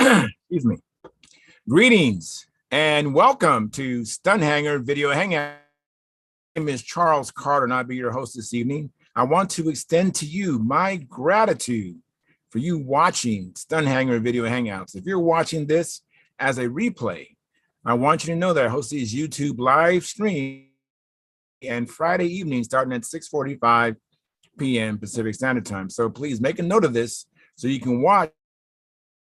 Excuse me. Greetings and welcome to Stunthangar Video Hangout. My name is Charles Carter, and I'll be your host this evening. I want to extend to you my gratitude for you watching Stunthangar Video Hangouts. If you're watching this as a replay, I want you to know that I host these YouTube live streams and Friday evening starting at 6:45 p.m. Pacific Standard Time. So please make a note of this so you can watch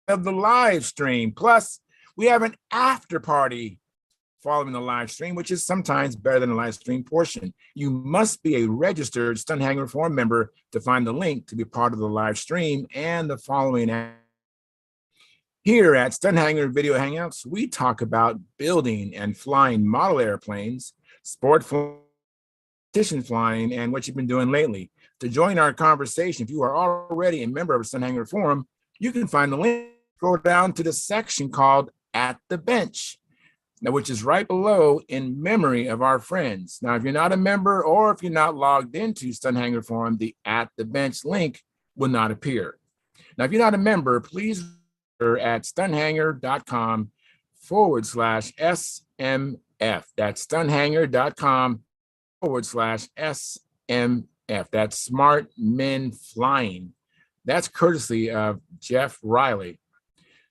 of the live stream. Plus, we have an after party following the live stream, which is sometimes better than the live stream portion. You must be a registered Stunthangar Forum member to find the link to be part of the live stream and the following. Here at Stunthangar Video Hangouts, we talk about building and flying model airplanes, sport competition flying, and what you've been doing lately. To join our conversation, if you are already a member of Stunthangar Forum, you can find the link. Go down to the section called At the Bench, now, which is right below in memory of our friends. Now, if you're not a member or if you're not logged into Stunthangar Forum, the At the Bench link will not appear. Now, if you're not a member, please at stunthangar.com/SMF. That's stunthangar.com/SMF. That's Smart Men Flying. That's courtesy of Jeff Riley.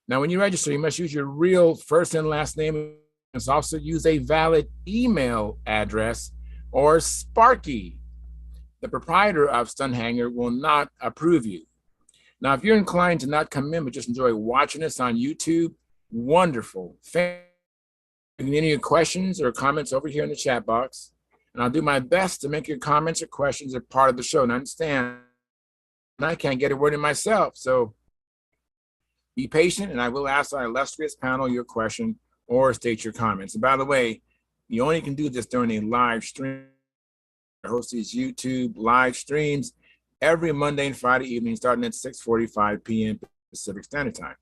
Now, when you register, you must use your real first and last name. You must also use a valid email address or Sparky. The proprietor of Stunthangar will not approve you. Now, if you're inclined to not come in but just enjoy watching us on YouTube, wonderful. Any of your questions or comments over here in the chat box, and I'll do my best to make your comments or questions a part of the show. And understand, I can't get a word in myself, so be patient, and I will ask our illustrious panel your question or state your comments. And by the way, you only can do this during a live stream. I host these YouTube live streams every Monday and Friday evening, starting at 6:45 p.m. Pacific Standard Time.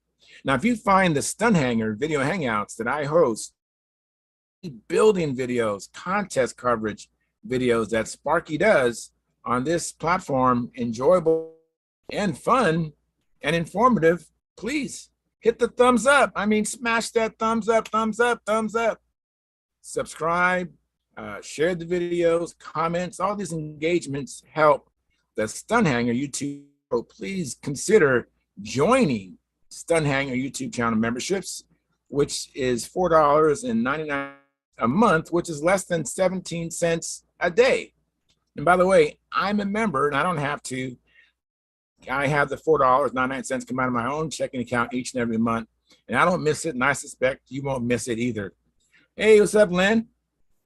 Now, if you find the Stunthangar Video Hangouts that I host, building videos, contest coverage videos that Sparky does on this platform, enjoyable and fun and informative, please hit the thumbs up. I mean, smash that thumbs up, thumbs up, thumbs up. Subscribe, share the videos, comments, all these engagements help the Stunthangar YouTube. So please consider joining Stunthangar YouTube channel memberships, which is $4.99 a month, which is less than 17 cents a day. And by the way, I'm a member and I don't have to. I have the $4.99 come out of my own checking account each and every month, and I don't miss it, and I suspect you won't miss it either. Hey, what's up, Lynn?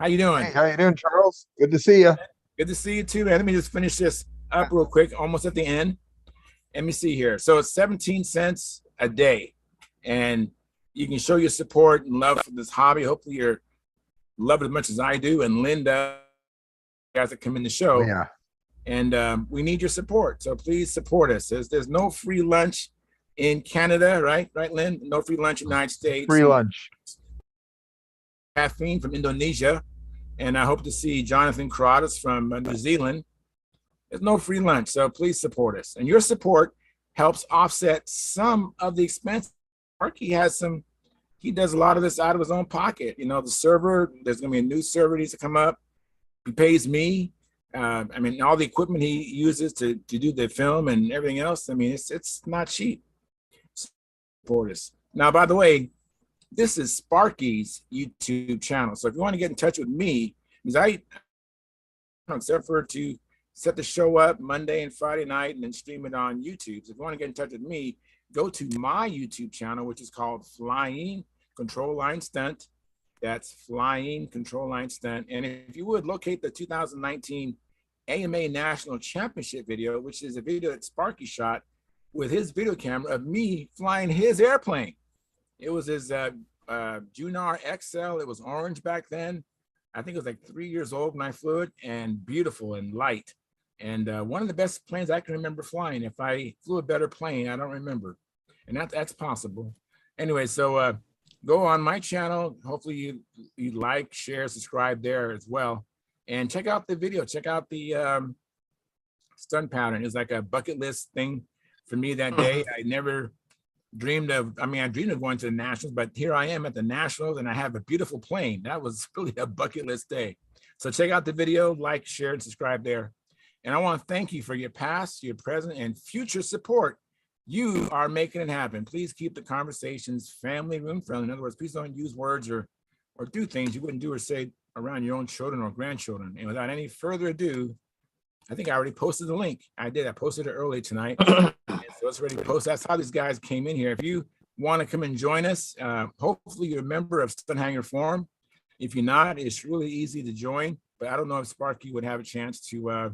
How you doing? Hey, how you doing, Charles? Good to see you. Good to see you too, man. Let me just finish this up real quick, almost at the end. Let me see here. So it's 17 cents a day, and you can show your support and love for this hobby. Hopefully you're love it as much as I do, and Linda, guys that come in the show. Oh, yeah. And we need your support. So please support us. There's no free lunch in Canada, right? Right, Lynn? No free lunch in the United States. Free lunch. Caffeine from Indonesia. And I hope to see Jonathan Carradas from New Zealand. There's no free lunch. So please support us. And your support helps offset some of the expenses. He does a lot of this out of his own pocket. You know, the server, there's going to be a new server that needs to come up. He pays me. I mean, all the equipment he uses to do the film and everything else. I mean, it's not cheap. Support us. Now, by the way, this is Sparky's YouTube channel. So if you want to get in touch with me, because except for to set the show up Monday and Friday night and then stream it on YouTube. So if you want to get in touch with me, go to my YouTube channel, which is called Flying Control Line Stunt. That's Flying Control Line Stunt. And if you would locate the 2019 AMA National Championship video, which is a video that Sparky shot with his video camera of me flying his airplane. It was his Junar XL. It was orange back then. I think it was like 3 years old when I flew it, and beautiful and light. And one of the best planes I can remember flying. If I flew a better plane, I don't remember. And that's possible. Anyway, so go on my channel. Hopefully you like, share, subscribe there as well. And check out the video. Check out the stunt pattern. It was like a bucket list thing for me that day. I never I dreamed of going to the Nationals, but here I am at the Nationals and I have a beautiful plane. That was really a bucket list day. So check out the video, like, share, and subscribe there. And I want to thank you for your past, your present, and future support. You are making it happen. Please keep the conversations family room friendly. In other words, please don't use words or do things you wouldn't do or say around your own children or grandchildren. And without any further ado, I think I already posted the link. I did. I posted it early tonight. So it's already posted. That's how these guys came in here. If you want to come and join us, hopefully you're a member of Stunthangar Forum. If you're not, it's really easy to join. But I don't know if Sparky would have a chance to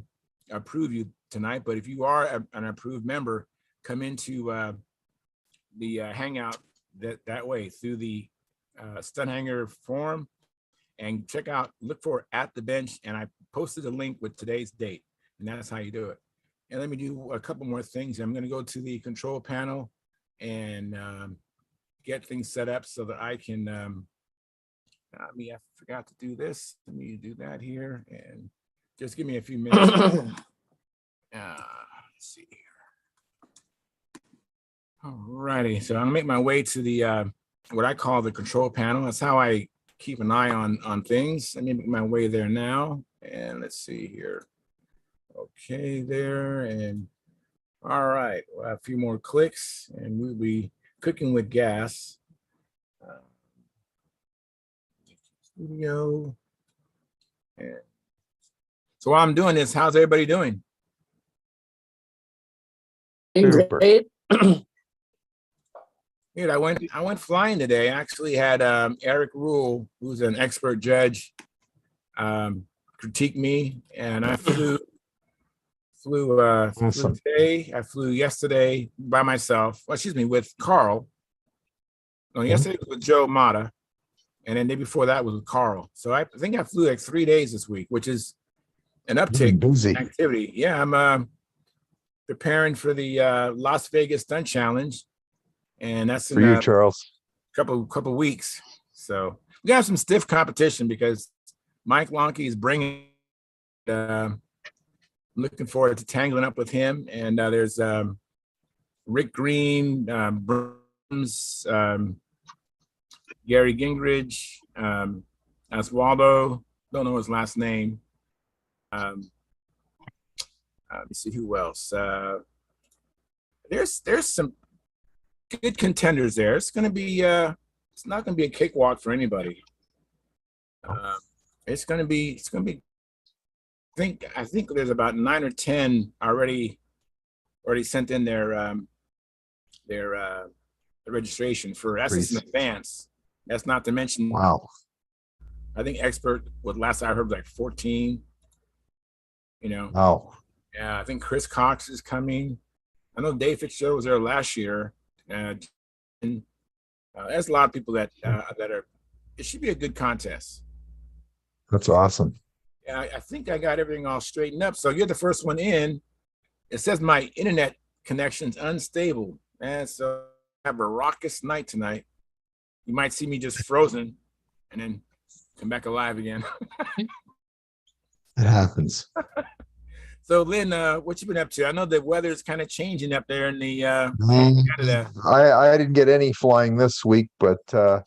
approve you tonight. But if you are an approved member, come into the Hangout that way through the Stunthangar Forum and check out, look for At the Bench. And I posted a link with today's date. And that's how you do it. And let me do a couple more things. I'm going to go to the control panel and get things set up so that I can, I forgot to do this. Let me do that here and just give me a few minutes. Let's see here. All righty. So I'm going to make my way to the, what I call the control panel. That's how I keep an eye on things. Let me make my way there now. And let's see here. Okay, there, and all right, well, a few more clicks and we'll be cooking with gas. Studio. And so while I'm doing this, how's everybody doing? Great. Good. I went flying today. I actually had Eric Rule, who's an expert judge, critique me, and I flew today. I flew yesterday by myself. Well, excuse me, with Carl. No, yesterday was with Joe Mata, and then the day before that was with Carl. So I think I flew like 3 days this week, which is an uptick in activity. Yeah, I'm preparing for the Las Vegas Stunt Challenge, and that's in you, Charles. Couple weeks. So we got some stiff competition because Mike Lonke is bringing. I'm looking forward to tangling up with him. And there's Rick Green, Burns, Gary Gingrich, Oswaldo, don't know his last name. Let me see who else. There's some good contenders there. It's gonna be it's not gonna be a cakewalk for anybody. It's gonna be I think there's about 9 or 10 already sent in their registration for that's in advance. That's not to mention. Wow. I think expert with last I heard was like 14. You know. Oh. Yeah, I think Chris Cox is coming. I know Dave Fitzgerald was there last year. And there's a lot of people that are. It should be a good contest. That's awesome. Yeah, I think I got everything all straightened up. So you're the first one in. It says my internet connection's unstable. And so I have a raucous night tonight. You might see me just frozen and then come back alive again. It happens. So Lynn, what you been up to? I know the weather's kind of changing up there in the Canada. I didn't get any flying this week, but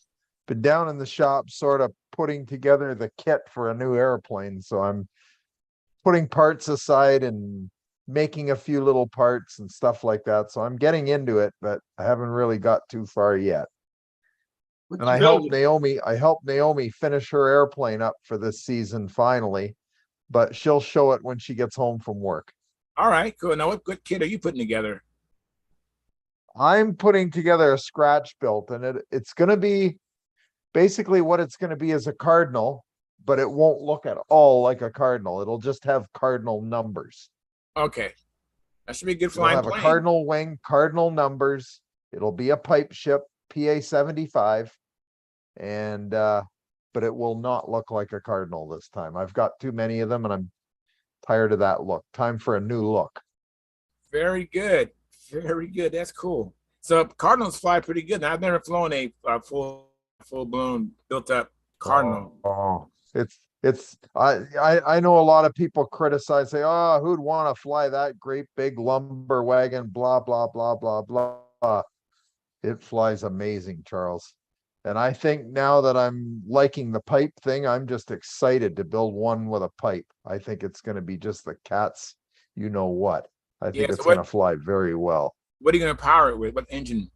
been down in the shop sort of putting together the kit for a new airplane. So I'm putting parts aside and making a few little parts and stuff like that. So I'm getting into it, but I haven't really got too far yet. And I helped Naomi finish her airplane up for this season finally, but she'll show it when she gets home from work. All right, cool. Now what good kit are you putting together? I'm putting together a scratch built, and it's going to be basically what it's going to be is a cardinal, but it won't look at all like a cardinal. It'll just have cardinal numbers. Okay. That should be a good flying plane. It'll have a cardinal wing, cardinal numbers. It'll be a pipe ship, PA-75, and but it will not look like a cardinal this time. I've got too many of them, and I'm tired of that look. Time for a new look. Very good. Very good. That's cool. So cardinals fly pretty good. Now, I've never flown a full-blown built-up cardinal. Oh, I know a lot of people criticize, say, oh, who'd want to fly that great big lumber wagon, blah, blah, blah, blah, blah. It flies amazing, Charles. And I think now that I'm liking the pipe thing, I'm just excited to build one with a pipe. I think it's going to be just the cat's, you know what? I think Yeah. it's So going to fly very well. what are you going to power it with? What engine?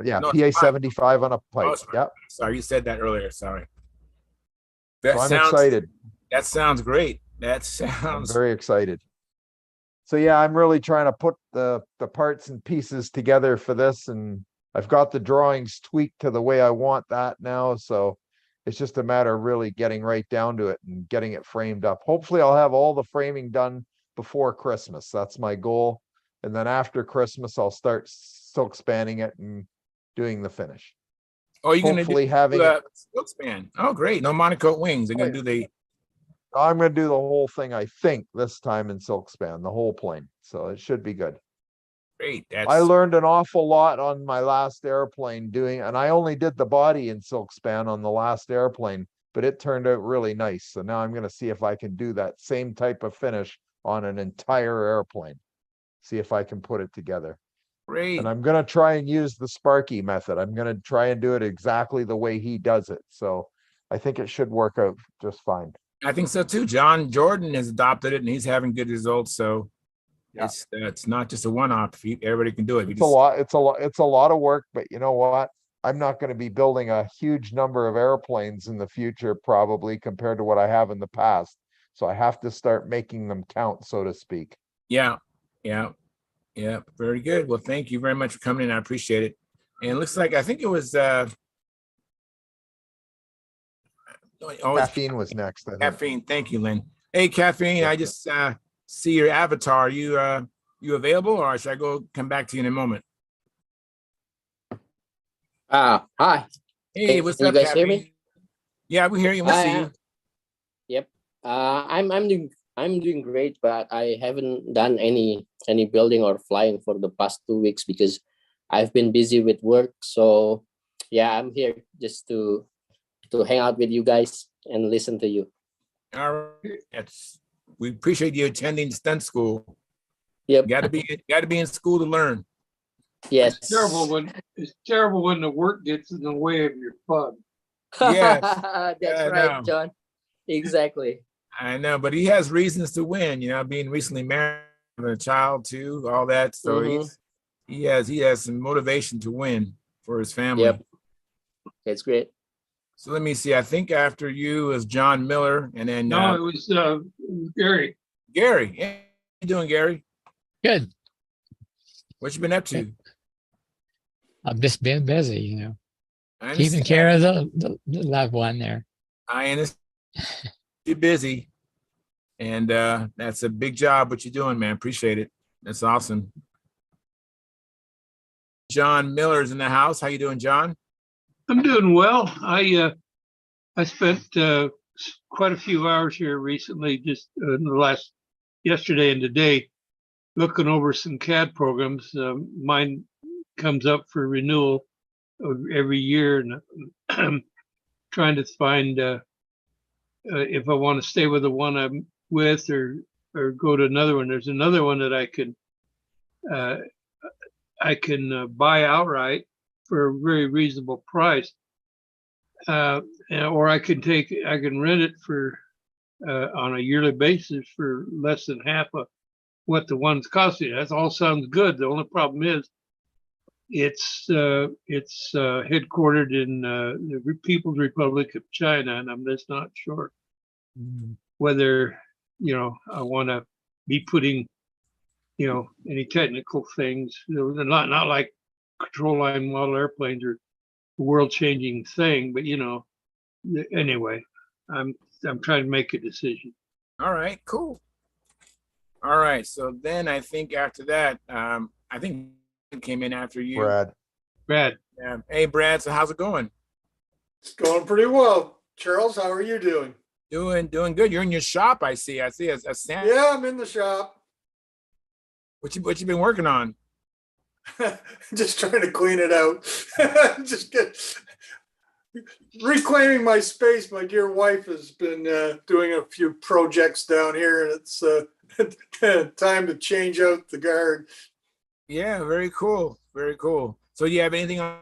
Yeah, No, it's PA fine. 75 on a Oh, pipe. Yep. sorry, you said that earlier. Sorry. So I'm excited. That sounds great. That I'm sounds very excited. So yeah, I'm really trying to put the parts and pieces together for this, and I've got the drawings tweaked to the way I want that now. So it's just a matter of really getting right down to it and getting it framed up. Hopefully I'll have all the framing done before Christmas. That's my goal. And then after Christmas, I'll start silk spanning it and doing the finish. Oh, you're Hopefully gonna having do it. silk span. Oh, great. No monocoat wings. They're Oh, gonna yeah. do the I'm gonna do the whole thing, I think, this time in silk span, the whole plane. So it should be good. great. I That's learned an awful lot on my last airplane doing, and I only did the body in silk span on the last airplane, but it turned out really nice. So now I'm gonna see if I can do that same type of finish on an entire airplane. See if I can put it together. great. And I'm gonna try and use the Sparky method. I'm gonna try and do it exactly the way he does it. So I think it should work out just fine. I think so too. John Jordan has adopted it and he's having good results. So Yeah. it's not just a one-off feat. Everybody can do it. It's a lot, it's a lot of work, but you know what? I'm not gonna be building a huge number of airplanes in the future, probably compared to what I have in the past. So I have to start making them count, so to speak. Yeah, yeah, yeah. Very good. Well, thank you very much for coming in. I appreciate it. And it looks like I think it was always Caffeine was next, I think. Caffeine. Thank you, Lynn. Hey, Caffeine, I just see your avatar. You available or should I go come back to you in a moment? Hi. Hey, Can what's you up, guys hear me? Caffeine? Yeah, we hear you. We see you. Yep. I'm doing great, but I haven't done any building or flying for the past 2 weeks because I've been busy with work. So yeah, I'm here just to hang out with you guys and listen to you. All right. We appreciate you attending stunt school. Yep. Got to be in school to learn. Yes. It's terrible when the work gets in the way of your fun. Yes. That's I right, know. John. Exactly. I know, but he has reasons to win. You know, being recently married, having a child too, all that. So Mhm. he has some motivation to win for his family. Yep. That's great. So let me see. I think after you is John Miller, and then No, it was Gary. Gary. How you doing, Gary? Good. What you been up to? I've just been busy, I keeping understand. care of the loved one there. I understand. You're busy, and that's a big job. What you're doing, man. Appreciate it. That's awesome. John Miller's in the house. How you doing, John? I'm doing well. I spent quite a few hours here recently, just in the last yesterday and today, looking over some CAD programs. Mine comes up for renewal every year, and I'm trying to find if I want to stay with the one I'm with or go to another one. There's another one that I can buy outright for a very reasonable price, or I can rent it for on a yearly basis for less than half of what the one's costing. That all sounds good. The only problem is it's headquartered in the People's Republic of China, and I'm just not sure whether I want to be putting any technical things. They're not like control line model airplanes are a world-changing thing, but anyway, I'm trying to make a decision. All right, cool. All right, so then I think after that, I think came in after you. Brad. Yeah. Hey, Brad. So how's it going? It's going pretty well. Charles, how are you doing? Doing good. You're in your shop. I see a stand. Yeah, I'm in the shop. What you been working on? Just trying to clean it out. Just reclaiming my space. My dear wife has been doing a few projects down here, and it's time to change out the guard. Yeah, very cool. Very cool. So you have anything on,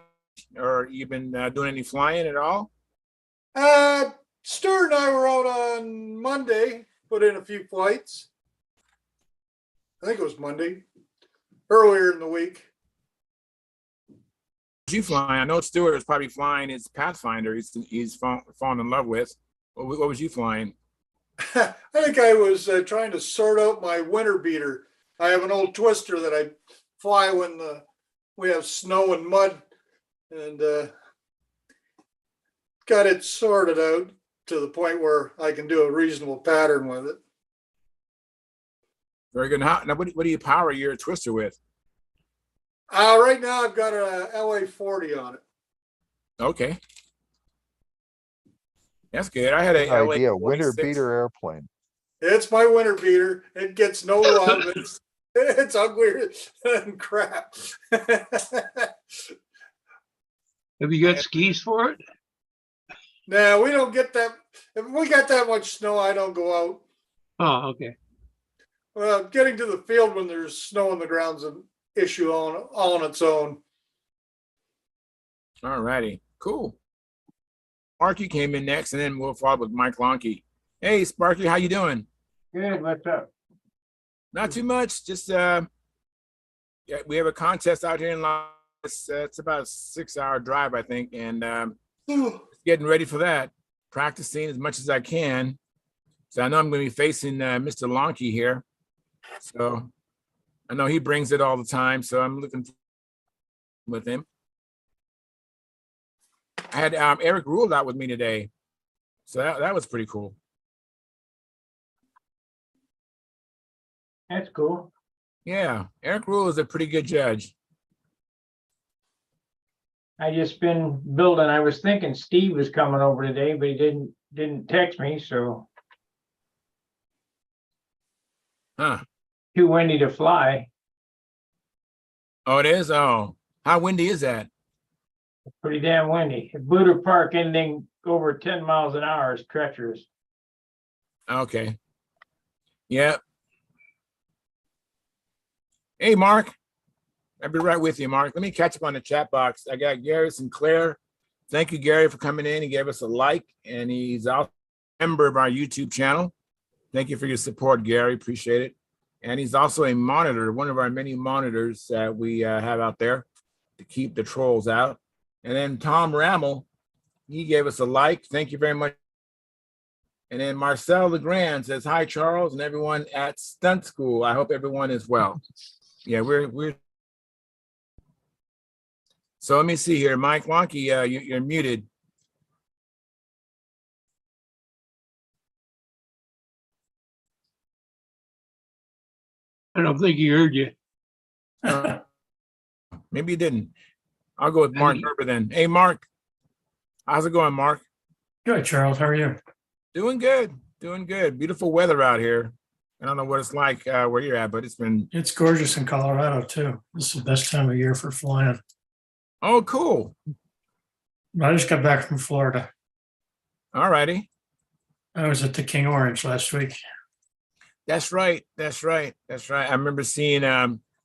or you've been doing any flying at all? Stuart and I were out on Monday, put in a few flights. I think it was Monday, earlier in the week. You flying? I know Stuart was probably flying his Pathfinder. He's fallen in love with. What was you flying? I think I was trying to sort out my winter beater. I have an old twister that I fly when we have snow and mud, and got it sorted out to the point where I can do a reasonable pattern with it. Very good. Now, what do you power your twister with? Right now I've got a LA-40 on it. Okay. That's good. I had Good a idea. LA Winter 46. beater airplane. It's my winter beater. It gets no love. It's uglier than crap. Have you got skis for it? No, we don't get that. If we got that much snow, I don't go out. Oh, okay. Well, getting to the field when there's snow on the ground's an issue on its own. All righty. Cool. Sparky came in next, and then we'll follow with Mike Lonke. Hey, Sparky, how you doing? Good, what's up? Not too much. Just yeah, we have a contest out here in Los. It's about a 6-hour drive, I think, and getting ready for that. Practicing as much as I can. So I know I'm going to be facing Mr. Lonke here. So I know he brings it all the time. So I'm looking with him. I had Eric Ruled out with me today. So that was pretty cool. That's cool. Yeah, Eric Rule is a pretty good judge. I just been building. I was thinking Steve was coming over today, but he didn't text me, so Huh. too windy to fly. Oh, it is? Oh, how windy is that? Pretty damn windy. At Buda Park, anything over 10 miles an hour is treacherous. Okay. Yeah. Hey, Mark. I'll be right with you, Mark. Let me catch up on the chat box. I got Gary Sinclair. Thank you, Gary, for coming in. He gave us a like, and he's also a member of our YouTube channel. Thank you for your support, Gary. Appreciate it. And he's also a monitor, one of our many monitors that we have out there to keep the trolls out. And then Tom Rammel, he gave us a like. Thank you very much. And then Marcel Legrand says, hi, Charles, and everyone at Stunt School. I hope everyone is well. Yeah, we're. So let me see here. Mike Lonke, you're muted. I don't think he heard you. Maybe you didn't. I'll go with Mark Gerber then. Hey, Mark. How's it going, Mark? Good, Charles. How are you? Doing good. Doing good. Beautiful weather out here. I don't know what it's like where you're at, but It's gorgeous in Colorado, too. This is the best time of year for flying. Oh, cool. I just got back from Florida. All righty. I was at the King Orange last week. That's right. I remember seeing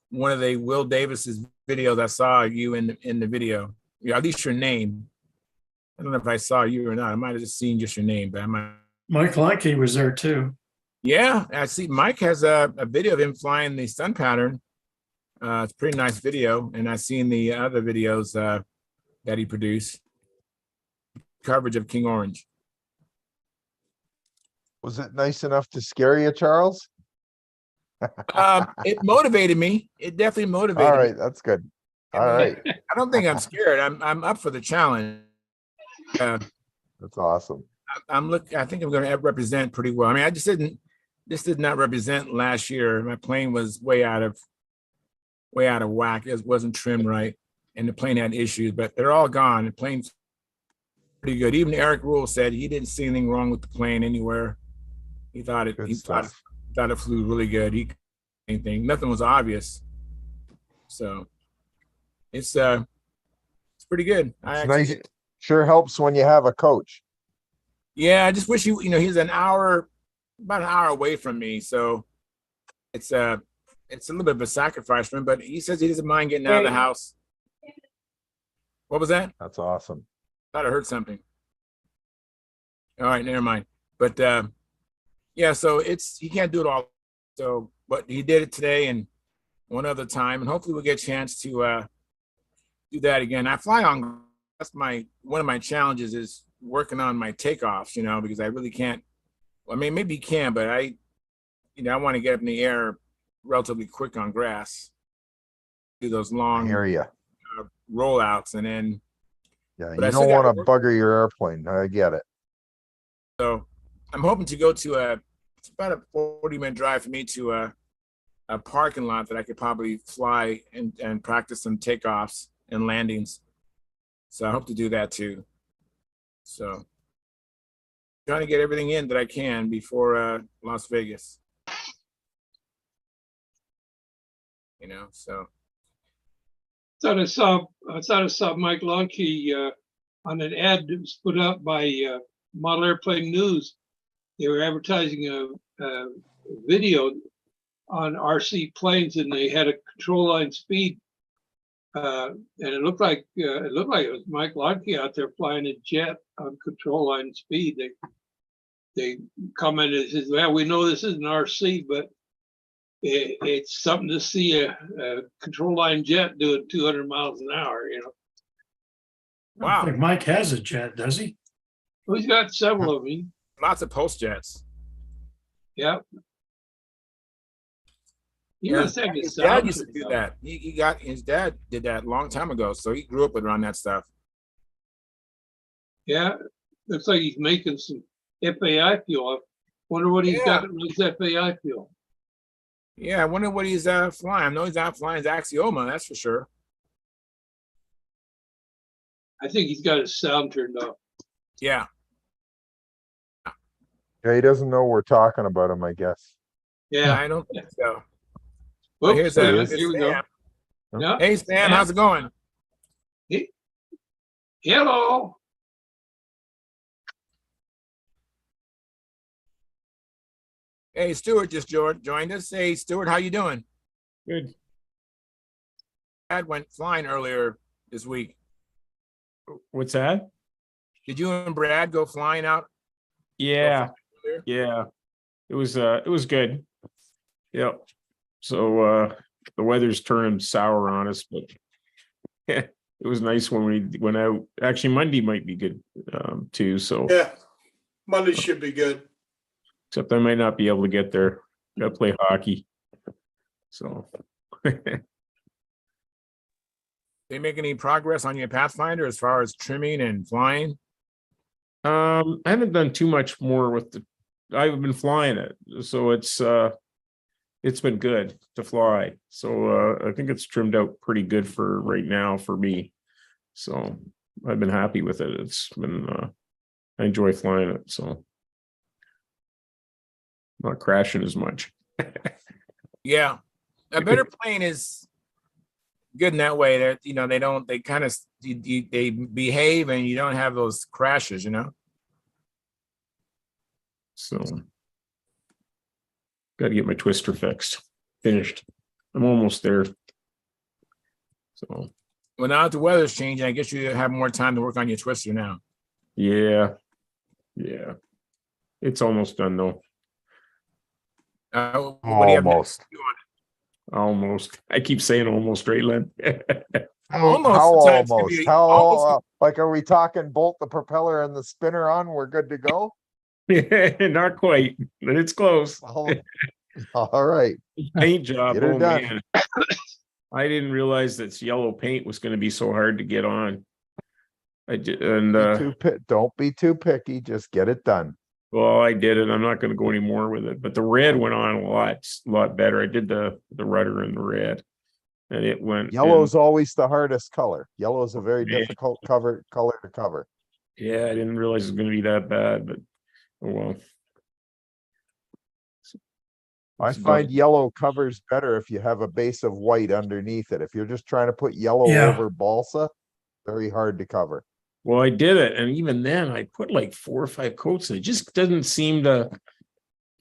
one of the Will Davis's videos. I saw you in the video. Yeah, at least your name. I don't know if I saw you or not. I might have just seen just your name, but I might. Mike Leckie was there, too. Yeah, I see. Mike has a video of him flying the stun pattern. It's a pretty nice video, and I've seen the other videos that he produced. Coverage of King Orange. Was it nice enough to scare you, Charles? It motivated me. It definitely motivated All right, me. that's good. All right, I don't think I'm scared. I'm up for the challenge. that's awesome. I think I'm going to represent pretty well. I mean, this did not represent last year. My plane was way out of whack. It wasn't trimmed right, and the plane had issues, but they're all gone. The plane's pretty good. Even Eric Rule said he didn't see anything wrong with the plane anywhere. He thought it. Good He thought stuff. it flew really good. Anything. Nothing was obvious. So it's pretty good. It's nice. Sure helps when you have a coach. Yeah, I just wish he's about an hour away from me. So it's a little bit of a sacrifice for him, but he says he doesn't mind getting out of the house. What was that? That's awesome. Thought I heard something. All right, never mind. But yeah, so he can't do it all. So, but he did it today and one other time, and hopefully we'll get a chance to do that again. I fly on. That's one of my challenges is working on my takeoffs. Because I really can't. I mean, maybe you can, but I want to get up in the air relatively quick on grass. Do those I long hear you. rollouts, and then Yeah, but I you still don't gotta want to work. bugger your airplane. I get it. So I'm hoping to go to it's about a 40-minute drive for me to a parking lot that I could probably fly and practice some takeoffs and landings. So I hope to do that too. So trying to get everything in that I can before Las Vegas. So I thought I saw Mike Lonke on an ad that was put out by Model Airplane News. They were advertising a video on RC planes, and they had a control line speed, and it looked like it was Mike Lonke out there flying a jet on control line speed. They commented, says, "Well, we know this isn't RC, but it's something to see a control line jet doing 200 miles an hour." I don't wow, think Mike has a jet, does he? Well, he's got several of them. lots of post jets. Yeah. He Yeah, must have his his dad sound used to turned do up. that. His dad did that a long time ago, so he grew up around that stuff. Yeah, looks like he's making some FAI fuel. I wonder what he's got that runs FAI fuel. Yeah, I wonder what he's flying. I know he's out flying his Axioma, that's for sure. I think he's got his sound turned off. Yeah. Yeah, he doesn't know we're talking about him, I guess. Yeah. I don't think so. Well, Oops, here's there he is. here we go. Sam. Yeah. Hey, Sam, how's it going? Hello. Hey, Stuart just joined us. Hey, Stuart, how you doing? Good. Brad went flying earlier this week. What's that? Did you and Brad go flying out? Yeah, Earlier? yeah. It was good. Yep. So the weather's turning sour on us, but it was nice when we went out. Actually, Monday might be good too. So Yeah, Monday should be good. except I might not be able to get there. Gotta play hockey. So They make any progress on your Pathfinder as far as trimming and flying? I haven't done too much more with the I've been flying it, so it's been good to fly. So I think it's trimmed out pretty good for right now for me. So I've been happy with it. It's been I enjoy flying it, so not crashing as much. Yeah. A better plane is good in that way that they kind of they behave and you don't have those crashes. So got to get my twister finished. I'm almost there. So Well, now that the weather's changing, I guess you have more time to work on your twister now. yeah, it's almost done though. What do you have next? Almost. I keep saying almost, right, Len? Almost, How sometimes can almost? be How almost- like are we talking bolt the propeller and the spinner on? We're good to go? Not quite, but it's close. Oh, all right. Paint job. Get her Oh done. man. I didn't realize that yellow paint was going to be so hard to get on. I did, and Don't be too picky. Just get it done. well, I did it. I'm not going to go any more with it. But the red went on a lot better. I did the rudder in the red, and it went. Yellow's always the hardest color. Yellow is a very Yeah. difficult color to cover. Yeah, I didn't realize it was going to be that bad, but oh well. I It's find done. yellow covers better if you have a base of white underneath it. If you're just trying to put yellow Yeah. over balsa, very hard to cover. Well, I did it, and even then, I put like 4 or 5 coats, and it just doesn't seem to.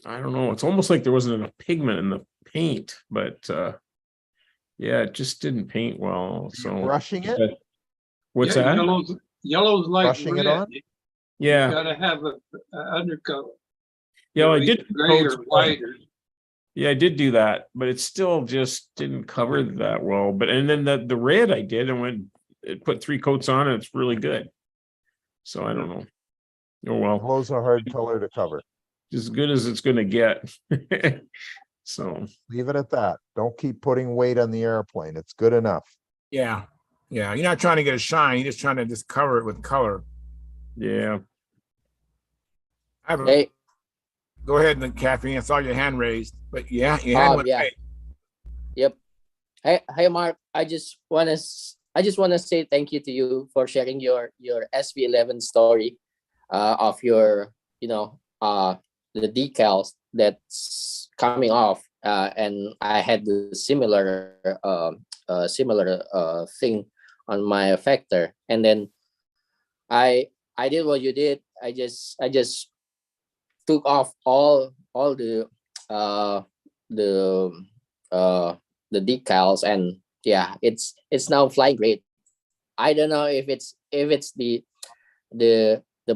I don't know. It's almost like there wasn't enough pigment in the paint, but yeah, it just didn't paint well. So Brushing it? What's Yeah, that? Yellow's like Brushing it red. on? You Yeah, gotta have a undercoat. yeah, I Either did. gray or coats, white or Yeah, I did do that, but it still just didn't cover that well. But and then the red I did and went it put 3 coats on and it's really good. So I don't know. Oh well, Yellow's a hard color to cover. as good as it's gonna get. So Leave it at that. Don't keep putting weight on the airplane. It's good enough. Yeah. Yeah. You're not trying to get a shine. You're just trying to just cover it with color. yeah. I have a, Hey, go ahead, and Caffeine. I saw your hand raised, but yeah, your hand went yeah. right. Yep. Hey, Mark. I just wanna say thank you to you for sharing your SV11 story, of your, the decals that's coming off. And I had the similar thing on my effector, and then I did what you did. I just took off all the uh the decals, and yeah, it's now flying great. I don't know if it's the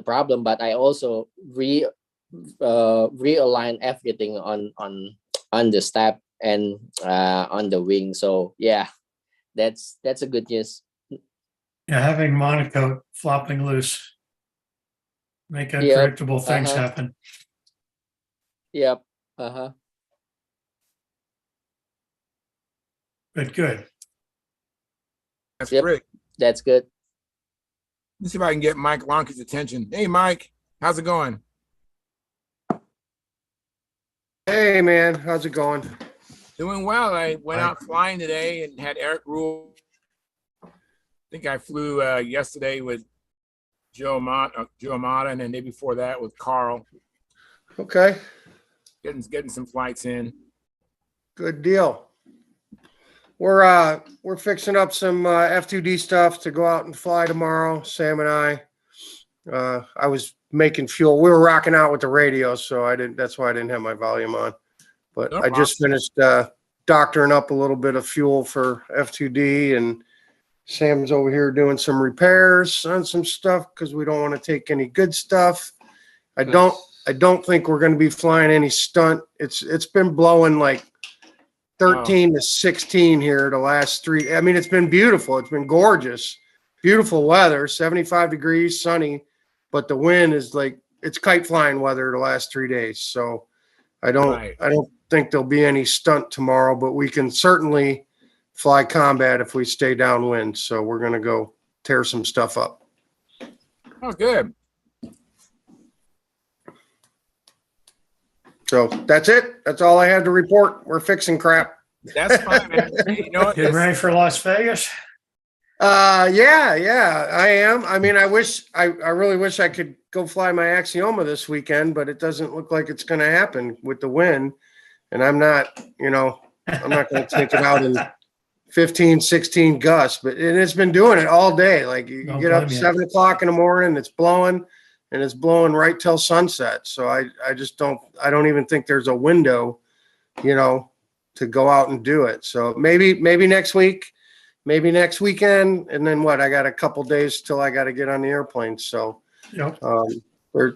problem, but I also realign everything on the stab and on the wing. So yeah, that's a good news. Yeah, having monocoque flopping loose, make Yep. unpredictable things Uh-huh. happen. Yep. Uh-huh. But good. That's Yep. great. That's good. Let's see if I can get Mike Lonke's attention. Hey, Mike, how's it going? Hey man, how's it going? Doing well. I went Mike. out flying today and had Eric Rule. I think I flew yesterday with Joe Amata, and then the day before that with Carl. Okay, Getting some flights in. good deal. We're fixing up some F2D stuff to go out and fly tomorrow. Sam and I. I was making fuel. We were rocking out with the radio, so I didn't. That's why I didn't have my volume on. But No I just finished doctoring up a little bit of fuel for F2D, and Sam's over here doing some repairs on some stuff because we don't want to take any good stuff. I don't think we're going to be flying any stunt. It's been blowing like 13 to 16 here the last 3. I mean, it's been beautiful. It's been gorgeous, beautiful weather, 75 degrees, sunny, but the wind is like it's kite flying weather the last 3 days. So I don't think there'll be any stunt tomorrow, but we can certainly fly combat if we stay downwind. So we're going to go tear some stuff up. Oh, good. So that's it. That's all I had to report. We're fixing crap. That's fine, man. You know, Getting ready for Las Vegas? Yeah, I am. I mean, I really wish I could go fly my Axioma this weekend, but it doesn't look like it's going to happen with the wind. And I'm not going to take it out in 15, 16 gusts, but it's been doing it all day. Like you Don't get up blame you. 7 o'clock in the morning, it's blowing, and it's blowing right till sunset. So I just I don't even think there's a window, to go out and do it. So maybe next week, maybe next weekend, and then what? I got a couple days till I got to get on the airplane. So Yep.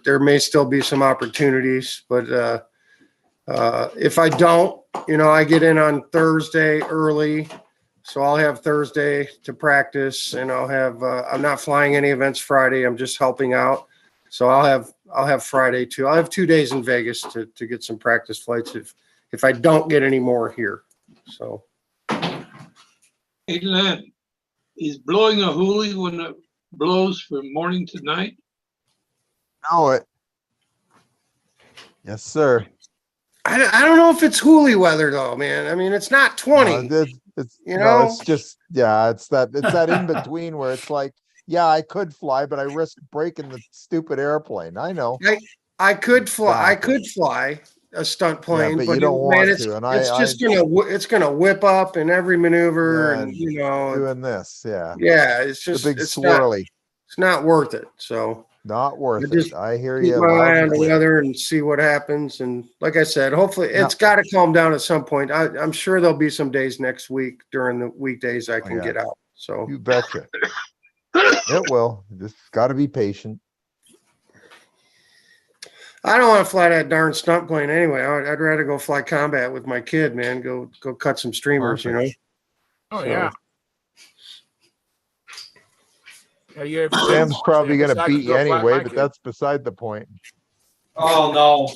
there may still be some opportunities, but if I don't, I get in on Thursday early, so I'll have Thursday to practice, and I'll have I'm not flying any events Friday. I'm just helping out, so I'll have Friday too. I'll have 2 days in Vegas to get some practice flights if I don't get any more here. So. Hey, Len, is blowing a hoolie when it blows from morning to night? Know it. Yes, sir. I don't know if it's hoolie weather though, man. I mean, it's not 20. It's just it's that in between where it's like, yeah, I could fly, but I risk breaking the stupid airplane. I know. I could fly. Exactly. I could fly a stunt plane, but you don't want to. And it's gonna whip up in every maneuver, Yeah, and doing this, it's the just big it's swirly. it's not worth it. So Not worth just it. I hear keep you. my loud eye and on the clear. weather and see what happens. And like I said, hopefully it's got to calm down at some point. I'm sure there'll be some days next week during the weekdays I can yeah. get out. So You betcha. It will. Just gotta be patient. I don't want to fly that darn stunt plane anyway. I'd rather go fly combat with my kid, man. Go cut some streamers, you know. Perfect. Oh So- yeah. Yeah, you're Sam's probably wish gonna I could beat you go fly anyway, my but kid. that's beside the point. Oh, no,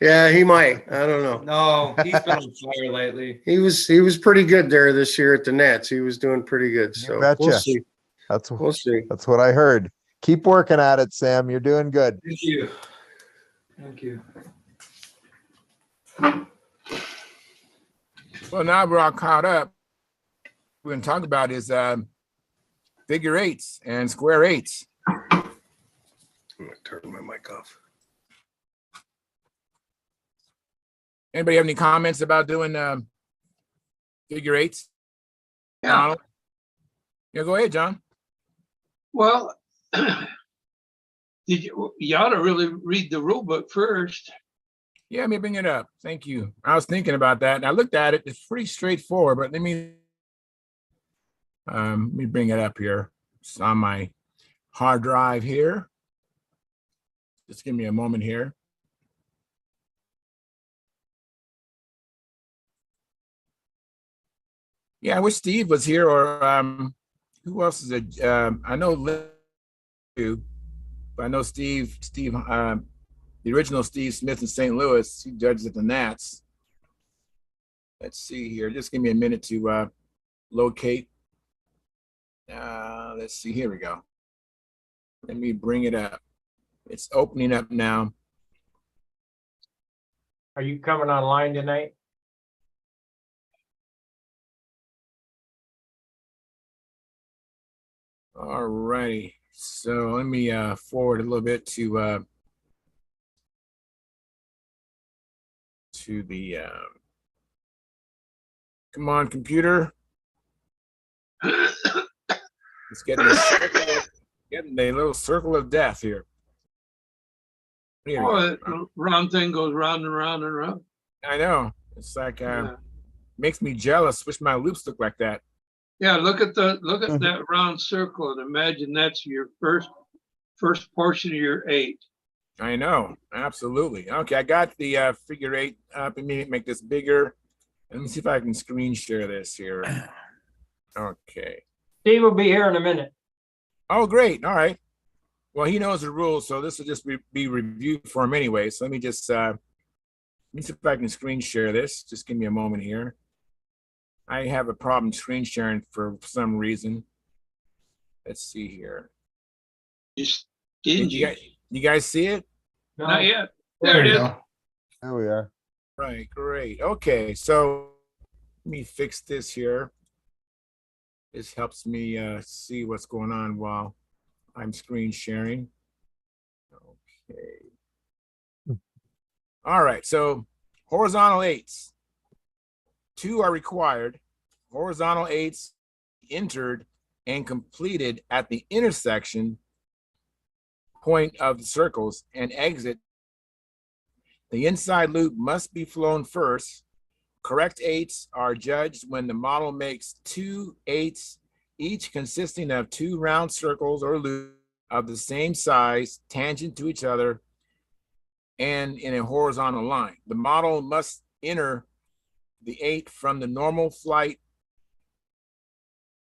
Yeah, he might. I don't know. no, he's been on fire lately. He was pretty good there this year at the Nets. He was doing pretty good. You So we'll betcha. see. That's We'll see. that's what I heard. Keep working at it, Sam. You're doing good. Thank you. Thank you. Well, now we're all caught up. We're going to talk about is figure eights and square eights. I'm gonna turn my mic off. Anybody have any comments about doing figure eights? Yeah. Donald? Yeah, go ahead, John. Well, you ought to really read the rule book first. Yeah, let me bring it up. Thank you. I was thinking about that and I looked at it. It's pretty straightforward, but let me bring it up here. It's on my hard drive here. Just give me a moment here. Yeah, I wish Steve was here, or who else is it? I know Lou, but I know Steve, the original Steve Smith in St. Louis. He judges at the Nats. Let's see here. Just give me a minute to locate. Let's see. Here we go. Let me bring it up. It's opening up now. Are you coming online tonight? All righty. So let me forward a little bit to the come on, computer. It's getting a little circle of death here. Here we Oh, go. the round thing goes round and round and round. I know. It's like Yeah. makes me jealous. Wish my loops looked like that. Yeah, look at that round circle and imagine that's your first portion of your 8. I know. Absolutely. Okay, I got the figure 8 up. Let me make this bigger. Let me see if I can screen share this here. Okay. Steve will be here in a minute. Oh, great. All right. Well, he knows the rules, so this will just be reviewed for him anyway. So let me just let me see if I can screen share this. Just give me a moment here. I have a problem screen sharing for some reason. Let's see here. Just Did you guys see it? No, Not yet. There it is. There we are. Right, great. Okay, so let me fix this here. This helps me see what's going on while I'm screen sharing. Okay. All right, so horizontal 8s. 2 are required. Horizontal 8s entered and completed at the intersection point of the circles and exit. The inside loop must be flown first. Correct 8s are judged when the model makes 2 8s, each consisting of 2 round circles or loops of the same size, tangent to each other, and in a horizontal line. The model must enter the 8 from the normal flight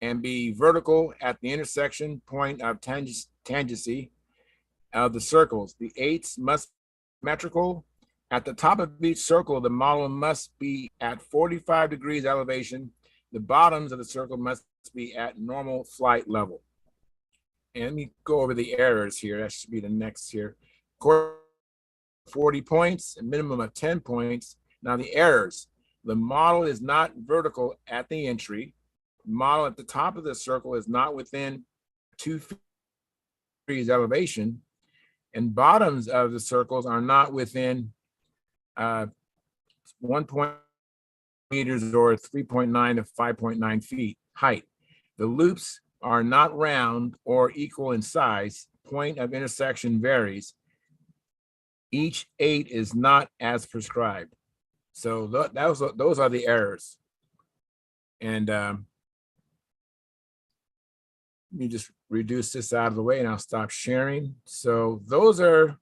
and be vertical at the intersection point of tangency of the circles. The 8s must be symmetrical. At the top of each circle, the model must be at 45 degrees elevation. The bottoms of the circle must be at normal flight level. And let me go over the errors here. That should be the next here. 40 points, a minimum of 10 points. Now the errors. The model is not vertical at the entry. The model at the top of the circle is not within 2 degrees elevation. And bottoms of the circles are not within 1 meters or 3.9 to 5.9 feet height. The loops are not round or equal in size. Point of intersection varies. Each 8 is not as prescribed. So those are the errors. And Let me just reduce this out of the way and I'll stop sharing. So those are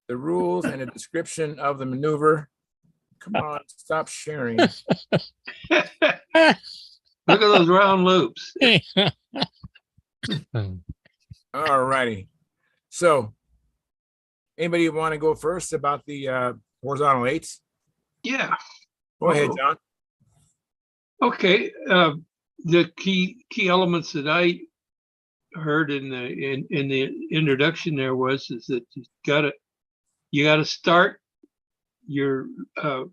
the rules and a description of the maneuver. Come on, stop sharing. Look at those round loops. All righty. So anybody want to go first about the horizontal eights? Yeah. Go ahead, John. Okay. The key elements that I heard in the introduction there is that you gotta start your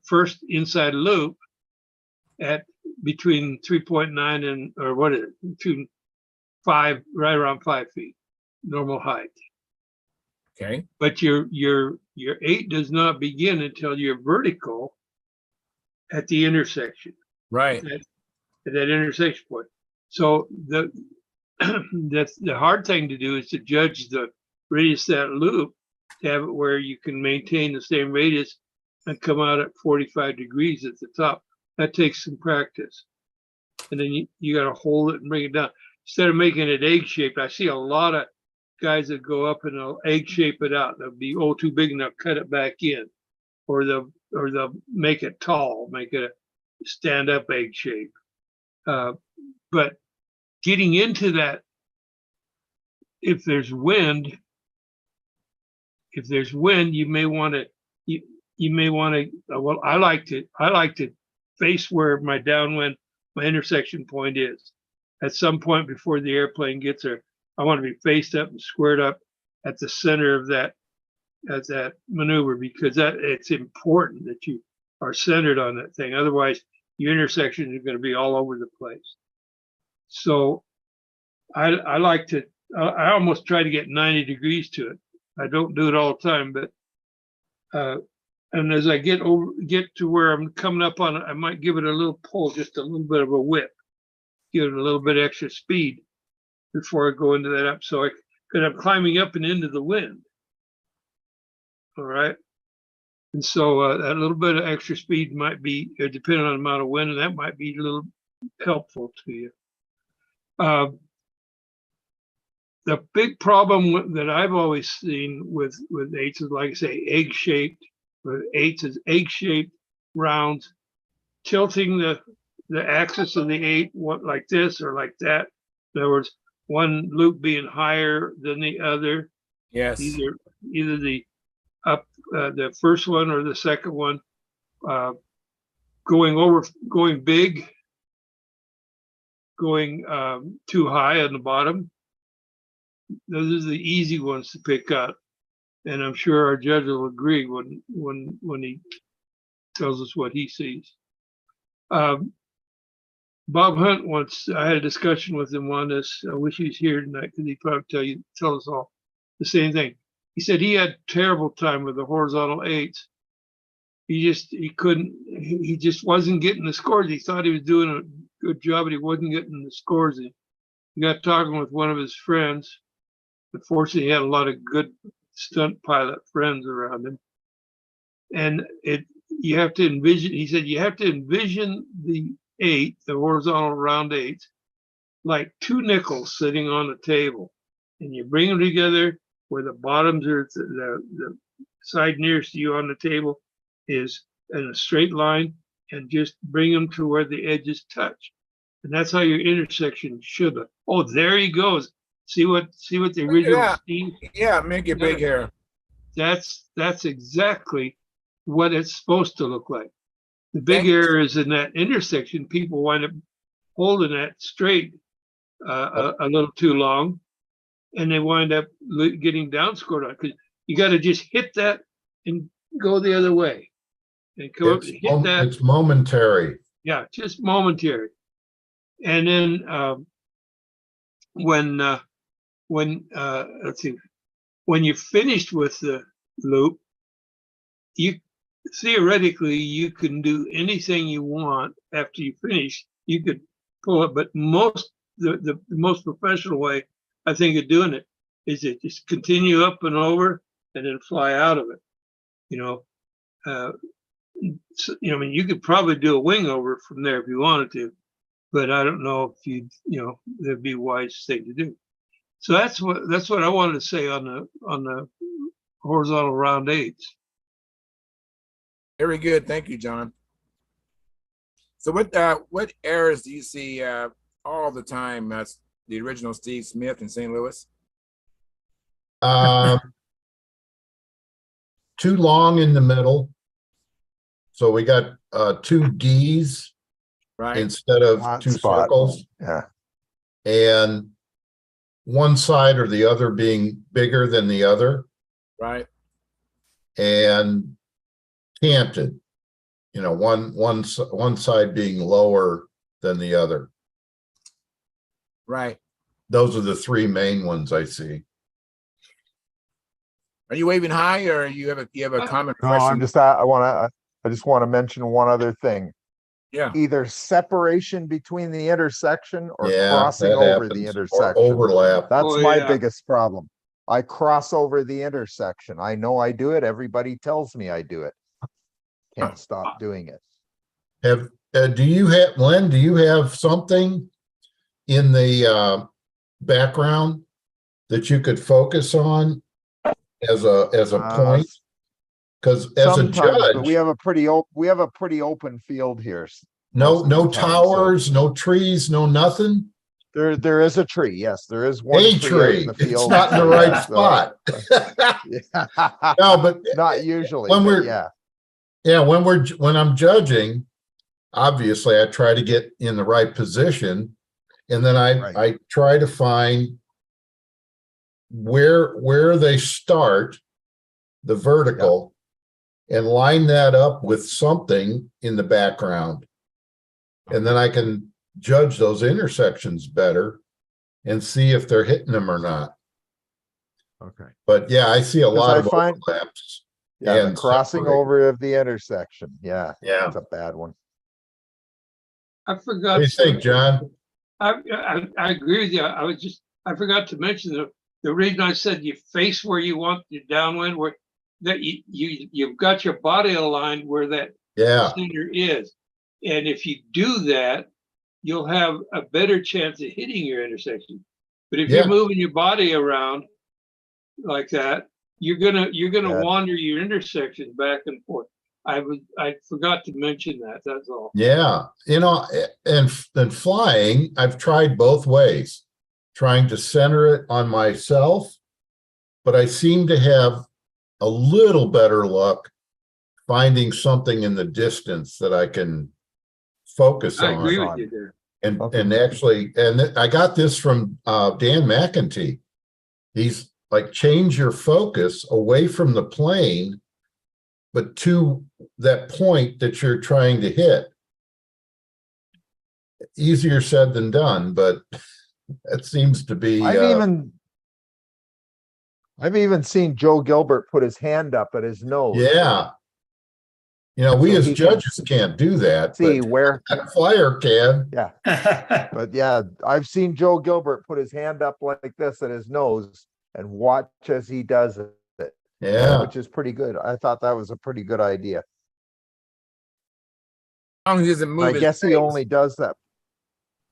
first inside loop at between 3.9 and or what is it, between 5, right around 5 feet normal height. Okay. But your 8 does not begin until you're vertical at the intersection. Right. At that intersection point. So that's the hard thing to do is to judge the radius of that loop to have it where you can maintain the same radius and come out at 45 degrees at the top. That takes some practice. And then you got to hold it and bring it down. Instead of making it egg shaped, I see a lot of guys that go up and they'll egg shape it out. They'll be too big and they'll cut it back in. Or they'll make it tall, make it a stand up egg shape. But getting into that, if there's wind, you may want to. You may want to. Well, I like to face where my downwind, my intersection point is. At some point before the airplane gets there, I want to be faced up and squared up at the center of that maneuver, because it's important that you are centered on that thing. Otherwise, your intersection is going to be all over the place. So I like to. I almost try to get 90 degrees to it. I don't do it all the time, but and as I get to where I'm coming up on it, I might give it a little pull, just a little bit of a whip, give it a little bit extra speed before I go into that up. So because I'm climbing up and into the wind. All right. And so that little bit of extra speed might be, depending on the amount of wind, and that might be a little helpful to you. The big problem that I've always seen with eights is, like I say, egg-shaped. With eights is egg-shaped rounds, tilting the axis of the 8 like this or like that. In other words, one loop being higher than the other. Yes. Either the the first one or the second one, going big, going too high on the bottom. Those are the easy ones to pick up, and I'm sure our judge will agree when he tells us what he sees. Bob Hunt once, I had a discussion with him on this. I wish he was here tonight because he'd probably tell us all the same thing. He said he had terrible time with the horizontal 8s. He just wasn't getting the scores. He thought he was doing a good job, but he wasn't getting the scores. He got talking with one of his friends. Unfortunately, he had a lot of good stunt pilot friends around him. And you have to envision, he said, you have to envision the 8, the horizontal round 8s, like 2 nickels sitting on a table. And you bring them together where the bottoms are, the side nearest to you on the table is in a straight line, and just bring them to where the edges touch. And that's how your intersection should look. Oh, there he goes. See what the original Steve? Yeah, make it big hair. That's exactly what it's supposed to look like. The big error is in that intersection. People wind up holding that straight a little too long, and they wind up getting down scored on, because you got to just hit that and go the other way, and come up and hit that. It's momentary. Yeah, just momentary. And then when let's see, when you're finished with the loop, you theoretically you can do anything you want after you finish. You could pull it, but the most professional way, I think, of doing it is to just continue up and over and then fly out of it. I mean, you could probably do a wing over from there if you wanted to, but I don't know if that'd be a wise thing to do. So that's what I wanted to say on the horizontal round eights. Very good. Thank you, John. So what errors do you see all the time? That's the original Steve Smith in St. Louis. Too long in the middle. So we got two Ds Right. instead of Hot two spot. circles, Yeah. and one side or the other being bigger than the other, Right. and canted. You know, one side being lower than the other. Right. Those are the three main ones I see. Are you waving high, or you have a comment? No, I'm just, I just want to mention one other thing. Yeah. Either separation between the intersection or Yeah, crossing that over the happens. Or intersection. overlap. That's Oh, my yeah. biggest problem. I cross over the intersection. I know I do it. Everybody tells me I do it. Can't stop doing it. Do you have, Len, do you have something in the background that you could focus on as a point? Because as a Sometimes, judge, but we have a pretty open field here. no most of the time, so- towers, no trees, no nothing. There is a tree. Yes, there is one A tree out tree. in the It's field. not in the right Yes, spot. yeah. No, but Not usually. when but we're- yeah. when I'm judging, obviously I try to get in the right position, and then Right. I try to find where they start the vertical and line that up with something in the background. And then I can judge those intersections better and see if they're hitting them or not. Okay. But yeah, I see a lot of overlaps. Yeah, the and crossing separate. over of the intersection. Yeah, Yeah. it's a bad one. I forgot. What do you think, John? I agree with you. I forgot to mention the reason I said you face where you want your downwind, where that you've got your body aligned where that Yeah. center is. And if you do that, you'll have a better chance of hitting your intersection. But if you're moving your body around like that, you're gonna wander your intersections back and forth. I forgot to mention that. That's all. Yeah, you know, and flying, I've tried both ways, trying to center it on myself, but I seem to have a little better luck finding something in the distance that I can focus on. I agree with you there. And actually, I got this from Dan McEntee. He's like, change your focus away from the plane, but to that point that you're trying to hit. Easier said than done, but that seems to be. I've even seen Joe Gilbert put his hand up at his nose. Yeah. You know, we So as he judges can't do that. See but where a flyer can. Yeah. But yeah, I've seen Joe Gilbert put his hand up like this at his nose and watch as he does it. Yeah. Which is pretty good. I thought that was a pretty good idea. As long as he doesn't move I his guess he face. only does that.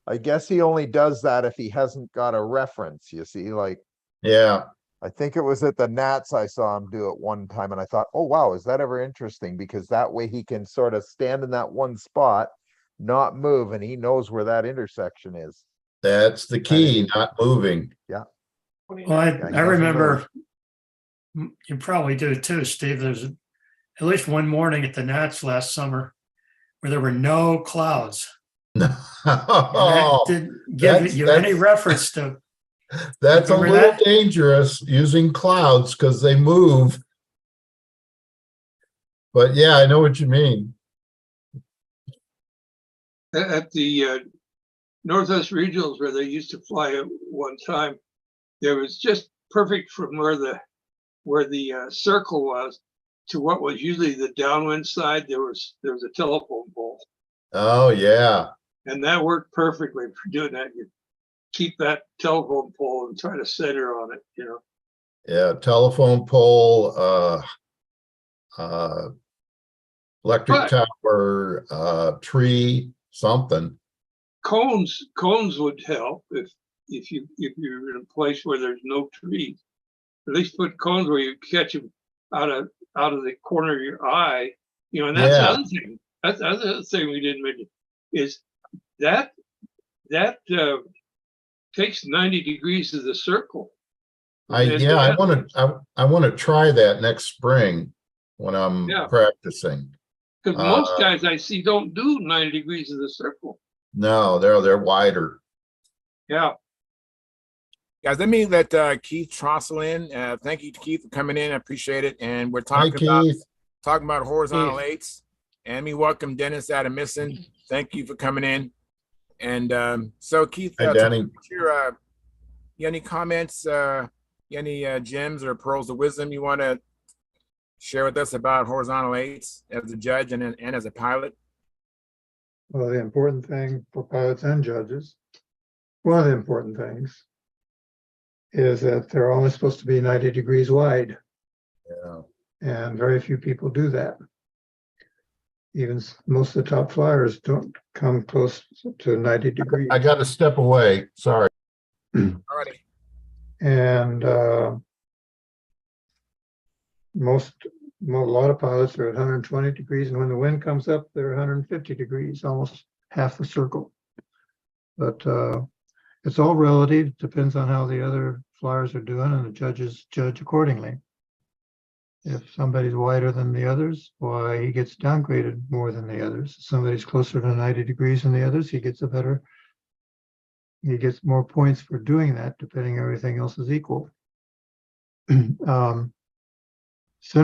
I guess he only does that if he hasn't got a reference, you see, like. Yeah. I think it was at the Nats I saw him do it one time and I thought, oh, wow, is that ever interesting? Because that way he can sort of stand in that one spot, not move, and he knows where that intersection is. That's the key, not moving. Yeah. Well, Yeah, I he doesn't remember, you probably do too, Steve. There's at least one morning at the Nats last summer where there were no clouds. And that didn't give you any reference to. That's a Remember little that? dangerous using clouds because they move. But yeah, I know what you mean. At the Northwest Regionals where they used to fly at one time, there was just perfect from where the circle was to what was usually the downwind side. There was a telephone pole. Oh yeah. And that worked perfectly for doing that. You keep that telephone pole and try to center on it, you know. Yeah, telephone pole, electric tower, tree, something. Cones would help if if you're in a place where there's no trees, at least put cones where you catch them out of the corner of your eye. You know, and that's the Yeah. other thing. That's the other thing we didn't mention is that takes 90 degrees of the circle. I want to try that next spring when I'm Yeah. practicing. Because most guys I see don't do 90 degrees of the circle. No, they're wider. Yeah. Guys, let me let Keith Trossel in. Thank you, Keith, for coming in. I appreciate it. And we're Hi, talking Keith. about horizontal eights. And we welcome Dennis Adamison. Thank you for coming in. And so, Keith, Hi, Danny. you any comments, any gems or pearls of wisdom you want to share with us about horizontal eights as a judge and as a pilot? Well, the important thing for pilots and judges, one of the important things is that they're only supposed to be 90 degrees wide. Yeah. And very few people do that. Even most of the top flyers don't come close to 90 degrees. I got to step away. Sorry. Alrighty. And a lot of pilots are at 120 degrees, and when the wind comes up, they're 150 degrees, almost half the circle. But it's all relative. It depends on how the other flyers are doing, and the judges judge accordingly. If somebody's wider than the others, why, he gets downgraded more than the others. If somebody's closer to 90 degrees than the others, he gets more points for doing that, depending everything else is equal. Center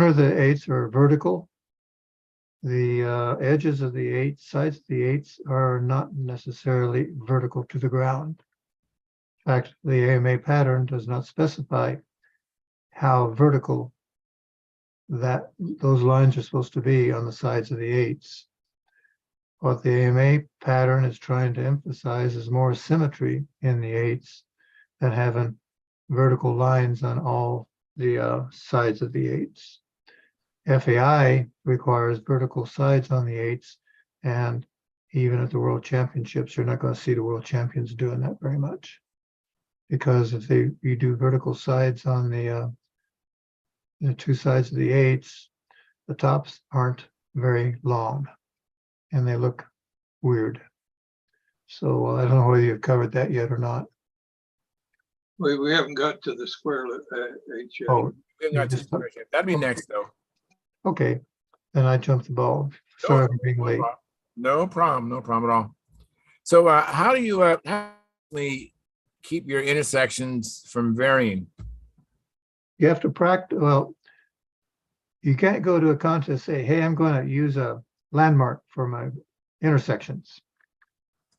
of the eights are vertical. The edges of the eights, sides of the eights are not necessarily vertical to the ground. In fact, the AMA pattern does not specify how vertical those lines are supposed to be on the sides of the eights. What the AMA pattern is trying to emphasize is more symmetry in the eights than having vertical lines on all the sides of the eights. FAI requires vertical sides on the eights, and even at the World Championships, you're not going to see the world champions doing that very much, because if you do vertical sides on the two sides of the eights, the tops aren't very long and they look weird. So I don't know whether you've covered that yet or not. We haven't got to the square eight yet. Oh, that'd be next though. Okay, then I jumped the ball. Sorry for being late. No problem at all. So how do you keep your intersections from varying? You have to practice. Well, you can't go to a contest and say, hey, I'm going to use a landmark for my intersections.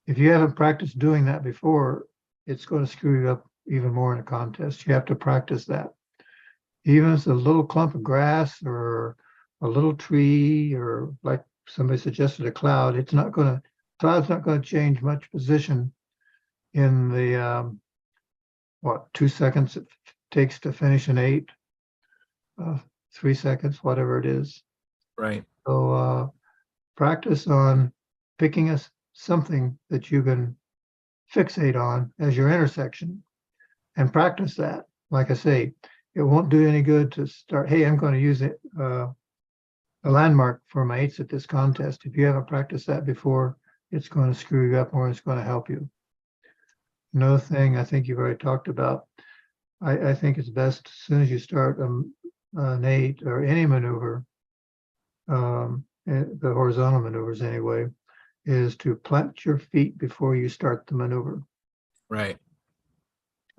If you haven't practiced doing that before, it's going to screw you up even more in a contest. You have to practice that. Even if it's a little clump of grass or a little tree, or like somebody suggested, a cloud, cloud's not going to change much position in the 2 seconds it takes to finish an 8, 3 seconds, whatever it is. Right. So practice on picking something that you can fixate on as your intersection, and practice that. Like I say, it won't do any good to start, hey, I'm going to use it a landmark for my 8s at this contest. If you haven't practiced that before, it's going to screw you up more than it's going to help you. Another thing I think you've already talked about, I think it's best as soon as you start an 8 or any maneuver, the horizontal maneuvers anyway, is to plant your feet before you start the maneuver. Right.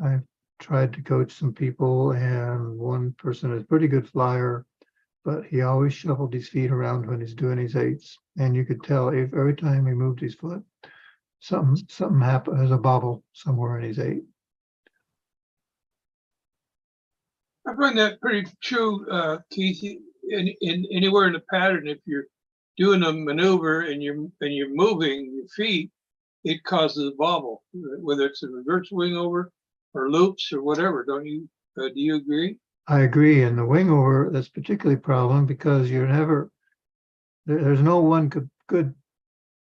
I've tried to coach some people, and one person is a pretty good flyer, but he always shuffled his feet around when he's doing his 8s. And you could tell if every time he moved his foot, something happened. There's a bobble somewhere in his 8. I find that pretty true, Keith. In anywhere in the pattern, if you're doing a maneuver and you're moving your feet, it causes a bobble, whether it's a reverse wing over or loops or whatever. Don't you? Do you agree? I agree. And the wing over, that's particularly a problem because there's no one good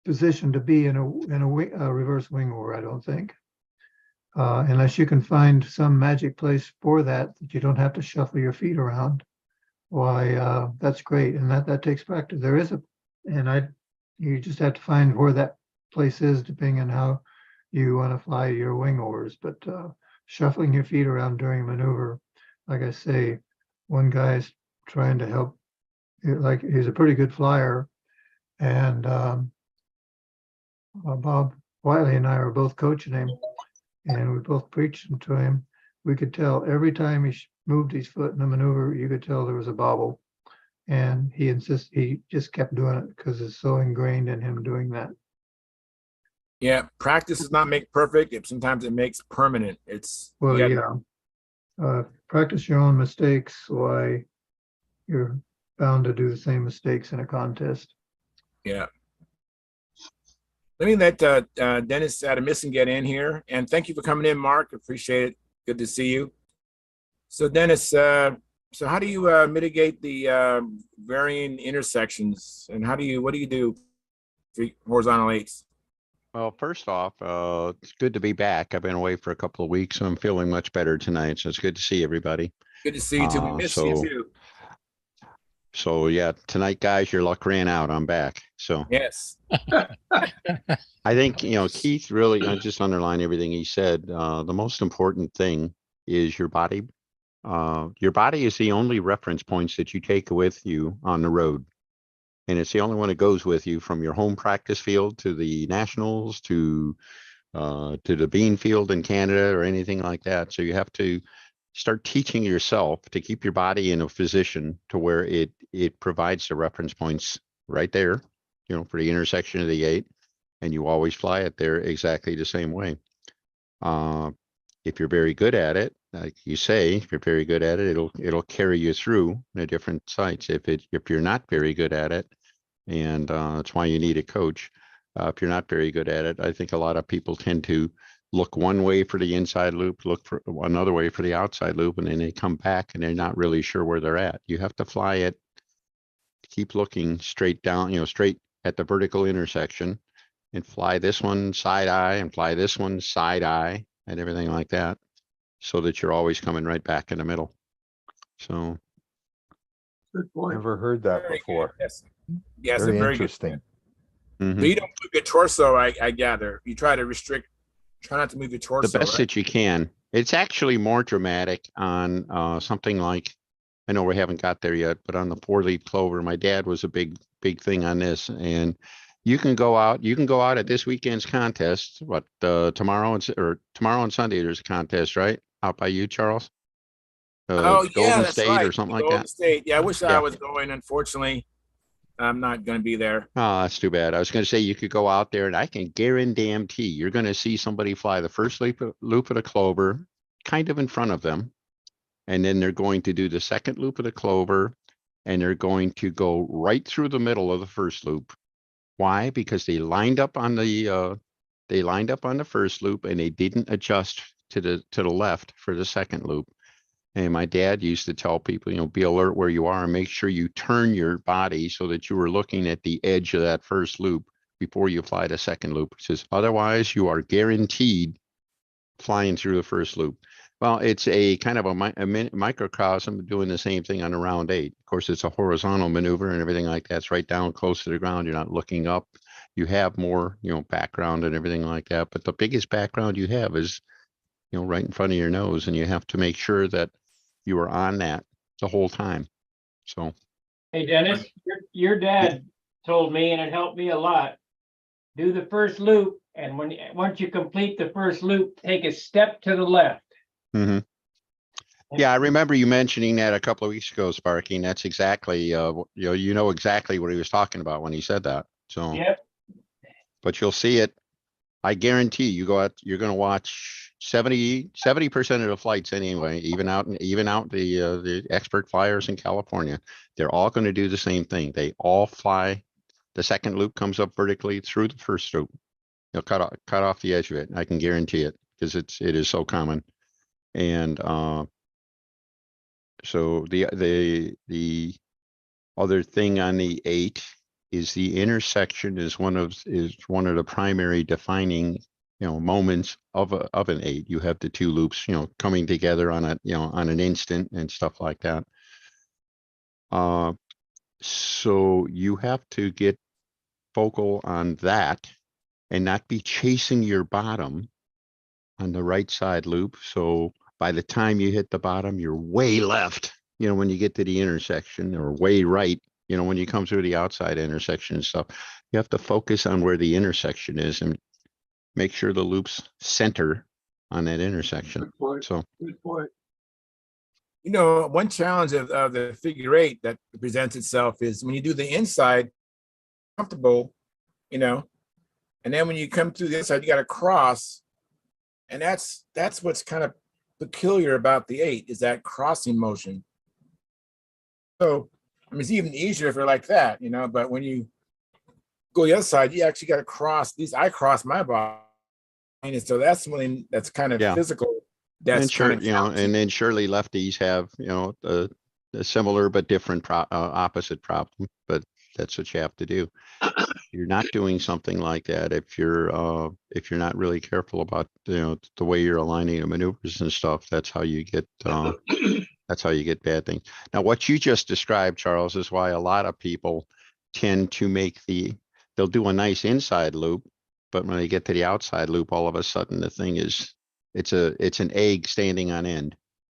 position to be in a reverse wing over, I don't think. unless you can find some magic place for that, that you don't have to shuffle your feet around. Why, that's great. And that takes practice. There is you just have to find where that place is depending on how you want to fly your wing oars. But shuffling your feet around during a maneuver, like I say, one guy's trying to help, like he's a pretty good flyer. And Bob Wiley and I were both coaching him, and we both preached to him. We could tell every time he moved his foot in a maneuver, you could tell there was a bobble. And he just kept doing it because it's so ingrained in him doing that. Yeah, practice does not make perfect. Sometimes it makes permanent. Well, yeah. Practice your own mistakes. Why, you're bound to do the same mistakes in a contest. Yeah. Let me let Dennis Adamissen get in here. And thank you for coming in, Mark. Appreciate it. Good to see you. So Dennis, so how do you mitigate the varying intersections, and what do you do for horizontal eights? Well, first off, it's good to be back. I've been away for a couple of weeks, so I'm feeling much better tonight. So it's good to see everybody. Good to see you too. We miss you too. So yeah, tonight, guys, your luck ran out. I'm back. So yes. I think, Keith really, I just underline everything he said. The most important thing is your body. Your body is the only reference points that you take with you on the road. And it's the only one that goes with you from your home practice field to the nationals to the bean field in Canada or anything like that. So you have to start teaching yourself to keep your body in a position to where it provides the reference points right there, for the intersection of the 8, and you always fly it there exactly the same way. If you're very good at it, like you say, if you're very good at it, it'll carry you through the different sites. If you're not very good at it, and that's why you need a coach. If you're not very good at it, I think a lot of people tend to look one way for the inside loop, look for another way for the outside loop, and then they come back and they're not really sure where they're at. You have to fly it, keep looking straight down, straight at the vertical intersection, and fly this one side eye and fly this one side eye and everything like that, so that you're always coming right back in the middle. So good point. Never heard that before. Yes. Yes, Very very interesting. mhm. So you don't move your torso, I gather. You try not to move your torso. The best that you can. It's actually more dramatic on something like, I know we haven't got there yet, but on the 4-leaf clover, my dad was a big thing on this. And you can go out at this weekend's contest. Tomorrow and Sunday there's a contest, right? Out by you, Charles? Oh yeah, Golden that's State right. or something like Golden that. State. Yeah, I wish I was going. Unfortunately, I'm not going to be there. Oh, that's too bad. I was going to say you could go out there, and I can guarantee you're going to see somebody fly the first loop of the clover kind of in front of them. And then they're going to do the second loop of the clover, and they're going to go right through the middle of the first loop. Why? Because they lined up on the first loop, and they didn't adjust to the left for the second loop. And my dad used to tell people, be alert where you are and make sure you turn your body so that you were looking at the edge of that first loop before you fly the second loop. He says, otherwise you are guaranteed flying through the first loop. Well, it's a kind of a microcosm of doing the same thing on a round 8. Of course, it's a horizontal maneuver and everything like that. It's right down close to the ground. You're not looking up. You have more, background and everything like that. But the biggest background you have is, right in front of your nose, and you have to make sure that you are on that the whole time. So, Hey, Dennis, your dad told me, and it helped me a lot. Do the first loop, and once you complete the first loop, take a step to the left. mm-hmm. Yeah, I remember you mentioning that a couple of weeks ago, Sparky. And that's exactly, you know exactly what he was talking about when he said that. So, yep. But you'll see it. I guarantee you go out, you're going to watch 70% of the flights anyway, even out the expert flyers in California. They're all going to do the same thing. They all fly. The second loop comes up vertically through the first loop. You'll cut off the edge of it. I can guarantee it, because it is so common. And so the other thing on the 8 is the intersection is one of the primary defining moments of an 8. You have the 2 loops, coming together on on an instant and stuff like that. So you have to get focal on that and not be chasing your bottom on the right side loop. So by the time you hit the bottom, you're way left, when you get to the intersection, or way right, when you come through the outside intersection and stuff. You have to focus on where the intersection is and make sure the loops center on that intersection. Good point. So Good point. One challenge of the figure 8 that presents itself is when you do the inside, comfortable, and then when you come through the inside, you got to cross, and that's what's kind of peculiar about the 8 is that crossing motion. So it's even easier if you're like that, but when you go the other side, you actually got to cross. At least I cross my body, and so that's something that's kind of physical. That's and sure, kind of and then surely lefties have, a similar but different opposite problem, but that's what you have to do. You're not doing something like that if you're not really careful about, the way you're aligning the maneuvers and stuff. That's how you get bad things. Now, what you just described, Charles, is why a lot of people tend to they'll do a nice inside loop, but when they get to the outside loop, all of a sudden the thing is, it's an egg standing on end.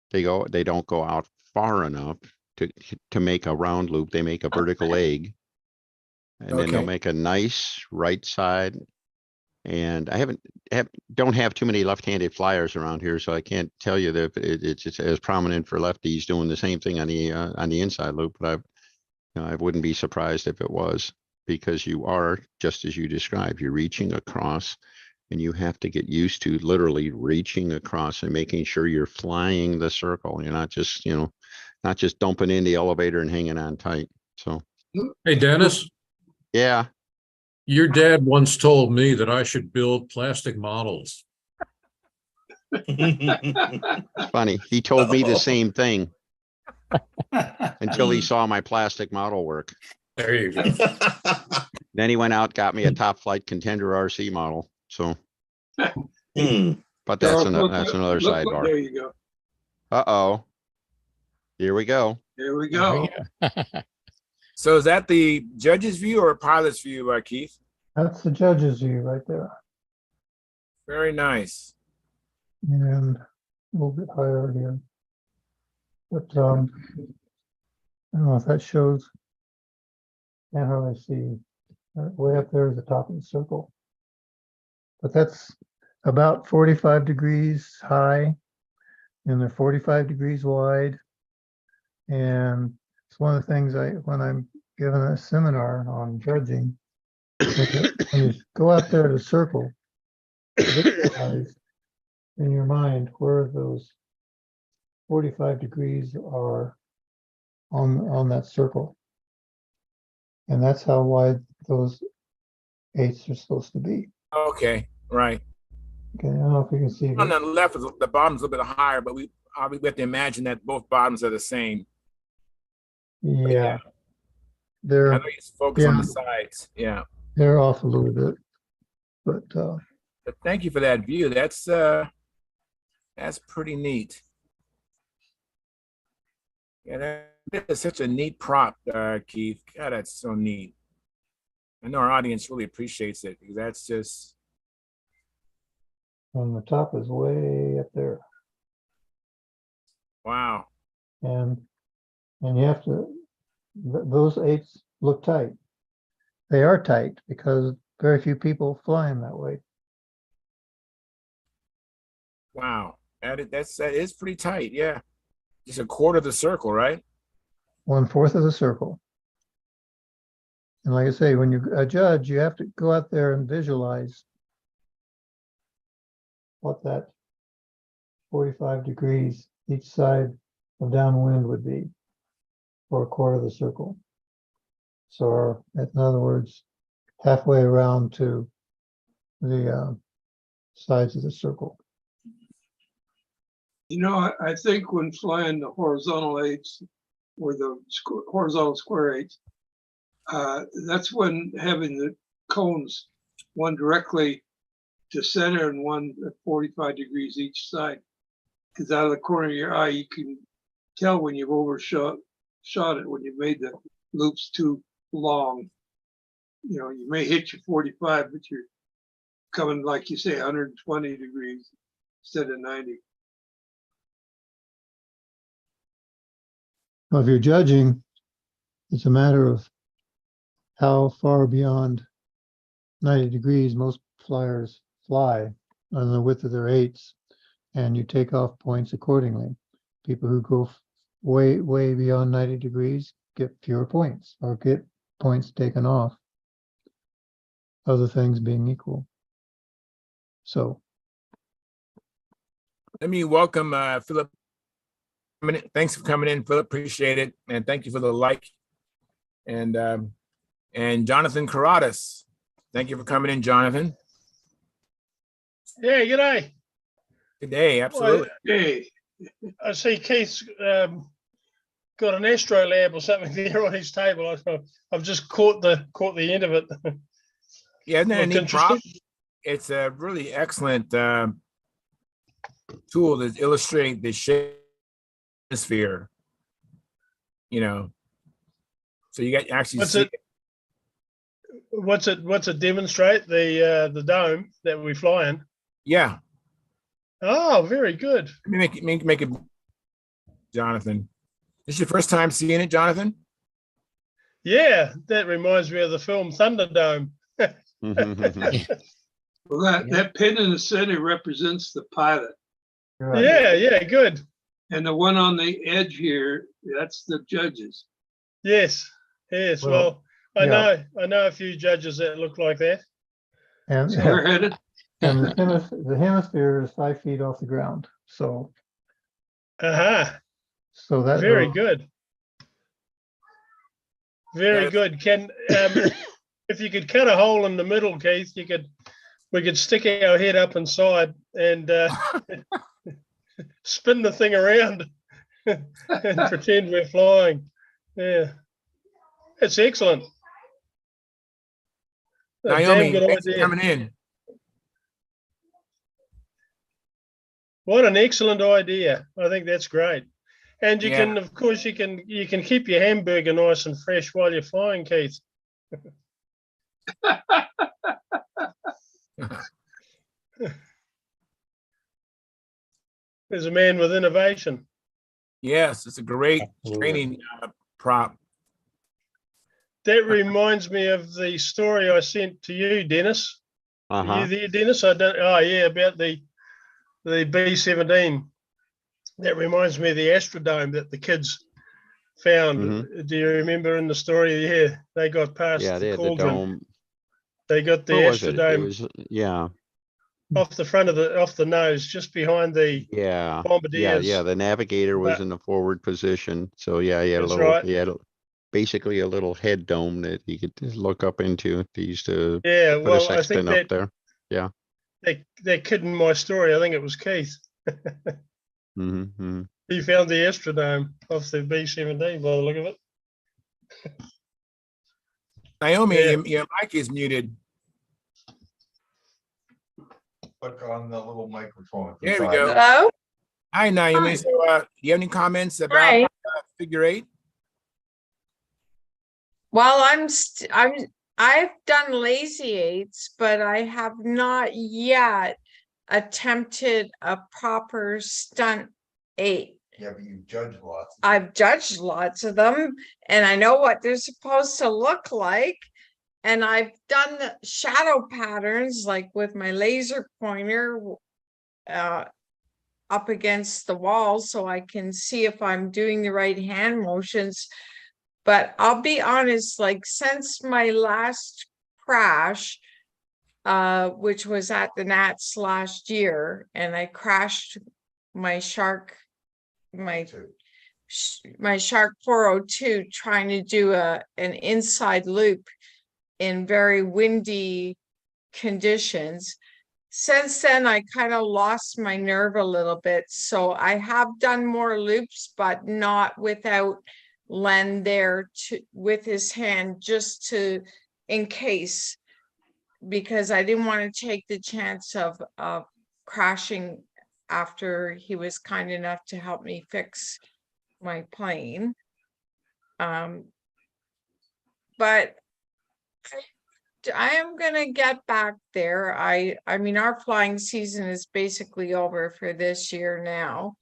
They don't go out far enough to make a round loop. They make a vertical egg, and then they'll make a nice right side. And I don't have too many left-handed flyers around here, so I can't tell you that it's as prominent for lefties doing the same thing on the inside loop. But I wouldn't be surprised if it was, because you are, just as you described, you're reaching across, and you have to get used to literally reaching across and making sure you're flying the circle. You're not just dumping in the elevator and hanging on tight. So, hey, Dennis. Yeah. Your dad once told me that I should build plastic models. Funny. He told me the same thing until he saw my plastic model work. There you go. Then he went out, got me a Top Flight Contender RC model. So, but that's another sidebar. There you go. Uh-oh. Here we go. Here we go. So is that the judge's view or pilot's view, Keith? That's the judge's view right there. Very nice. And a little bit higher here. But I don't know if that shows. Can't hardly see. Way up there is the top of the circle. But that's about 45 degrees high, and they're 45 degrees wide. And it's one of the things when I'm giving a seminar on judging, when you go out there to circle, visualize in your mind where those 45 degrees are on that circle. And that's how wide those 8s are supposed to be. Okay, right. Okay, I don't know if you can see. On the left, the bottom's a little bit higher, but we have to imagine that both bottoms are the same. Yeah. They're, I know he's focused on the sides. Yeah. They're off a little bit, but thank you for that view. That's pretty neat. Yeah, that is such a neat prop, Keith. God, that's so neat. I know our audience really appreciates it, because that's just. And the top is way up there. Wow. And you have to, those 8s look tight. They are tight because very few people fly them that way. Wow. That is pretty tight. Yeah. Just a quarter of the circle, right? 1/4 of the circle. And like I say, when you judge, you have to go out there and visualize what that 45 degrees each side of downwind would be for a quarter of the circle. So in other words, halfway around to the sides of the circle. I think when flying the horizontal 8s or the horizontal square 8s, that's when having the cones, one directly to center and one at 45 degrees each side. Because out of the corner of your eye, you can tell when you've overshot it, when you've made the loops too long. You know, you may hit your 45, but you're coming, like you say, 120 degrees instead of 90. Well, if you're judging, it's a matter of how far beyond 90 degrees most flyers fly on the width of their eights, and you take off points accordingly. People who go way, way beyond 90 degrees get fewer points or get points taken off, other things being equal. So let me welcome Philip. Thanks for coming in, Philip. Appreciate it, and thank you for the like. And Jonathan Caradas, thank you for coming in, Jonathan. Yeah, g'day. Good day, absolutely. Hey, I see Keith's got an astrolabe or something there on his table. I've just caught the end of it. Yeah, isn't that a Looked neat prop? interesting. It's a really excellent tool to illustrate the shape atmosphere, you know, so you got actually What's it demonstrate? The dome that we fly in. Yeah. Oh, very good. Let me make it, Jonathan. This is your first time seeing it, Jonathan? Yeah, that reminds me of the film Thunderdome. Well, that pin in the center represents the pilot. Yeah, good. And the one on the edge here, that's the judges. Yes. Well, I know a few judges that look like that. And Square-headed. and the hemisphere is 5 feet off the ground. So so that very good. Very good. Can if you could cut a hole in the middle, Keith, we could stick our head up inside and spin the thing around and pretend we're flying. Yeah, it's excellent. Naomi, thanks for coming in. What an excellent idea! I think that's great. And you can, of course, you can keep your hamburger nice and fresh while you're flying, Keith. There's a man with innovation. Yes, it's a great training prop. That reminds me of the story I sent to you, Dennis. Are you there, Dennis? I don't. Oh, yeah, about the B-17. That reminds me of the Astrodome that the kids found. Do you remember in the story? Yeah, they got past Yeah, they the had the cauldron. dome. They got the Where was it? It Astrodome was, yeah. off the front of off the nose, just behind the bombardiers. Yeah. The navigator was in the forward position. So yeah, he had That's right. he had basically a little head dome that he could just look up into. They used to put a I think sextant up there. Yeah. They're kidding my story. I think it was Keith. He found the Astrodome off the B-17 by the look of it. Naomi, your mic is muted. Click on the little microphone. There we go. Hello? Hi, Naomi. Hi. So, do you have any comments about figure eight? Well, I've done lazy eights, but I have not yet attempted a proper stunt eight. Yeah, but you've judged lots. I've judged lots of them and I know what they're supposed to look like. And I've done the shadow patterns like with my laser pointer up against the wall so I can see if I'm doing the right hand motions. But I'll be honest, like since my last crash, which was at the Nats last year, and I crashed my Shark 402 trying to do an inside loop in very windy conditions. Since then, I kind of lost my nerve a little bit. So I have done more loops, but not without Len there with his hand just to in case. because I didn't want to take the chance of crashing after he was kind enough to help me fix my plane. But I am gonna get back there. I mean, our flying season is basically over for this year now.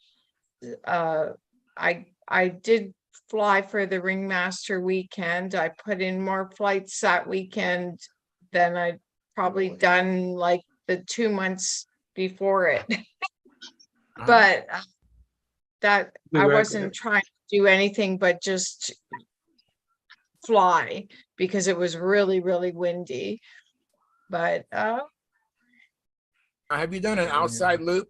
I did fly for the Ringmaster weekend. I put in more flights that weekend than I'd probably done like the 2 months before it. But that I wasn't trying to do anything but just fly because it was really, really windy. But have you done an outside loop?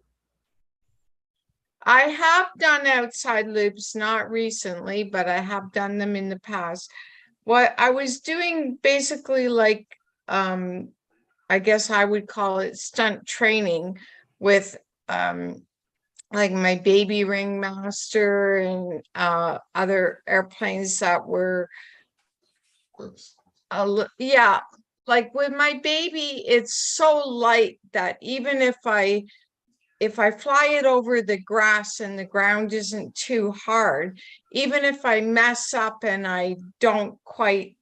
I have done outside loops, not recently, but I have done them in the past. What I was doing basically like, I guess I would call it stunt training with like my baby Ringmaster and other airplanes that were, yeah, like with my baby, it's so light that even if I fly it over the grass and the ground isn't too hard, even if I mess up and I don't quite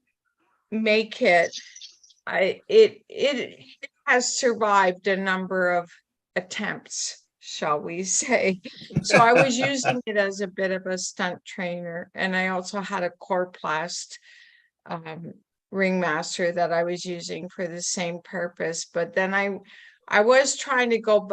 make it, it has survived a number of attempts, shall we say. So I was using it as a bit of a stunt trainer, and I also had a Corplast Ringmaster that I was using for the same purpose. But then I was trying to go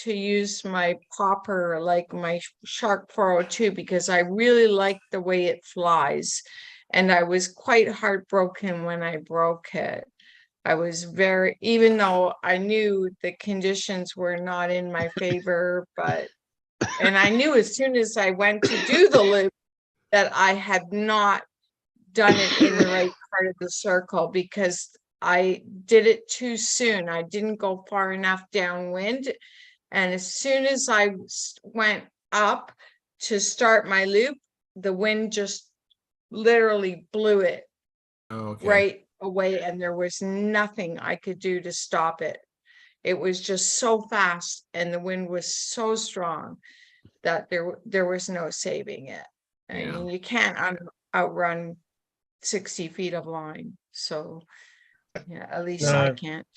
to use my popper, like my Shark 402, because I really like the way it flies. And I was quite heartbroken when I broke it. I was very, even though I knew the conditions were not in my favor, and I knew as soon as I went to do the loop that I had not done it in the right part of the circle because I did it too soon. I didn't go far enough downwind. And as soon as I went up to start my loop, the wind just literally blew it right away. And there was nothing I could do to stop it. It was just so fast and the wind was so strong that there was no saving it. I mean, you can't outrun 60 feet of line. So yeah, at least I can't.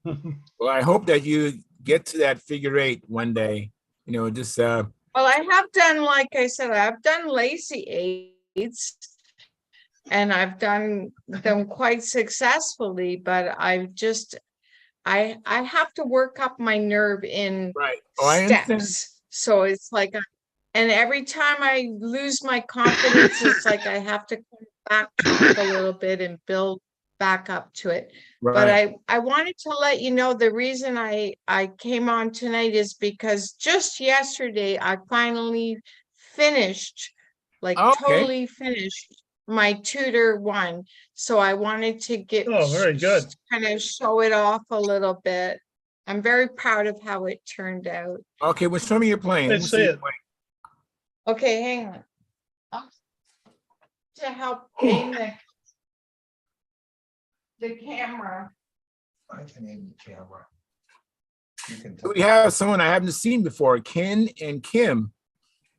Well, I hope that you get to that figure eight one day. You know, just well, I have done, like I said, I've done lazy eights and I've done them quite successfully, but I've just I have to work up my nerve in steps. So it's like and every time I lose my confidence, it's like I have to come back a little bit and build back up to it. But I wanted to let you know the reason I came on tonight is because just yesterday I finally finished, like totally finished my Tutor 1. So I wanted to get very good. Kind of show it off a little bit. I'm very proud of how it turned out. Okay, well, show me your plane. Let's see it. Okay, hang on. To help aim the camera. I can aim the camera. You can we have someone I haven't seen before, Ken and Kim.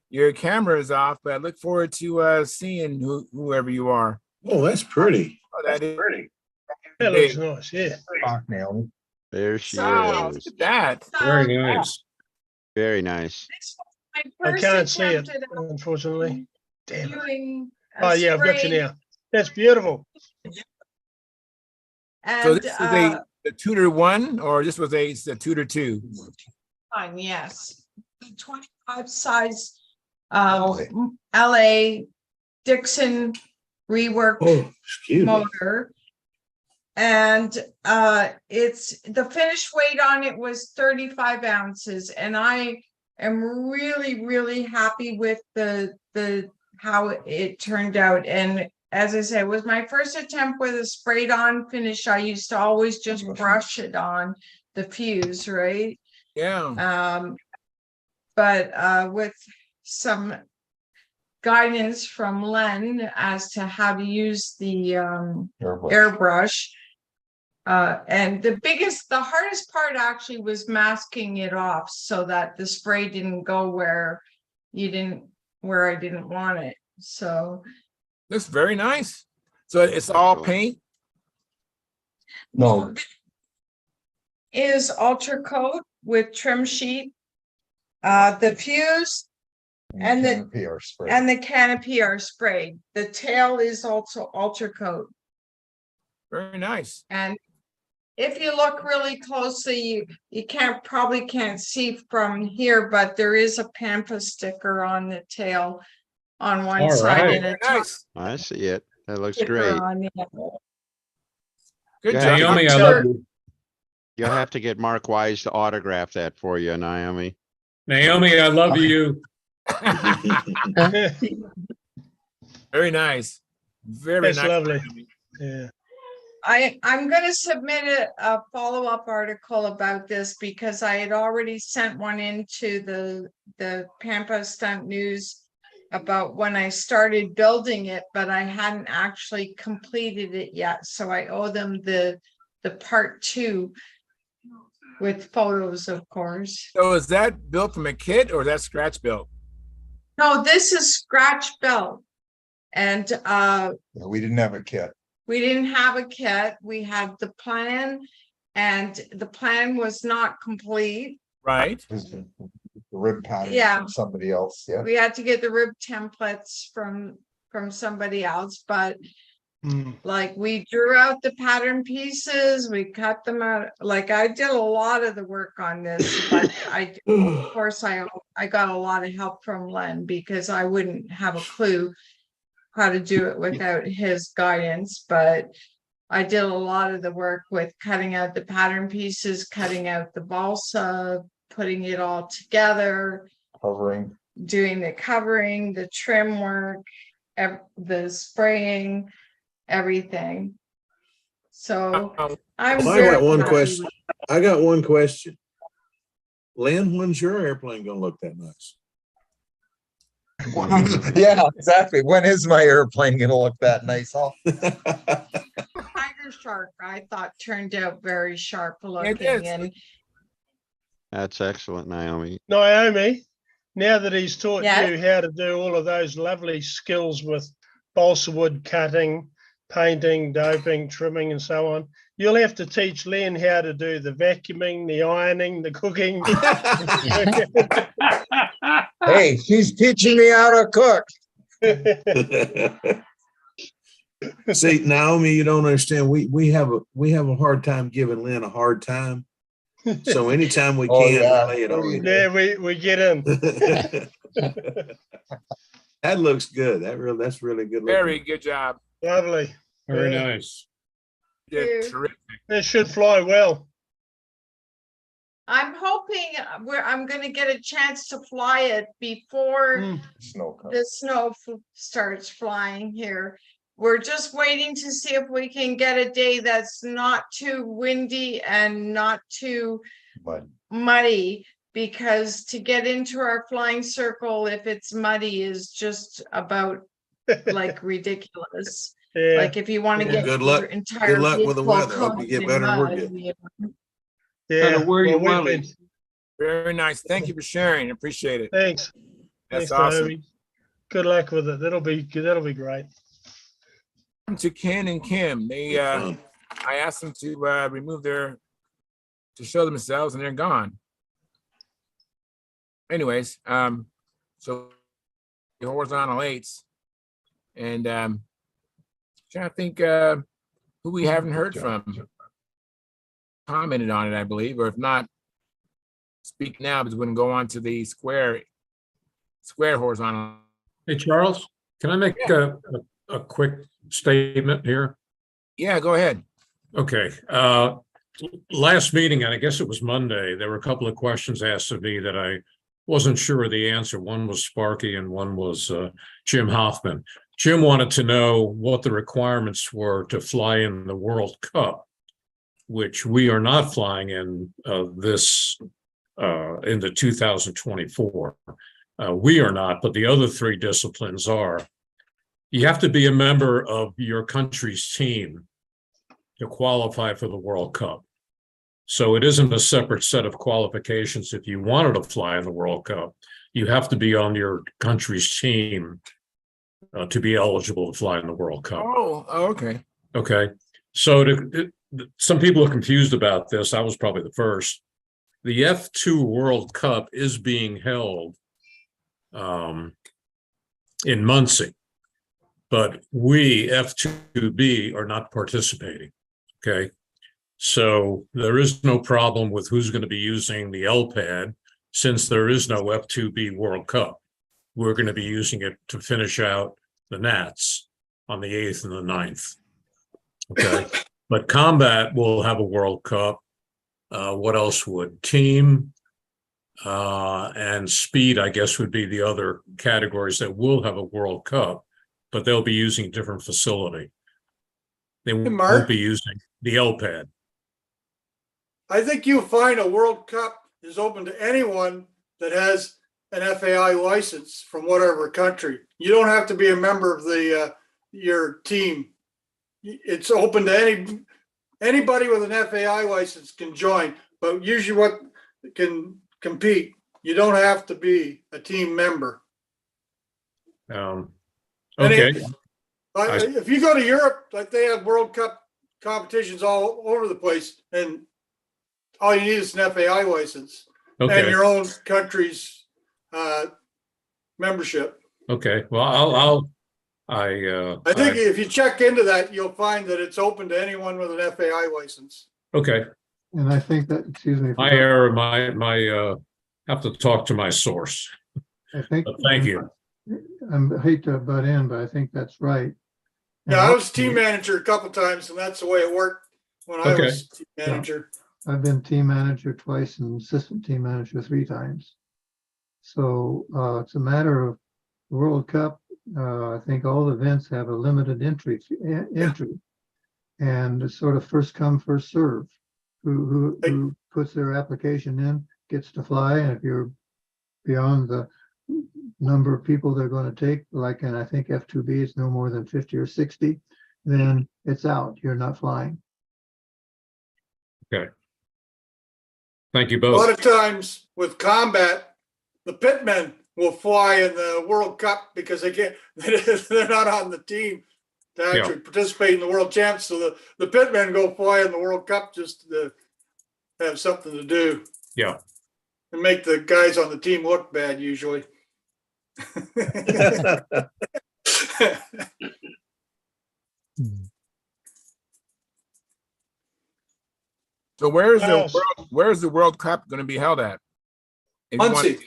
Your camera is off, but I look forward to seeing whoever you are. Oh, that's pretty. Oh, that is pretty. That looks nice, yeah. There she Look is. at that. Very nice. Very nice. I can't see it, unfortunately. Damn it. Oh, yeah, I've got you now. That's beautiful. And, so this is the Tutor 1, or this was a Tutor 2? Yes. 25 size LA Dixon reworked motor. And it's the finished weight on it was 35 ounces. And I am really, really happy with the how it turned out. And as I said, it was my first attempt with a sprayed on finish. I used to always just brush it on the fuse, right? Yeah. But with some guidance from Len as to how to use the airbrush, And the hardest part actually was masking it off so that the spray didn't go where I didn't want it. So Looks very nice. So it's all paint? no, is ultra coat with trim sheet. The fuse and the canopy are sprayed. The tail is also ultra coat. Very nice. And if you look really closely, you probably can't see from here, but there is a Pampa sticker on the tail on one All side right. and a Nice. I see it. That looks sticker great. on the other. Good Yeah, job. Naomi, I love you. You'll have to get Mark Wise to autograph that for you, Naomi. Naomi, I love you. Very nice. Very That's nice. lovely. Yeah. I'm going to submit a follow-up article about this because I had already sent one into the Pampa Stunt News about when I started building it, but I hadn't actually completed it yet. So I owe them the part 2 with photos, of course. So is that built from a kit or is that scratch built? No, this is scratch built. And we didn't have a kit. we didn't have a kit. We had the plan, and the plan was not complete. Right. The rib pattern Yeah. from somebody else. Yeah. We had to get the rib templates from somebody else, but like we drew out the pattern pieces, we cut them out. Like I did a lot of the work on this, but of course I got a lot of help from Len because I wouldn't have a clue how to do it without his guidance. But I did a lot of the work with cutting out the pattern pieces, cutting out the balsa, putting it all together, Covering. doing the covering, the trim work, the spraying, everything. So I'm Well, very I got one happy question. with- I got one question. Lynn, when's your airplane gonna look that nice? Yeah, exactly. When is my airplane gonna look that nice? Tiger Shark, I thought turned out very sharp looking, and That's excellent, Naomi. Naomi, now that he's taught Yeah. you how to do all of those lovely skills with balsa wood cutting, painting, doping, trimming, and so on, you'll have to teach Len how to do the vacuuming, the ironing, the cooking. Hey, she's teaching me how to cook. See, Naomi, you don't understand. We have a hard time giving Lynn a hard time. So anytime we Oh, can, yeah. we lay it on you. Yeah, we get in. That looks good. That's really good. Very good job. Lovely. Very Yeah. nice. Yeah, Thank you. terrific. It should fly well. I'm hoping I'm going to get a chance to fly it before the snow starts flying here. We're just waiting to see if we can get a day that's not too windy and not too muddy, because to get into our flying circle, if it's muddy, is just about like ridiculous. Yeah. Like if you want to get Good luck. your entire Good luck with the vehicle weather. Hope you get covered in better than we're mud, getting. you know. Yeah. Gotta wear your well, we've wellies. Very nice. Thank you for sharing. Appreciate it. Thanks. That's Thanks, awesome. Naomi. Good luck with it. That'll be great. To Ken and Kim, I asked them to remove to show themselves, and they're gone. Anyways, so the horizontal eights, and trying to think who we haven't heard from. Commented on it, I believe, or if not, speak now because we're going to go on to the square horizontal. Hey, Charles, can I make a quick statement here? Yeah, go ahead. Okay. Last meeting, and I guess it was Monday, there were a couple of questions asked of me that I wasn't sure of the answer. One was Sparky and one was Jim Hoffman. Jim wanted to know what the requirements were to fly in the World Cup, which we are not flying in in the 2024. We are not, but the other three disciplines are. You have to be a member of your country's team to qualify for the World Cup. So it isn't a separate set of qualifications if you wanted to fly in the World Cup. You have to be on your country's team to be eligible to fly in the World Cup. Oh, okay. Okay. So some people are confused about this. I was probably the first. The F2 World Cup is being held in Muncie, but we, F2B, are not participating. Okay. So there is no problem with who's going to be using the LPAD since there is no F2B World Cup. We're going to be using it to finish out the Nats on the 8th and the 9th. Okay. But combat will have a World Cup. What else would? Team and speed, I guess, would be the other categories that will have a World Cup, but they'll be using a different facility. They won't be using the LPAD. I think you'll find a World Cup is open to anyone that has an FAI license from whatever country. You don't have to be a member of the your team. It's open to anybody with an FAI license can join, but usually what can compete. You don't have to be a team member. Okay. If you go to Europe, like they have World Cup competitions all over the place, and all you need is an FAI license and your own country's membership. Okay. Well, I think if you check into that, you'll find that it's open to anyone with an FAI license. Okay. And I think that, excuse me. My error, my have to talk to my source. I think. But thank you. I hate to butt in, but I think that's right. And Yeah, I was team manager a couple times, and that's the way it worked when I was team manager. I've been team manager twice and assistant team manager 3 times. So it's a matter of World Cup. I think all events have a limited entry, and it's sort of first come, first serve. Who puts their application in gets to fly, and if you're beyond the number of people they're going to take, like, and I think F2B is no more than 50 or 60, then it's out. You're not flying. Okay. Thank you both. A lot of times with combat, the pitmen will fly in the World Cup because they're not on the team to actually participate in the World Champs. So the pitmen go fly in the World Cup just to have something to do. Yeah. And make the guys on the team look bad usually. So where's the World Cup going to be held at? Muncie.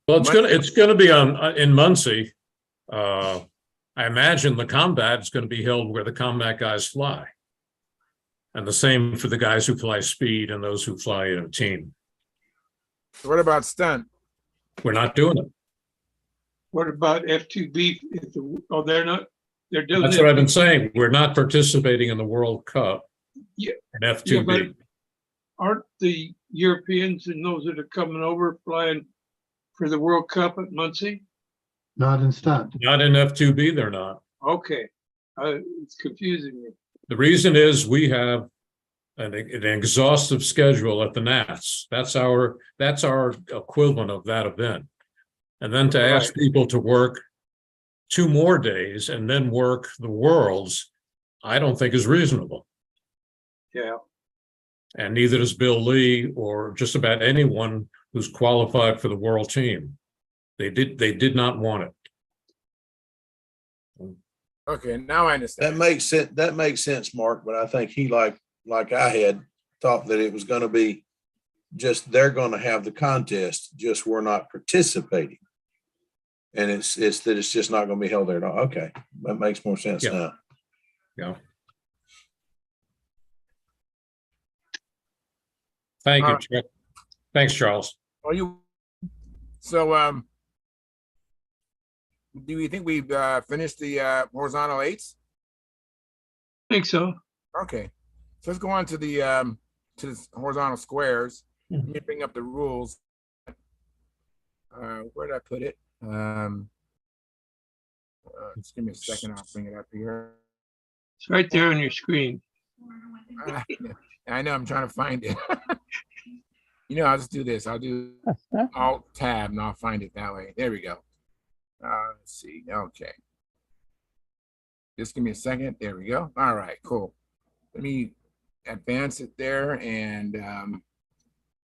Well, it's gonna be in Muncie. I imagine the combat is going to be held where the combat guys fly, and the same for the guys who fly speed and those who fly in a team. What about stunt? We're not doing it. What about F2B? They're not. They're doing. That's what I've been saying. We're not participating in the World Cup. Yeah. In F2B. Yeah, but aren't the Europeans and those that are coming over flying for the World Cup at Muncie? Not in stunt. Not in F2B, they're not. Okay. It's confusing me. The reason is we have an exhaustive schedule at the Nats. That's our equivalent of that event. And then to ask people to work 2 more days and then work the Worlds, I don't think is reasonable. Yeah. And neither does Bill Lee or just about anyone who's qualified for the world team. They did not want it. Okay, now I understand. That makes sense, Mark. But I think he like I had thought that it was going to be just they're going to have the contest, just we're not participating, and it's just not going to be held there at all. Okay, that makes more sense now. Yeah. Thank you, Chuck. Thanks, Charles. So, do you think we've finished the horizontal 8s? I think so. Okay, so let's go on to the horizontal squares. Let me bring up the rules. Where did I put it? Just give me a second. I'll bring it up here. It's right there on your screen. I know I'm trying to find it. I'll just do this. I'll do Alt Tab and I'll find it that way. There we go. Let's see. Okay. Just give me a second. There we go. All right, cool. Let me advance it there and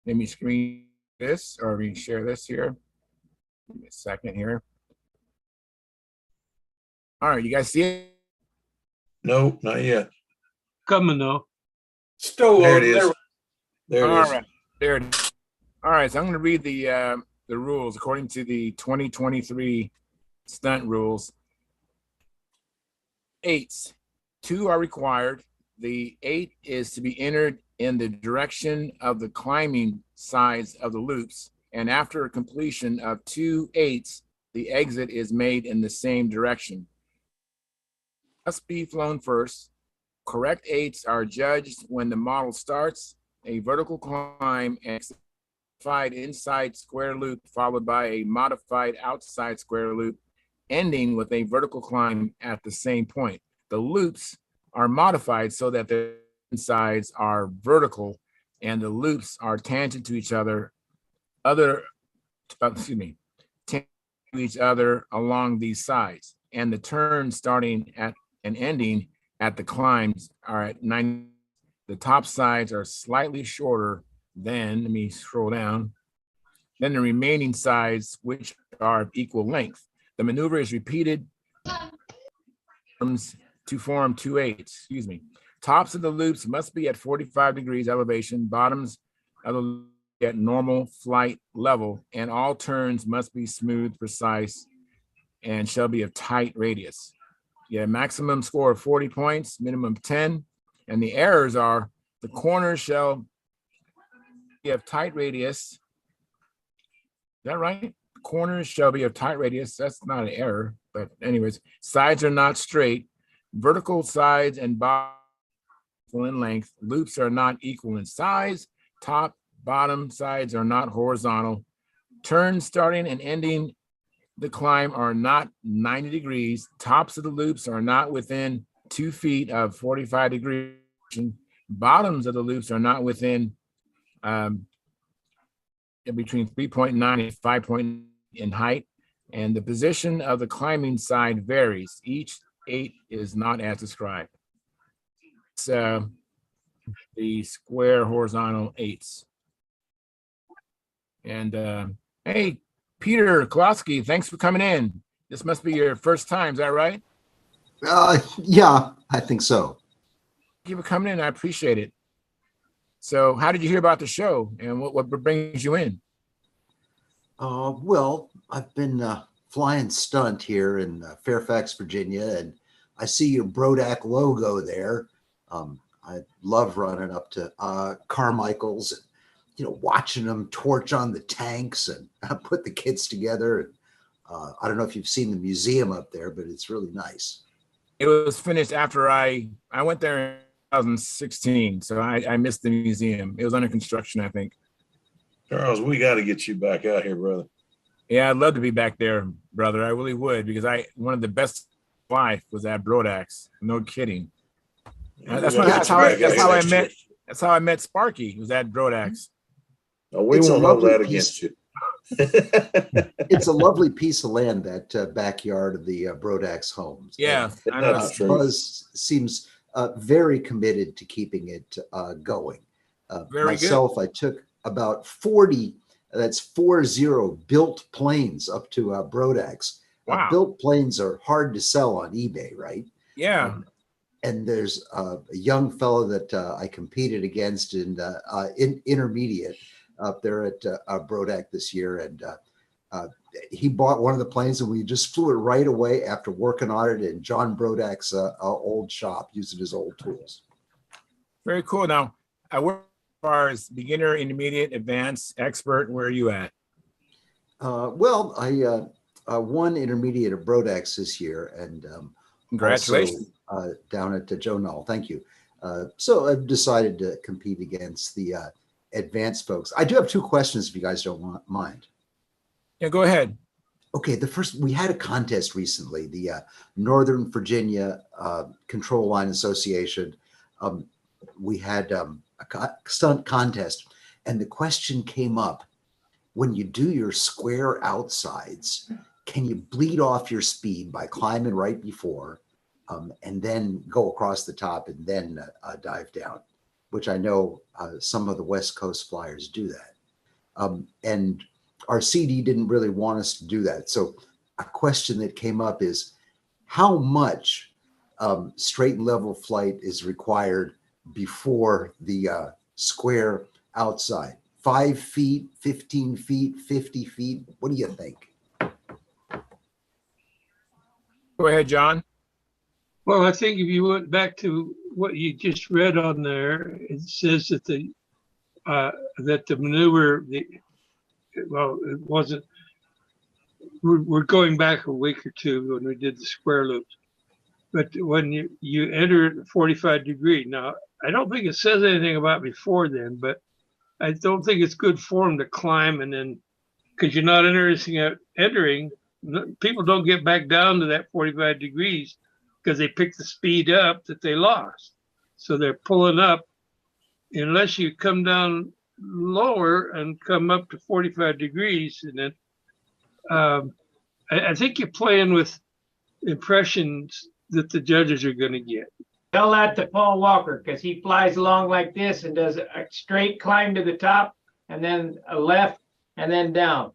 let me screen this or we share this here. Give me a second here. All right, you guys see it? No, not yet. Coming though. Still There it loading. is. There it All is. right, there it is. All right, so I'm going to read the rules according to the 2023 stunt rules. 8s, 2 are required. The 8 is to be entered in the direction of the climbing sides of the loops, and after completion of 2 8s, the exit is made in the same direction. Must be flown first. Correct 8s are judged when the model starts a vertical climb and modified inside square loop followed by a modified outside square loop, ending with a vertical climb at the same point. The loops are modified so that the sides are vertical and the loops are tangent to each other, tangent to each other along these sides. And the turns starting at and ending at the climbs are at 90. The top sides are slightly shorter than, let me scroll down, then the remaining sides, which are of equal length. The maneuver is repeated to form 2 8s. Tops of the loops must be at 45 degrees elevation, bottoms of the loop at normal flight level, and all turns must be smooth, precise, and shall be of tight radius. Maximum score of 40 points, minimum 10. And the errors are the corners shall be of tight radius. Is that right? Corners shall be of tight radius. That's not an error, but anyways, sides are not straight. Vertical sides and bottom in length. Loops are not equal in size. Top, bottom sides are not horizontal. Turns starting and ending the climb are not 90 degrees. Tops of the loops are not within 2 feet of 45 degrees. Bottoms of the loops are not within between 3.9 and 5.9 in height. And the position of the climbing side varies. Each 8 is not as described. It's the square horizontal 8s. And hey, Peter Klosky, thanks for coming in. This must be your first time, is that right? Yeah, I think so. Thank you for coming in. I appreciate it. So how did you hear about the show and what brings you in? Well, I've been flying stunt here in Fairfax, Virginia, and I see your Brodak logo there. I love running up to Carmichael's and, watching them torch on the tanks and put the kids together. And I don't know if you've seen the museum up there, but it's really nice. It was finished after I went there in 2016, so I missed the museum. It was under construction, I think. Charles, we got to get you back out here, brother. Yeah, I'd love to be back there, brother. I really would, because one of the best life was at Brodak's. No kidding. That's how I met Sparky. Was at Brodak's. Oh, we won't hold that against you. It's a lovely piece of land, that backyard of the Brodak's homes. Yeah, and, I know. Buzz seems very committed to keeping it going. Very myself, good. I took about 40, that's 40 built planes up to Brodak's. Wow. Built planes are hard to sell on eBay, right? Yeah. And there's a young fellow that I competed against in intermediate up there at Brodak this year. And he bought one of the planes and we just flew it right away after working on it in John Brodak's old shop using his old tools. Very cool. Now, I work as far as beginner, intermediate, advanced, expert. Where are you at? Well, I won intermediate at Brodak's this year, and congratulations. Also, down at Joe Null. Thank you. So I've decided to compete against the advanced folks. I do have 2 questions if you guys don't mind. Yeah, go ahead. Okay, the first, we had a contest recently, the Northern Virginia Control Line Association. we had a stunt contest, and the question came up: when you do your square outsides, can you bleed off your speed by climbing right before, and then go across the top and then dive down? Which I know some of the West Coast flyers do that. And our CD didn't really want us to do that. So a question that came up is, how much straight and level flight is required before the square outside? 5 feet, 15 feet, 50 feet? What do you think? Go ahead, John. Well, I think if you went back to what you just read on there, it says that the maneuver, well, it wasn't. We're going back a week or two when we did the square loops, but when you enter at 45 degree, now I don't think it says anything about before then, but I don't think it's good form to climb and then, because you're not entering. People don't get back down to that 45 degrees because they pick the speed up that they lost. So they're pulling up unless you come down lower and come up to 45 degrees. And then I think you're playing with impressions that the judges are going to get. Tell that to Paul Walker, because he flies along like this and does a straight climb to the top and then a left and then down.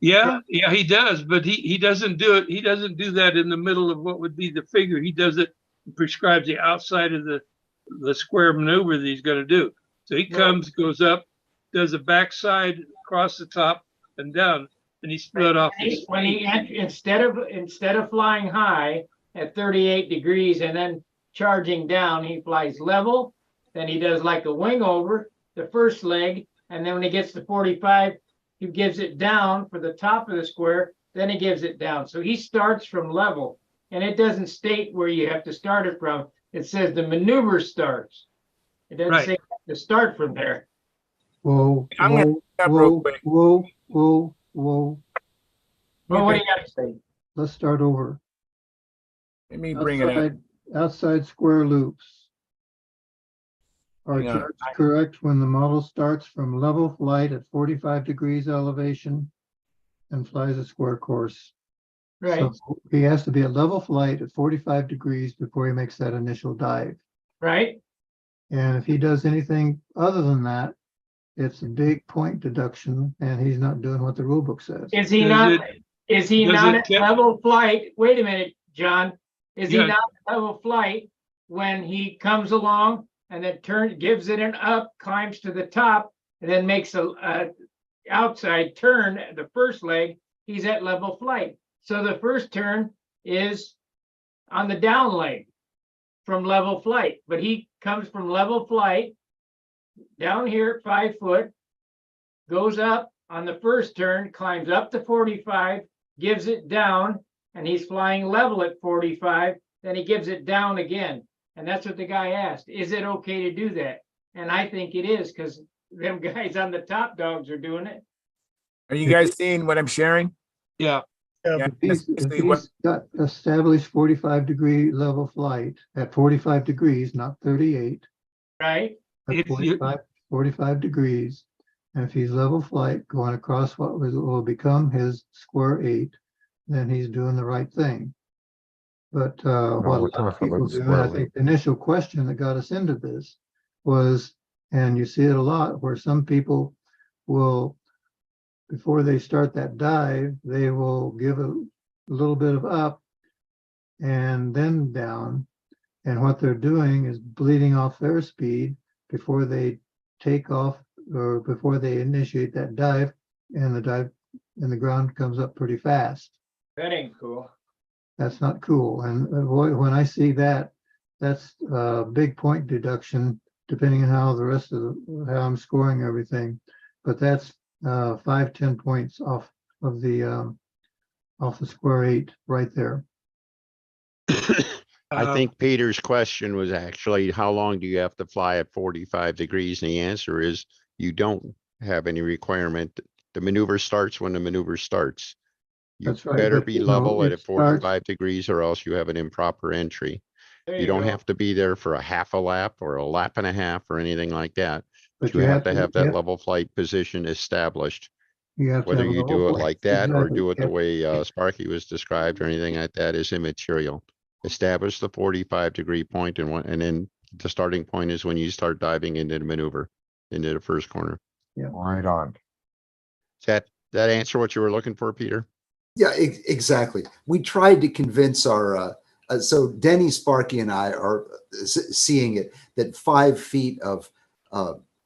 Yeah, he does, but he doesn't do it. He doesn't do that in the middle of what would be the figure. He does it, prescribes the outside of the square maneuver that he's going to do. So he comes, goes up, does a backside across the top and down, and he split off. When he instead of flying high at 38 degrees and then charging down, he flies level. Then he does like a wing over the first leg, and then when he gets to 45. He gives it down for the top of the square, then he gives it down. So he starts from level, and it doesn't state where you have to start it from. It says the maneuver starts. It doesn't say to start from there. Whoa, I'm gonna whoa, whoa, whoa, whoa. Well, what do you got to say? Let's start over. Let me bring it up. Outside square loops are Hang on. charged correct when the model starts from level flight at 45 degrees elevation and flies a square course. Right. So he has to be at level flight at 45 degrees before he makes that initial dive. Right. And if he does anything other than that, it's a big point deduction, and he's not doing what the rule book says. Is he not at level flight? Wait a minute, John. Is he not at level flight when he comes along and then gives it an up, climbs to the top, and then makes a outside turn, the first leg? He's at level flight. So the first turn is on the down leg from level flight, but he comes from level flight down here at 5 foot, goes up on the first turn, climbs up to 45, gives it down, and he's flying level at 45, then he gives it down again. And that's what the guy asked. Is it okay to do that? And I think it is, because them guys on the top dogs are doing it. Are you guys seeing what I'm sharing? Yeah. If he's got established 45 degree level flight at 45 degrees, not 38. Right. At 45 degrees. And if he's level flight going across what will become his square 8, then he's doing the right thing. But what a lot of people do, and I think the initial question that got us into this was, and you see it a lot, where some people will, before they start that dive, they will give a little bit of up and then down. And what they're doing is bleeding off their speed before they take off or before they initiate that dive, and the dive and the ground comes up pretty fast. That ain't cool. That's not cool. And when I see that, that's a big point deduction, depending on how the rest of how I'm scoring everything. But that's 5-10 points off of the square 8 right there. I think Peter's question was actually, how long do you have to fly at 45 degrees? And the answer is you don't have any requirement. The maneuver starts when the maneuver starts. You That's right, better but, be you know, level it at 45 degrees or else you have an improper entry. There You don't go. have to be there for a half a lap or a lap and a half or anything like that. But You have to have that level flight position established. You have to Whether have a you level do it flight. like that or Exactly. do it the Yep. way Sparky was described or anything like that is immaterial. Establish the 45-degree point and then the starting point is when you start diving into the maneuver, into the first corner. Yeah. Right on. Does that answer what you were looking for, Peter? Yeah, exactly. We tried to convince our, so Denny, Sparky, and I are seeing it that 5 feet of,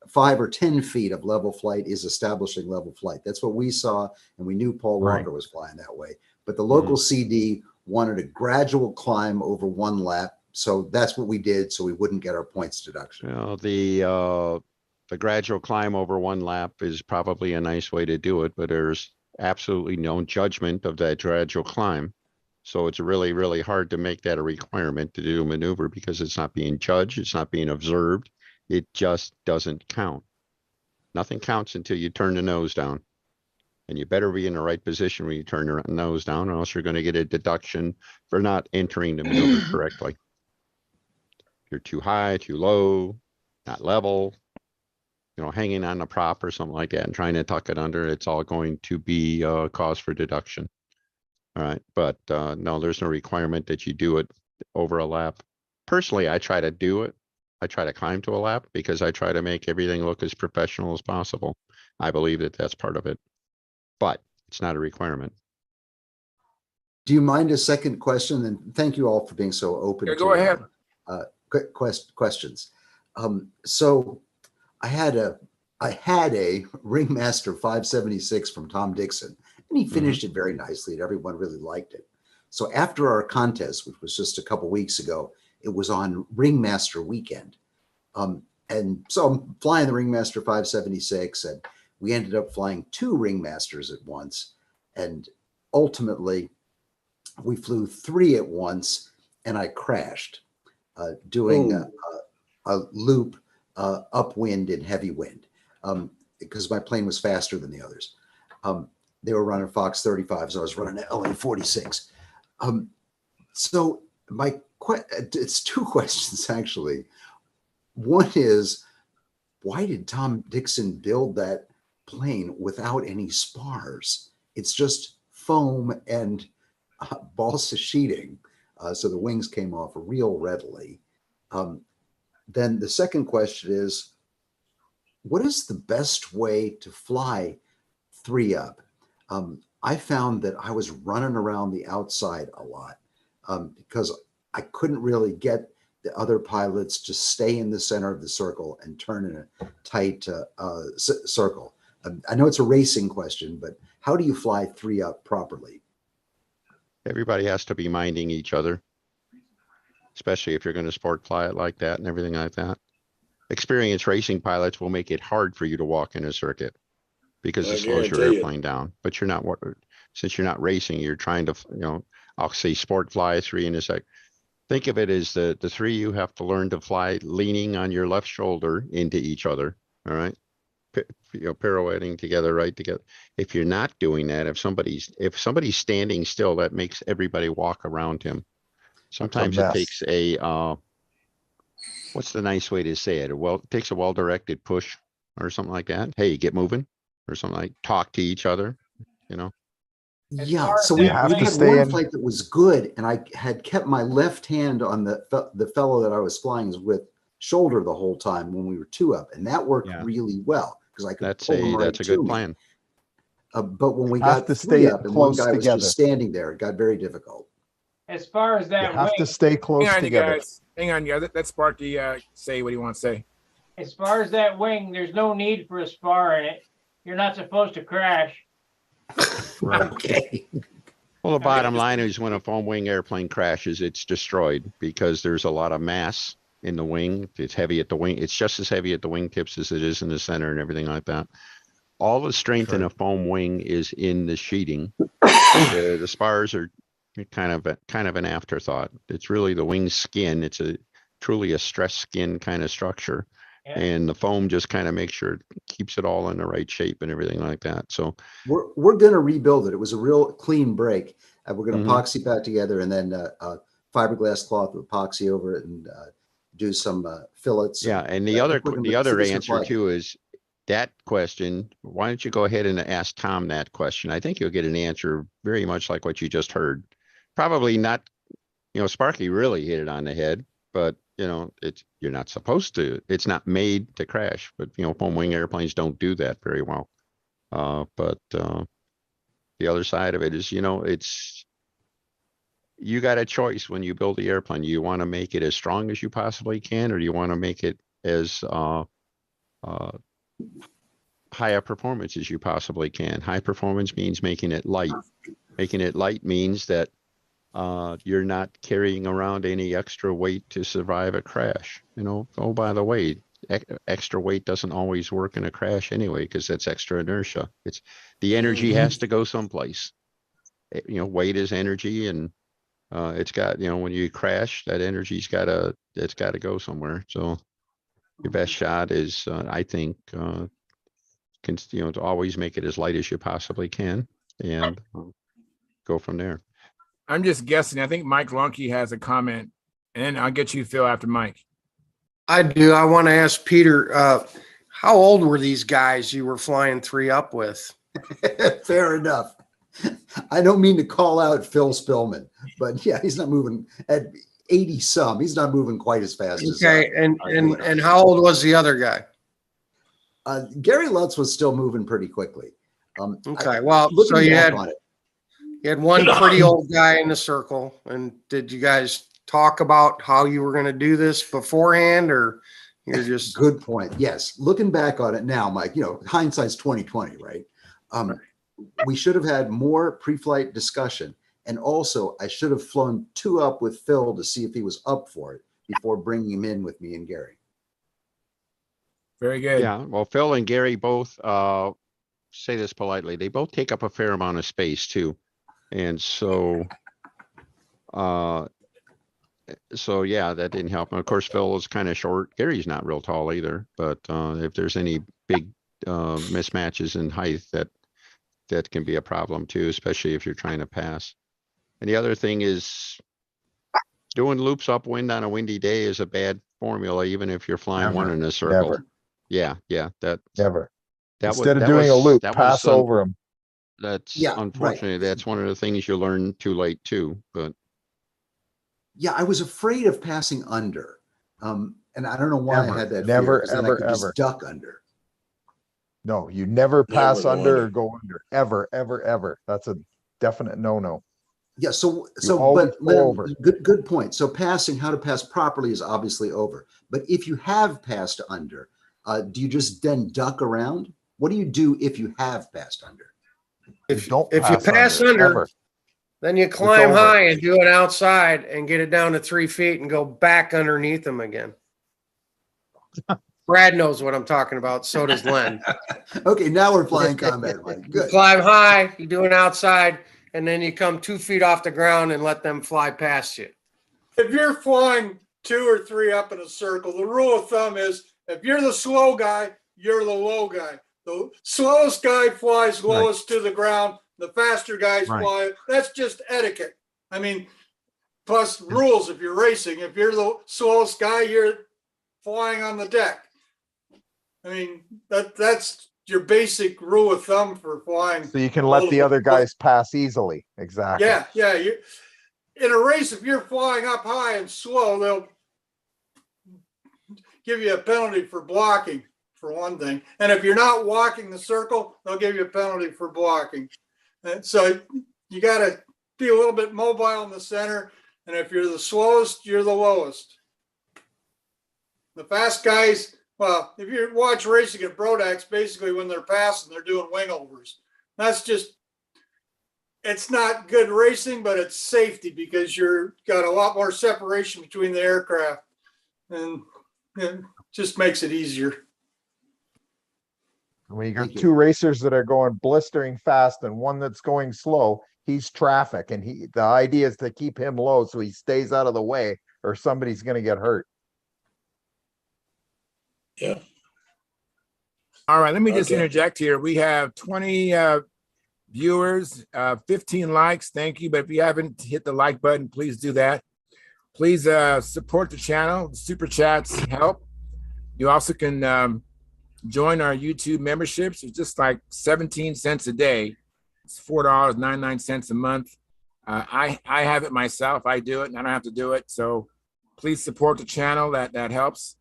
5 or 10 feet of level flight is establishing level flight. That's what we saw, and we knew Paul Right. Walker was flying that way. But the local CD wanted a gradual climb over 1 lap, so that's what we did, so we wouldn't get our points deduction. Well, the gradual climb over 1 lap is probably a nice way to do it, but there's absolutely no judgment of that gradual climb. So it's really, really hard to make that a requirement to do a maneuver because it's not being judged, it's not being observed. It just doesn't count. Nothing counts until you turn the nose down. And you better be in the right position when you turn your nose down, or else you're going to get a deduction for not entering the maneuver correctly. If you're too high, too low, not level, hanging on a prop or something like that and trying to tuck it under, it's all going to be a cause for deduction. All right. But no, there's no requirement that you do it over a lap. Personally, I try to do it. I try to climb to a lap because I try to make everything look as professional as possible. I believe that that's part of it, but it's not a requirement. Do you mind a second question? And thank you all for being so open. Yeah, go ahead. Quick questions. So I had a Ringmaster 576 from Tom Dixon, and he finished it very nicely, and everyone really liked it. So after our contest, which was just a couple weeks ago, it was on Ringmaster weekend. And so I'm flying the Ringmaster 576, and we ended up flying 2 Ringmasters at once. And ultimately, we flew 3 at once, and I crashed doing a loop upwind and heavy wind because my plane was faster than the others. They were running Fox 35s. I was running LA 46. So it's 2 questions, actually. One is, why did Tom Dixon build that plane without any spars? It's just foam and balsa sheeting. So the wings came off real readily. Then the second question is, what is the best way to fly 3-up? I found that I was running around the outside a lot because I couldn't really get the other pilots to stay in the center of the circle and turn in a tight circle. I know it's a racing question, but how do you fly 3-up properly? Everybody has to be minding each other, especially if you're going to sport fly it like that and everything like that. Experienced racing pilots will make it hard for you to walk in a circuit because it slows your airplane down. But you're not, since you're not racing, you're trying to, I'll say sport fly 3 in a sec. Think of it as the 3 you have to learn to fly leaning on your left shoulder into each other. All right. Pirouetting together, right together. If you're not doing that, if somebody's standing still, that makes everybody walk around him. Sometimes it takes a, what's the nice way to say it? It takes a well-directed push or something like that. Hey, get moving or something like talk to each other, Yeah, so we had one flight that was good, and I had kept my left hand on the fellow that I was flying with shoulder the whole time when we were 2-up, and that worked really well because I could pull him right that's a to good me. plan. But when we got 3-up and one guy was just standing there, it got very difficult. As far as that You have wing, to stay close Hang on, together. you guys. Hang on, yeah. Let Sparky say what he wants to say. as far as that wing, there's no need for a spar in it. You're not supposed to crash. Okay. Well, the bottom line is when a foam wing airplane crashes, it's destroyed because there's a lot of mass in the wing. It's heavy at the wing. It's just as heavy at the wingtips as it is in the center and everything like that. All the strength in a foam wing is in the sheeting. The spars are kind of an afterthought. It's really the wing skin. It's truly a stress skin kind of structure. Yeah. And the foam just kind of makes sure it keeps it all in the right shape and everything like that. So we're going to rebuild it. It was a real clean break. We're going to epoxy back together and then fiberglass cloth with epoxy over it and do some fillets. Yeah, and I think we're gonna the see other this with answer light. too is that question. Why don't you go ahead and ask Tom that question? I think you'll get an answer very much like what you just heard. Probably not, Sparky really hit it on the head, but you're not supposed to. It's not made to crash, but foam wing airplanes don't do that very well. But the other side of it is, you got a choice when you build the airplane. You want to make it as strong as you possibly can, or do you want to make it as high a performance as you possibly can? High performance means making it light. Making it light means that you're not carrying around any extra weight to survive a crash. Oh, by the way, extra weight doesn't always work in a crash anyway, because that's extra inertia. It's the energy has to go someplace. Weight is energy, and it's got, when you crash, that energy's it's got to go somewhere. So your best shot is, I think, to always make it as light as you possibly can and go from there. I'm just guessing. I think Mike Lunke has a comment, and I'll get you, Phil, after Mike. I do. I want to ask Peter, how old were these guys you were flying 3 up with? Fair enough. I don't mean to call out Phil Spillman, but yeah, he's not moving at 80 some. He's not moving quite as fast as. Okay, and how old was the other guy? Gary Lutz was still moving pretty quickly. Okay, well, so you had one pretty old guy in the circle, and did you guys talk about how you were going to do this beforehand, or you're just? Good point. Yes, looking back on it now, Mike, hindsight's 2020, right? We should have had more pre-flight discussion, and also I should have flown 2 up with Phil to see if he was up for it before bringing him in with me and Gary. Very good. Yeah, well, Phil and Gary both, say this politely, they both take up a fair amount of space too. And so yeah, that didn't help. And of course, Phil is kind of short. Gary's not real tall either, but if there's any big mismatches in height, that can be a problem too, especially if you're trying to pass. And the other thing is doing loops upwind on a windy day is a bad formula, even if you're flying one in a circle. Never. Yeah, that Never. That Instead of doing a loop, pass over them. That's Yeah, unfortunately, that's one of the things you learn too late too. But yeah, I was afraid of passing under. And I don't know why I had that Never, fear, 'cause then I ever, could just ever. duck under. No, you never pass go under under. or go under. Ever, ever, ever. That's a definite no-no. Yeah, so always but go over. good point. So passing, how to pass properly is obviously over. But if you have passed under, do you just then duck around? What do you do if you have passed under? If Don't you pass under, ever. then you climb over. high and do it outside and get it down to 3 feet and go back underneath them again. Brad knows what I'm talking about. So does Len. Okay, now we're flying combat. Mike. You Good. climb high, you do it outside, and then you come 2 feet off the ground and let them fly past you. If you're flying 2 or 3 up in a circle, the rule of thumb is if you're the slow guy, you're the low guy. The slowest guy flies lowest to the ground. The faster guys fly. That's just etiquette. I mean, plus rules if you're racing. If you're the slowest guy, you're flying on the deck. I mean, that's your basic rule of thumb for flying. So you can let the other guys pass easily. Exactly. Yeah. In a race, if you're flying up high and slow, they'll give you a penalty for blocking, for one thing. And if you're not walking the circle, they'll give you a penalty for blocking. And so you got to be a little bit mobile in the center. And if you're the slowest, you're the lowest. The fast guys, well, if you watch racing at Brodacks, basically when they're passing, they're doing wing overs. That's just, it's not good racing, but it's safety because you're got a lot more separation between the aircraft, and it just makes it easier. When you got 2 racers that are going blistering fast and one that's going slow, he's traffic, and the idea is to keep him low so he stays out of the way, or somebody's going to get hurt. Yeah. All right, let me just Okay. interject here. We have 20 viewers, 15 likes. Thank you. But if you haven't hit the like button, please do that. Please support the channel. Super chats help. You also can join our YouTube memberships. It's just like 17 cents a day. It's $4.99 a month. I have it myself. I do it and I don't have to do it. So please support the channel. That helps.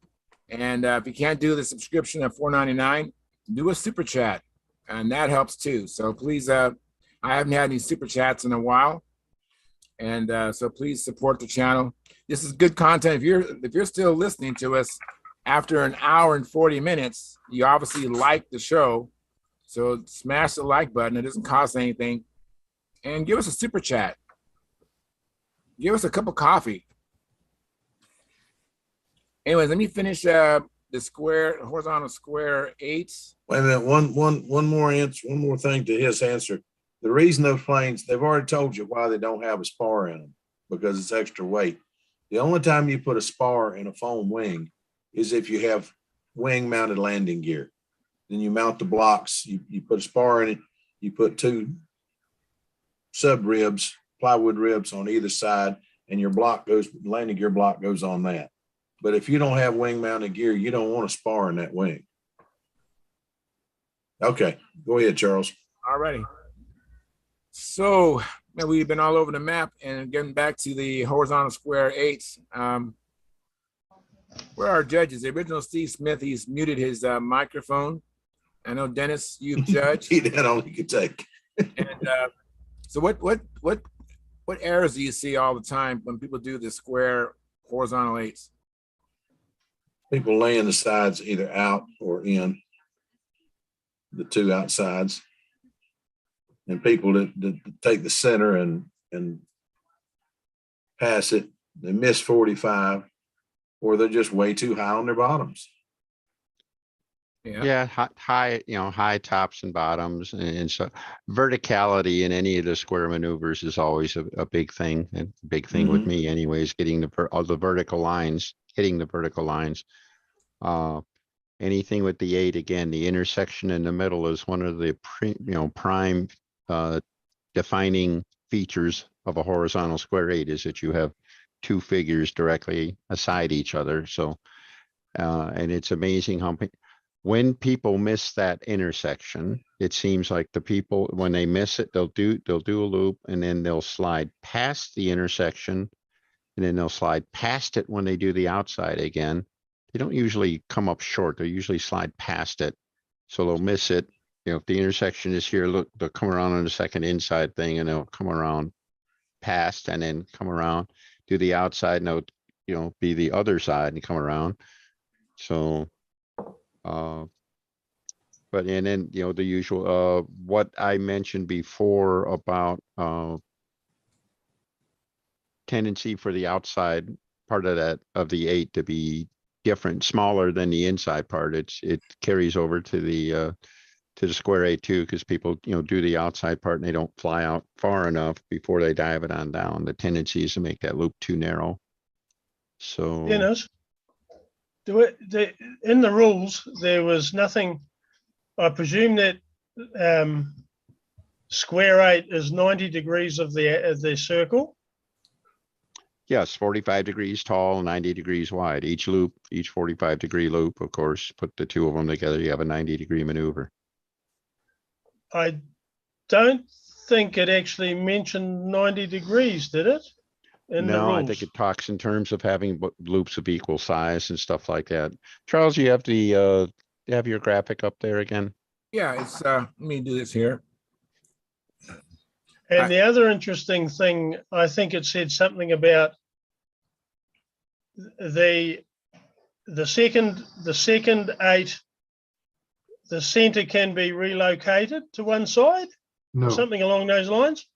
And if you can't do the subscription at $4.99, do a super chat, and that helps too. So please, I haven't had any super chats in a while, and so please support the channel. This is good content. If you're still listening to us after an hour and 40 minutes, you obviously like the show. So smash the like button. It doesn't cost anything, and give us a super chat. Give us a cup of coffee. Anyways, let me finish the horizontal square 8s. Wait a minute, one more answer, one more thing to his answer. The reason those planes, they've already told you why they don't have a spar in them, because it's extra weight. The only time you put a spar in a foam wing is if you have wing mounted landing gear. Then you mount the blocks, you put a spar in it, you put 2 sub ribs, plywood ribs on either side, and your landing gear block goes on that. But if you don't have wing mounted gear, you don't want to spar in that wing. Okay, go ahead, Charles. All righty. So we've been all over the map, and getting back to the horizontal square 8s. Where are our judges? The original Steve Smith, he's muted his microphone. I know, Dennis, you've judged. That all you could take. And so what errors do you see all the time when people do the square horizontal 8s? People laying the sides either out or in, the 2 outsides, and people that take the center and pass it, they miss 45, or they're just way too high on their bottoms. Yeah, high tops and bottoms, and so verticality in any of the square maneuvers is always a big thing. And big thing with me, anyways, getting the vertical lines, hitting the vertical lines. Anything with the 8, again, the intersection in the middle is one of the prime defining features of a horizontal square 8, is that you have 2 figures directly aside each other. So, and it's amazing how when people miss that intersection, it seems like the people, when they miss it, they'll do a loop, and then they'll slide past the intersection, and then they'll slide past it when they do the outside again. They don't usually come up short. They usually slide past it. So they'll miss it. If the intersection is here, look, they'll come around on the second inside thing, and they'll come around past and then come around, do the outside, and they'll, be the other side and come around. So, but, and then, the usual, what I mentioned before about, tendency for the outside part of the 8 to be different, smaller than the inside part. It carries over to the square 8 too, because people do the outside part and they don't fly out far enough before they dive it on down. The tendency is to make that loop too narrow. So Dennis, in the rules there was nothing. I presume that square 8 is 90 degrees of the circle. yes, 45 degrees tall, 90 degrees wide. Each 45-degree loop, of course, put the 2 of them together, you have a 90-degree maneuver. I don't think it actually mentioned 90 degrees, did it? No, I think it talks in terms of having loops of equal size and stuff like that. Charles, you have you have your graphic up there again? Yeah, it's let me do this here. And the other interesting thing, I think it said something about the second 8, the center can be relocated to one side, No. or something along those lines.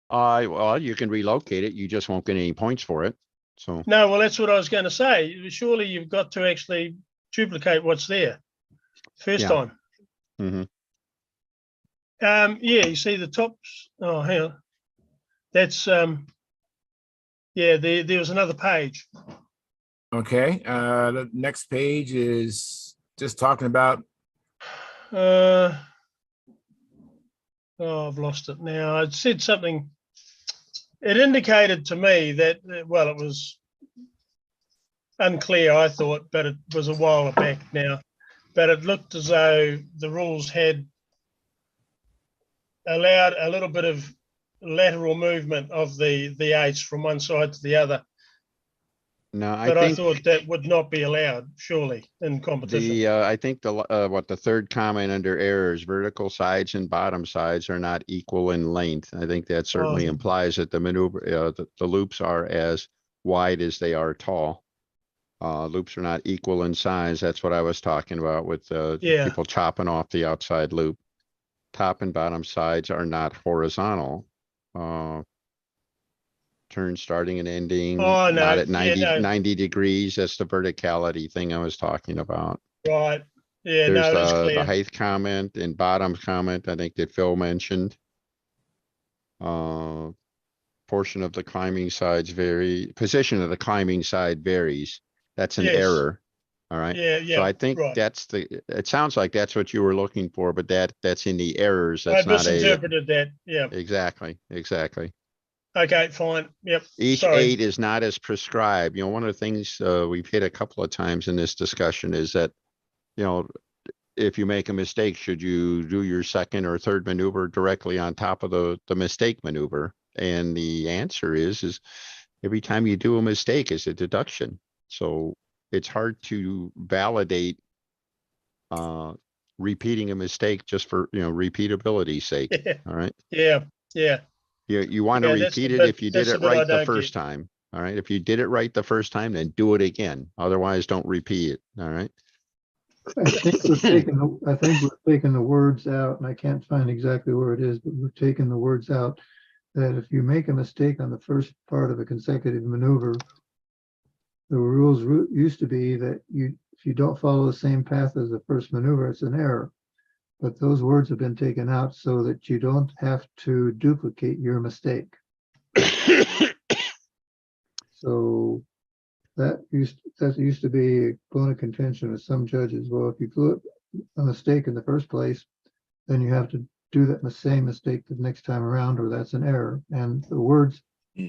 Well, you can relocate it. You just won't get any points for it. So no, well, that's what I was going to say. Surely you've got to actually duplicate what's there first time. Mm-hmm. Yeah, you see the tops. Oh, hang on. That's yeah. There was another page. Okay. The next page is just talking about. Oh, I've lost it now. It said something. It indicated to me that, well, it was unclear, I thought, but it was a while back now. But it looked as though the rules had allowed a little bit of lateral movement of the eights from one side to the other. No, But I thought that would not be allowed, surely, in competition. I think the third comment under errors, vertical sides and bottom sides are not equal in length. I think that certainly implies that the maneuver, the loops are as wide as they are tall. Loops are not equal in size. That's what I was talking about with people chopping off the outside loop. Top and bottom sides are not horizontal. Turn starting and ending, Oh, no. not at 90, Yeah, no. 90 degrees. That's the verticality thing I was talking about. Right. Yeah, There's no, it's the clear. height comment and bottom comment, I think that Phil mentioned. Portion of the climbing sides vary, position of the climbing side varies. That's an Yes. error. All right. Yeah, yeah. So I think right. it sounds like that's what you were looking for, but that's in the errors. I That's not misinterpreted that. Yeah. exactly. Okay, fine. Yep. Each Sorry. 8 is not as prescribed. One of the things we've hit a couple of times in this discussion is that, if you make a mistake, should you do your second or third maneuver directly on top of the mistake maneuver? And the answer is every time you do a mistake is a deduction. So it's hard to validate repeating a mistake just for, repeatability's sake. All right. Yeah. Yeah. You want to repeat it if you did it right the first time. All right. If you did it right the first time, then do it again. Otherwise, don't repeat it. All right. I think we're taking the words out, and I can't find exactly where it is, but we're taking the words out that if you make a mistake on the first part of a consecutive maneuver, the rules used to be that if you don't follow the same path as the first maneuver, it's an error. But those words have been taken out so that you don't have to duplicate your mistake. So that used to be a bone of contention with some judges. Well, if you do a mistake in the first place, then you have to do that same mistake the next time around, or that's an error. And the words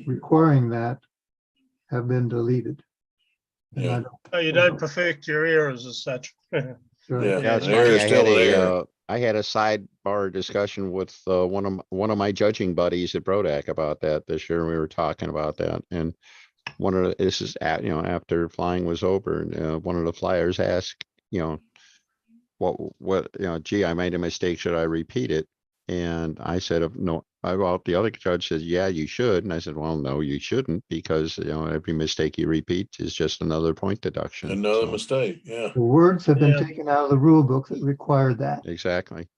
requiring that have been deleted. Yeah. So you don't perfect your errors as such. Right. Yeah, it's funny. I had a sidebar discussion with one of my judging buddies at Brodak about that this year. We were talking about that, and this is after flying was over, and one of the flyers asked, what gee, I made a mistake. Should I repeat it? And I said, no. Well, the other judge says, yeah, you should. And I said, well, no, you shouldn't, because every mistake you repeat is just another point deduction. Another mistake. Yeah. The words have been taken out of the rule book that required that. Exactly.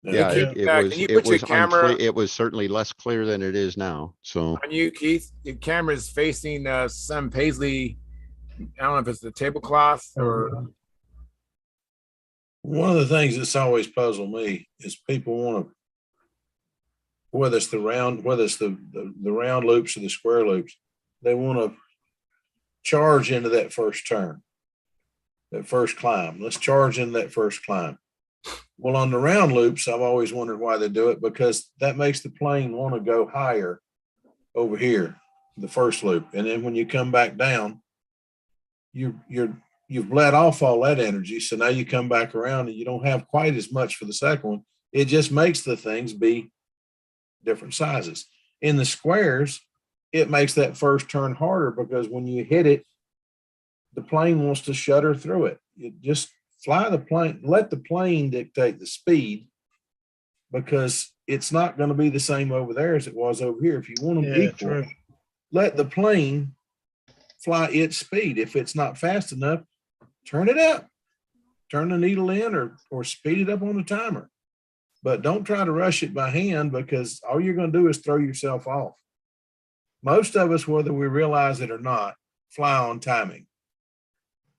Yeah, it was certainly less clear than it is now. So on you, Keith, your camera is facing some paisley. I don't know if it's the tablecloth or. One of the things that's always puzzled me is people want to, whether it's the round loops or the square loops, they want to charge into that first turn, that first climb. Let's charge into that first climb. Well, on the round loops, I've always wondered why they do it, because that makes the plane want to go higher over here, the first loop. And then when you come back down, you've bled off all that energy. So now you come back around and you don't have quite as much for the second one. It just makes the things be different sizes. In the squares, it makes that first turn harder, because when you hit it, the plane wants to shudder through it. You just fly the plane, let the plane dictate the speed, because it's not going to be the same over there as it was over here. If you want them equal, true. Let the plane fly its speed. If it's not fast enough, turn it up, turn the needle in, or speed it up on the timer. But don't try to rush it by hand, because all you're going to do is throw yourself off. Most of us, whether we realize it or not, fly on timing.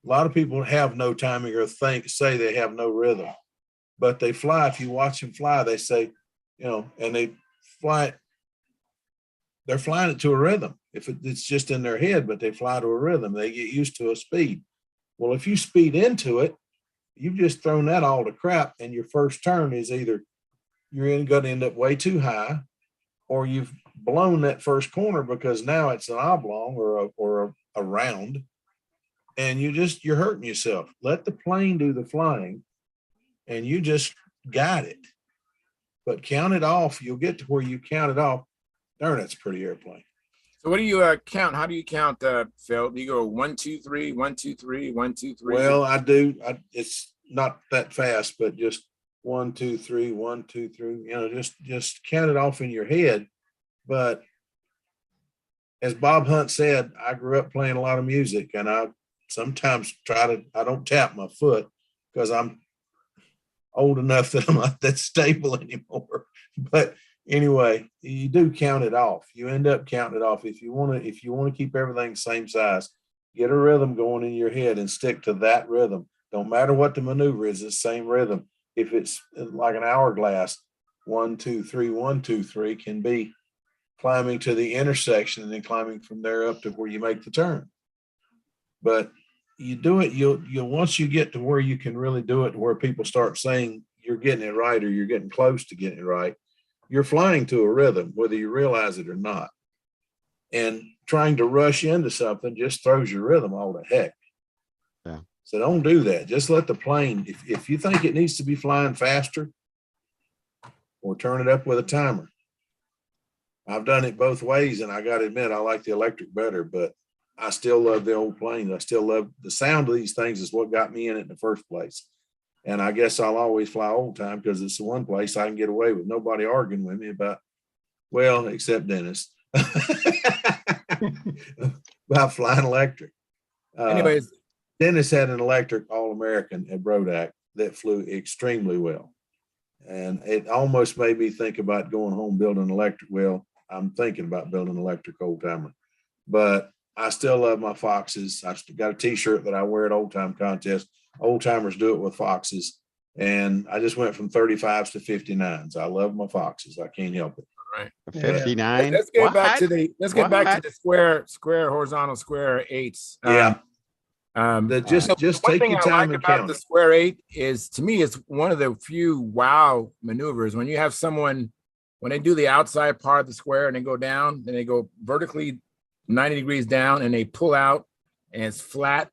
A lot of people have no timing, or say they have no rhythm, but they fly. If you watch them fly, they say, and they fly it. They're flying it to a rhythm. If it's just in their head, but they fly to a rhythm, they get used to a speed. Well, if you speed into it, you've just thrown that all to crap, and your first turn is either you're going to end up way too high, or you've blown that first corner, because now it's an oblong or a round, and you're hurting yourself. Let the plane do the flying and you just guide it. But count it off. You'll get to where you count it off. Darn, that's a pretty airplane. So what do you count? How do you count, Phil? Do you go 1, 2, 3, 1, 2, 3, 1, 2, 3? Well, I do. It's not that fast, but just 1, 2, 3, 1, 2, 3. You know, just count it off in your head. But as Bob Hunt said, I grew up playing a lot of music, and I sometimes I don't tap my foot because I'm old enough that I'm not that stable anymore. But anyway, you do count it off. You end up counting it off. If you want to keep everything same size, get a rhythm going in your head and stick to that rhythm. Don't matter what the maneuver is, it's the same rhythm. If it's like an hourglass, 1, 2, 3, 1, 2, 3 can be climbing to the intersection and then climbing from there up to where you make the turn. But you do it, you'll once you get to where you can really do it, where people start saying you're getting it right or you're getting close to getting it right, you're flying to a rhythm, whether you realize it or not. And trying to rush into something just throws your rhythm all to heck. Yeah. So don't do that. Just let the plane, if you think it needs to be flying faster, or turn it up with a timer. I've done it both ways, and I got to admit, I like the electric better, but I still love the old planes. I still love the sound of these things is what got me in it in the first place. And I guess I'll always fly old time because it's the one place I can get away with nobody arguing with me about, well, except Dennis, about flying electric. Anyways, Dennis had an electric All-American at Brodak that flew extremely well. And it almost made me think about going home building an electric. Well, I'm thinking about building an electric old timer, but I still love my Foxes. I've got a t-shirt that I wear at old time contests. Old timers do it with Foxes. And I just went from 35s to 59s. I love my Foxes. I can't help it. Right. 59. Let's get back to the square, horizontal square 8s. Yeah. Just take thing your I time like and about count the it. square 8 is, to me, it's one of the few wow maneuvers when you have someone, when they do the outside part of the square and they go down, then they go vertically 90 degrees down and they pull out and it's flat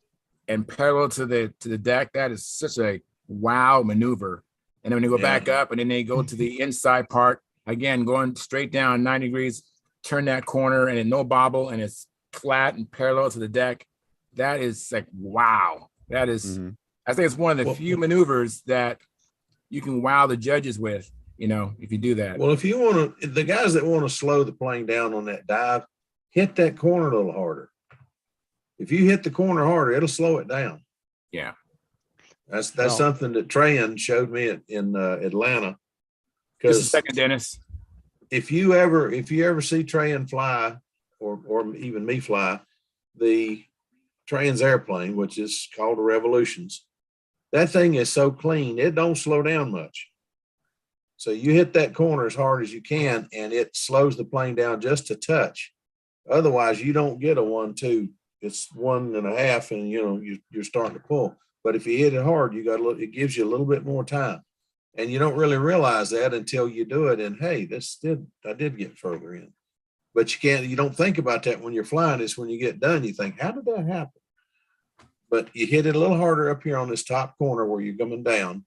and parallel to the deck. That is such a wow maneuver. And then when they go back up and then they go to the inside part, again, going straight down 90 degrees, turn that corner and then no bobble and it's flat and parallel to the deck. That is like, wow. That is, I think it's one of the few maneuvers that you can wow the judges with, if you do that. Well, if you want to, the guys that want to slow the plane down on that dive, hit that corner a little harder. If you hit the corner harder, it'll slow it down. Yeah. That's something that Trayan showed me in Atlanta. Just a second, Dennis. If you ever see Trayan fly or even me fly, the Trayan's airplane, which is called the Revolutions, that thing is so clean, it don't slow down much. So you hit that corner as hard as you can, and it slows the plane down just a touch. Otherwise, you don't get a 1-2. It's 1.5, and you're starting to pull. But if you hit it hard, it gives you a little bit more time, and you don't really realize that until you do it. And hey, I did get further in. But you don't think about that when you're flying. It's when you get done, you think, how did that happen? But you hit it a little harder up here on this top corner where you're coming down,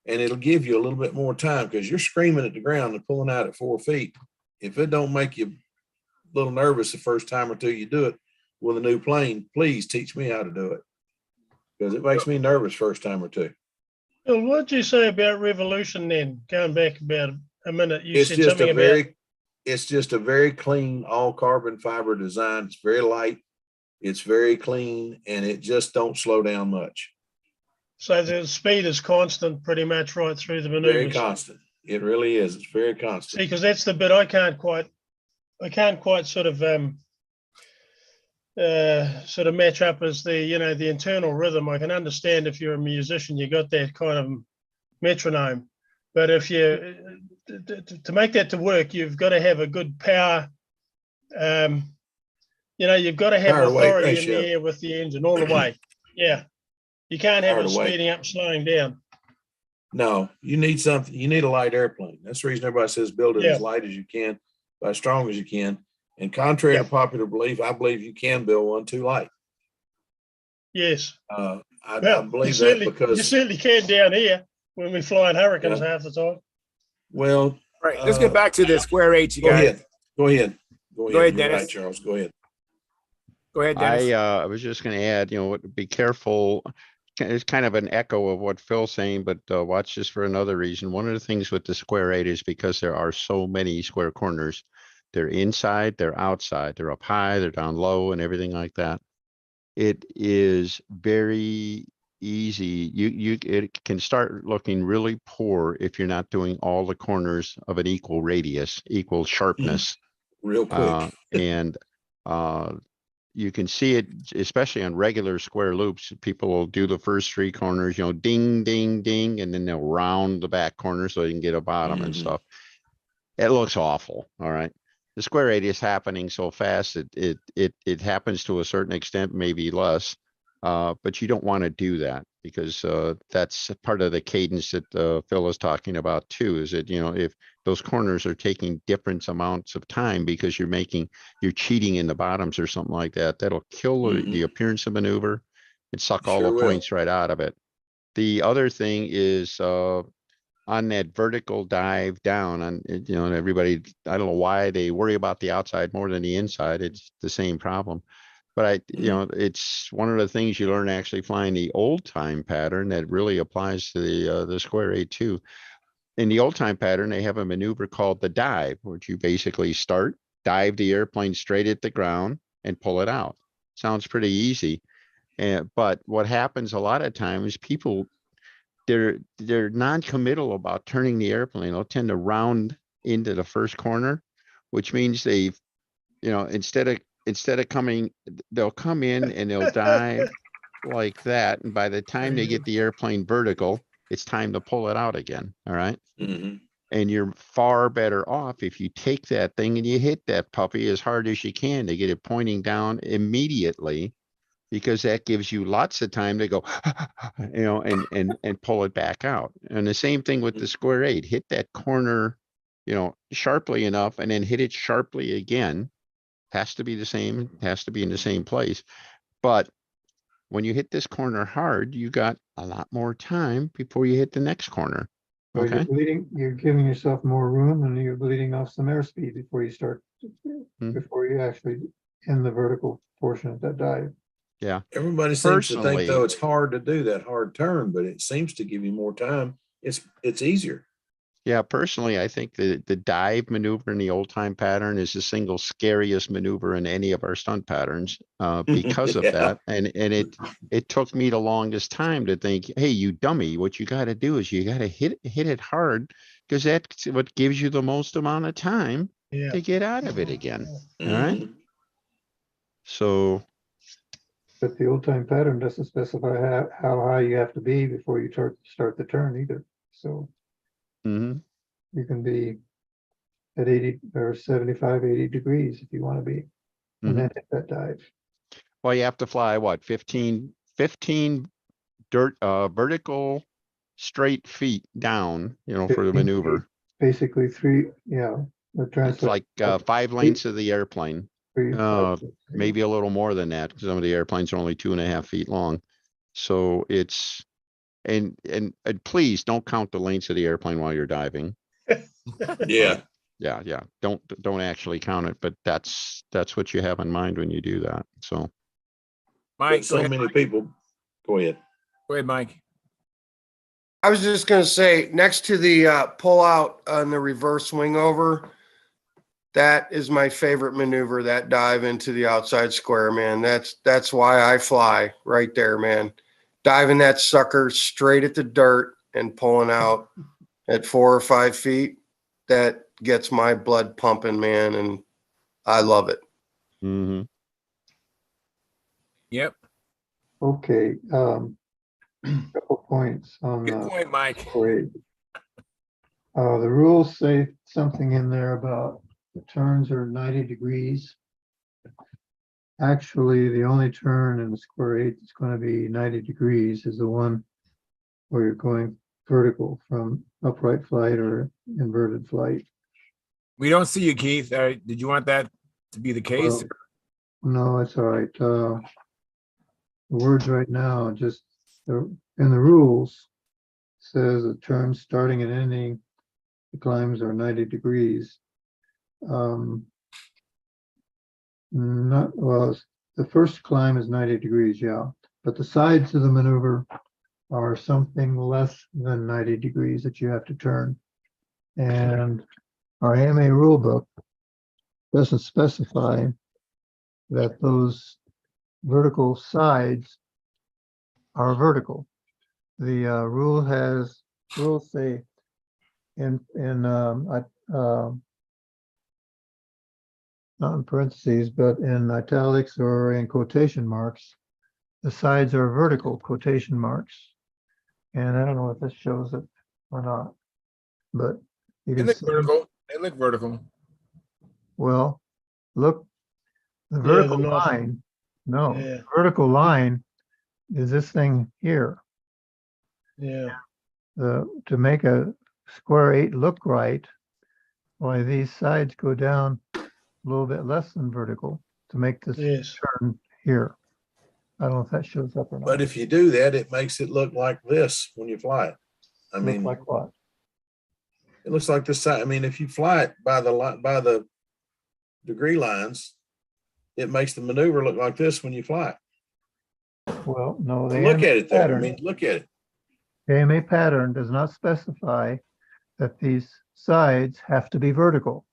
and it'll give you a little bit more time because you're screaming at the ground and pulling out at 4 feet. If it don't make you a little nervous the first time or two you do it with a new plane, please teach me how to do it because it makes me nervous first time or two. Well, what did you say about Revolution then? Going back about a minute, you It's said just something about it's just a very clean, all carbon fiber design. It's very light. It's very clean, and it just don't slow down much. So the speed is constant pretty much right through the maneuvers. Very constant. It really is. It's very constant. See, because that's the bit I can't quite sort of match up as the internal rhythm. I can understand if you're a musician, you got that kind of metronome, but if you to make that to work, you've got to have a good power. You've got to have authority in the air with the engine all the way. Yeah, you can't have it speeding up, slowing down. No, you need something. You need a light airplane. That's the reason everybody says build it as light as you can, but as strong as you can. And contrary to popular belief, I believe you can build one too light. Yes. I Well, believe that you because, certainly can down here when we fly in hurricanes half the time. well, All right, let's get back to the square eight, you go guys. ahead. Go ahead. Go ahead, You're Dennis. right, Charles. Go ahead. Go ahead, Dennis. I was just going to add, be careful. It's kind of an echo of what Phil's saying, but watch this for another reason. One of the things with the square eight is because there are so many square corners. They're inside, they're outside, they're up high, they're down low, and everything like that. It is very easy. It can start looking really poor if you're not doing all the corners of an equal radius, equal sharpness. Real quick. And you can see it, especially on regular square loops. People will do the first three corners, ding, ding, ding, and then they'll round the back corner so they can get a bottom and stuff. It looks awful. All right. The square radius is happening so fast. It happens to a certain extent, maybe less. But you don't want to do that because that's part of the cadence that Phil is talking about too, is that, if those corners are taking different amounts of time because you're cheating in the bottoms or something like that, that'll kill the appearance of maneuver and suck all the points right out of it. The other thing is on that vertical dive down, and everybody, I don't know why they worry about the outside more than the inside. It's the same problem. But it's one of the things you learn actually flying the old time pattern that really applies to the square eight too. In the old time pattern, they have a maneuver called the dive, which you basically dive the airplane straight at the ground and pull it out. Sounds pretty easy. But what happens a lot of times, people, they're non-committal about turning the airplane. They'll tend to round into the first corner, which means they've, instead of coming, they'll come in and they'll dive like that. And by the time they get the airplane vertical, it's time to pull it out again. All right. And you're far better off if you take that thing and you hit that puppy as hard as you can to get it pointing down immediately, because that gives you lots of time to go, and pull it back out. And the same thing with the square eight, hit that corner, sharply enough and then hit it sharply again. Has to be the same, has to be in the same place. But when you hit this corner hard, you got a lot more time before you hit the next corner. So Okay. you're giving yourself more room and you're bleeding off some airspeed before you start, before you actually end the vertical portion of that dive. Yeah. Everybody seems to think though it's hard to do that hard turn, but it seems to give you more time. It's easier. Yeah, personally, I think the dive maneuver in the old time pattern is the single scariest maneuver in any of our stunt patterns because of that. And it took me the longest time to think, hey, you dummy, what you got to do is you got to hit it hard, because that's what gives you the most amount of time to get out of it again. All right. So. But the old time pattern doesn't specify how high you have to be before you start the turn either. So. You can be at 80 or 75, 80 degrees if you want to be, and then hit that dive. Well, you have to fly what, 15 vertical straight feet down, for the maneuver. Basically It's like 5 lengths of the airplane. Maybe a little more than that, because some of the airplanes are only 2.5 feet long. So it's and please don't count the lengths of the airplane while you're diving. Yeah. Yeah. Don't actually count it, but that's what you have in mind when you do that. So Mike, so many people. Go ahead. Go ahead, Mike. I was just going to say, next to the pull out on the reverse swing over, that is my favorite maneuver, that dive into the outside square, man. That's why I fly right there, man. Diving that sucker straight at the dirt and pulling out at 4 or 5 feet, that gets my blood pumping, man, and I love it. Yep. Okay. Couple points on Good point, Mike. The rules say something in there about the turns are 90 degrees. Actually, the only turn in the square eight that's going to be 90 degrees is the one where you're going vertical from upright flight or inverted flight. We don't see you, Keith. Did you want that to be the case? No, it's all right. the words right now, just in the rules, says the terms starting and ending the climbs are 90 degrees. Not well, the first climb is 90 degrees, yeah, but the sides of the maneuver are something less than 90 degrees that you have to turn. And our AMA rule book doesn't specify that those vertical sides are vertical. The rules say not in parentheses, but in italics or in quotation marks, the sides are vertical quotation marks. And I don't know if this shows it or not, but you They can look see, vertical. They look vertical. well, look, the Yeah, vertical they're not. line, no, Yeah. the vertical line is this thing here. Yeah. To make a square 8 look right, why these sides go down a little bit less than vertical to make this Yes. turn here. I don't know if that shows up or not. But if you do that, it makes it look like this when you fly it. I Look mean, like what? it looks like this side. I mean, if you fly it by the degree lines, it makes the maneuver look like this when you fly it. Well, no, the Look AMA at it there. I pattern, mean, look at it. the AMA pattern does not specify that these sides have to be vertical.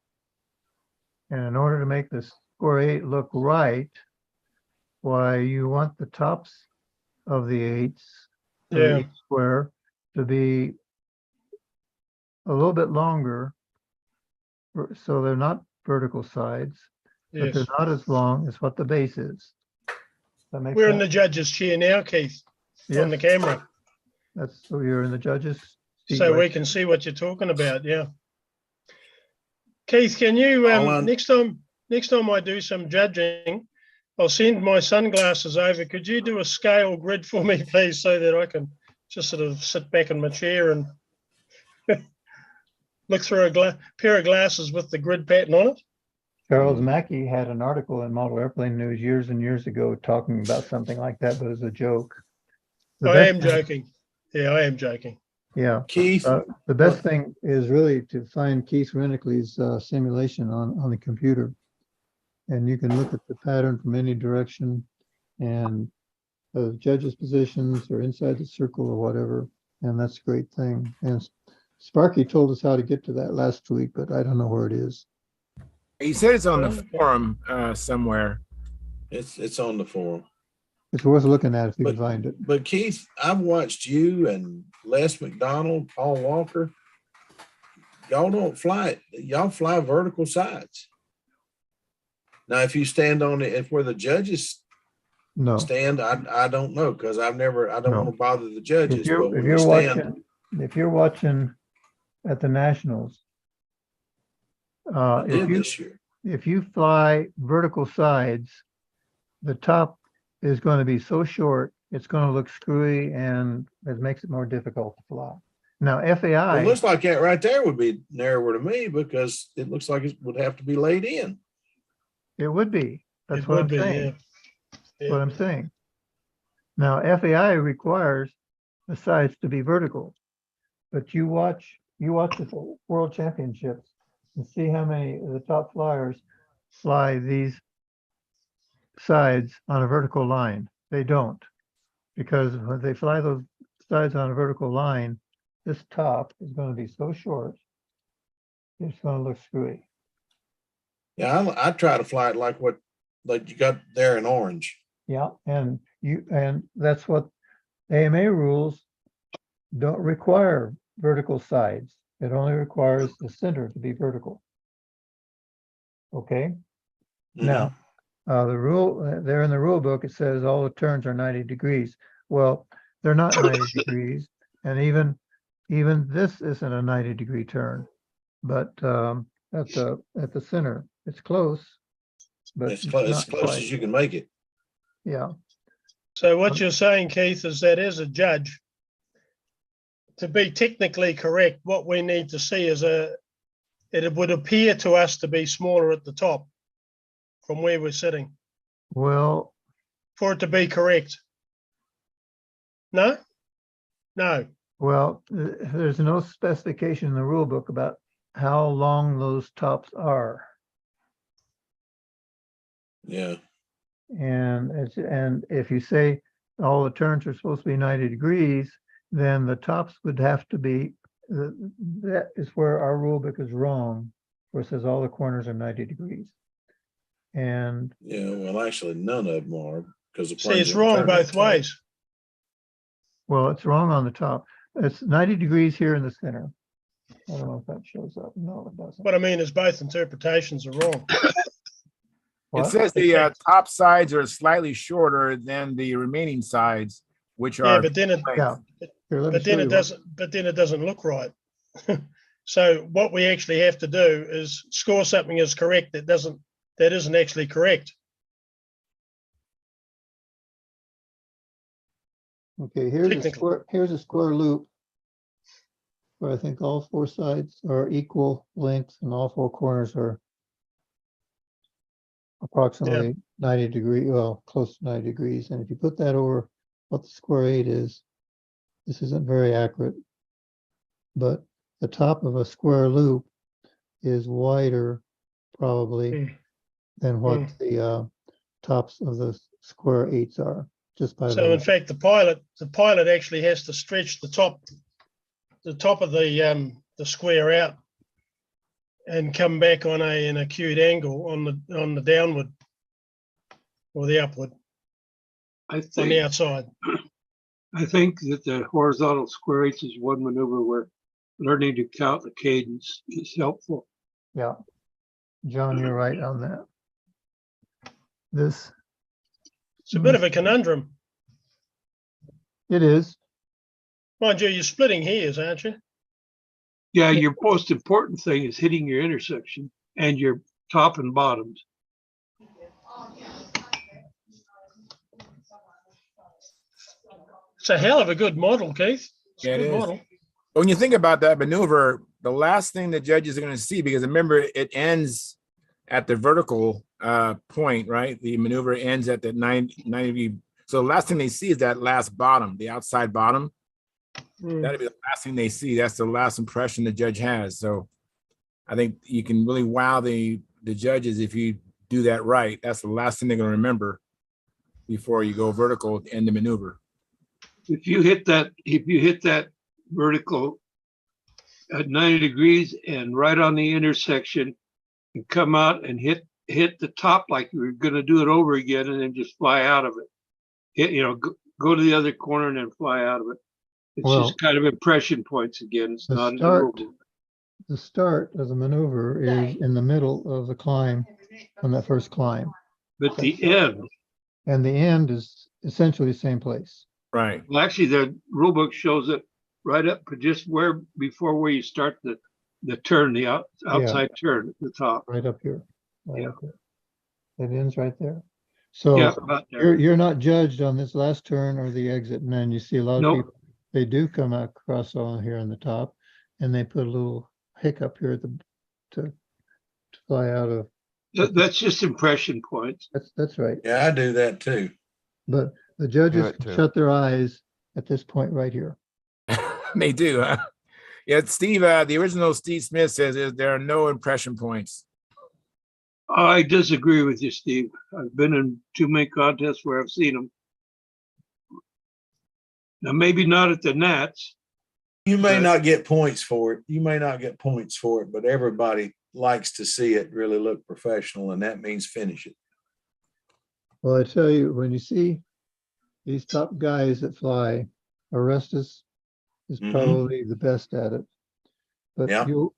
And in order to make this square 8 look right, why you want the tops of the 8s of Yeah. each square to be a little bit longer, so they're not vertical sides, but they're Yes. not as long as what the base is. That makes We're in the sense? judge's chair now, Keith, on the Yes, camera, that's, so you're in the judge's seat so we right can see what you're talking about. Yeah. Keith, can you All on- next time I do some judging, I'll send my sunglasses over. Could you do a scale grid for me, please, so that I can just sort of sit back in my chair and look through a pair of glasses with the grid pattern on it? Charles Mackey had an article in Model Airplane News years and years ago talking about something like that, but as a joke. The I best am thing- joking. Yeah, I am joking. Yeah. Keith, The best thing is really to find Keith Rennickley's simulation on the computer. And you can look at the pattern from any direction and the judges' positions or inside the circle or whatever. And that's a great thing. And Sparky told us how to get to that last week, but I don't know where it is. He said it's on the Okay. forum somewhere. it's on the forum. It's worth looking at if you can find it. But Keith, I've watched you and Les McDonald, Paul Walker. Y'all don't fly it. Y'all fly vertical sides. Now, if you stand on it, if where the judges No. stand, I don't know, because I don't No. want to bother the judges. If but when you're you stand, watching, if you're watching at the Nationals, I did if you this year. if you fly vertical sides, the top is going to be so short, it's going to look screwy and it makes it more difficult to fly. Now, Well, FAI, it looks like that right there would be narrower to me because it looks like it would have to be laid in. it would be. That's It what would I'm be, saying. yeah. That's what I'm saying. Now, FAI requires the sides to be vertical, but you watch the World Championships and see how many of the top flyers fly these sides on a vertical line. They don't, because when they fly those sides on a vertical line, this top is going to be so short, it's going to look screwy. Yeah, I try to fly it like you got there in orange. Yeah, and that's what AMA rules don't require vertical sides. It only requires the center to be vertical. Okay. Now, the rule there in the rule book, it says all the turns are 90 degrees. Well, they're not 90 degrees, and even this isn't a 90-degree turn, but at the center, it's close, but It's close, not as close quite. as you can make it. Yeah. So what you're saying, Keith, is that as a judge, to be technically correct, what we need to see is it would appear to us to be smaller at the top from where we're sitting Well, for it to be correct. No? No. Well, there's no specification in the rule book about how long those tops are. Yeah. And if you say all the turns are supposed to be 90 degrees, then the tops would have to be, that is where our rule book is wrong, where it says all the corners are 90 degrees. And Yeah, well, actually, none of them are because the See, planes it's won't wrong turn both that tight. ways. well, it's wrong on the top. It's 90 degrees here in the center. I don't know if that shows up. No, it doesn't. What I mean is both interpretations are wrong. It says the top sides are slightly shorter than the remaining sides, which Yeah, are but then it, Yeah. Here, let me but then show it you. doesn't, but then it doesn't look right. So what we actually have to do is score something as correct that isn't actually correct. Okay, here's a square loop where I think all four sides are equal length and all four corners are approximately 90 degrees, well, close to 90 degrees. And if you put that over what the square 8 is, this isn't very accurate, but the top of a square loop is wider probably than what the tops of the square 8s are, just by So in fact, the pilot actually has to stretch the top of the square out and come back on an acute angle on the downward or the upward I on think the outside. I think that the horizontal square eights is one maneuver where learning to count the cadence is helpful. Yeah, John, you're right on that. It's a bit of a conundrum. It is. Mind you, you're splitting hairs, aren't you? Yeah, your most important thing is hitting your intersection and your top and bottoms. It's a hell of a good model, Keith. It's Yeah, a it good is. model. When you think about that maneuver, the last thing the judges are going to see, because remember, it ends at the vertical point, right? The maneuver ends at the 90 degree. So the last thing they see is that last bottom, the outside bottom. That'll be the last thing they see. That's the last impression the judge has. So I think you can really wow the judges if you do that right. That's the last thing they're going to remember before you go vertical to end the maneuver. If you hit that vertical at 90 degrees and right on the intersection and come out and hit the top like you were going to do it over again and then just fly out of it. Go to the other corner and then fly out of it. It's just kind of impression points again. It's not a maneuver. The start of the maneuver is in the middle of the climb on that first climb. But the end. And the end is essentially the same place. Right. Well, actually, the rule book shows it right up just before where you start the turn, the outside turn at the top. Right up here. Yeah. Up there. It ends right there. So yeah, about there. you're not judged on this last turn or the exit. And then you see a lot of people, they do come across on here on the top and they put a little hiccup here to fly out of. That's just impression points. That's right. Yeah, I do that too. But the judges shut their eyes at this point right here. They do, huh? Yeah, Steve, the original Steve Smith says there are no impression points. I disagree with you, Steve. I've been in too many contests where I've seen them. Now, maybe not at the Nats. You may not get points for it. But everybody likes to see it really look professional, and that means finish it. Well, I tell you, when you see these top guys that fly, Orestes is probably the best at it. But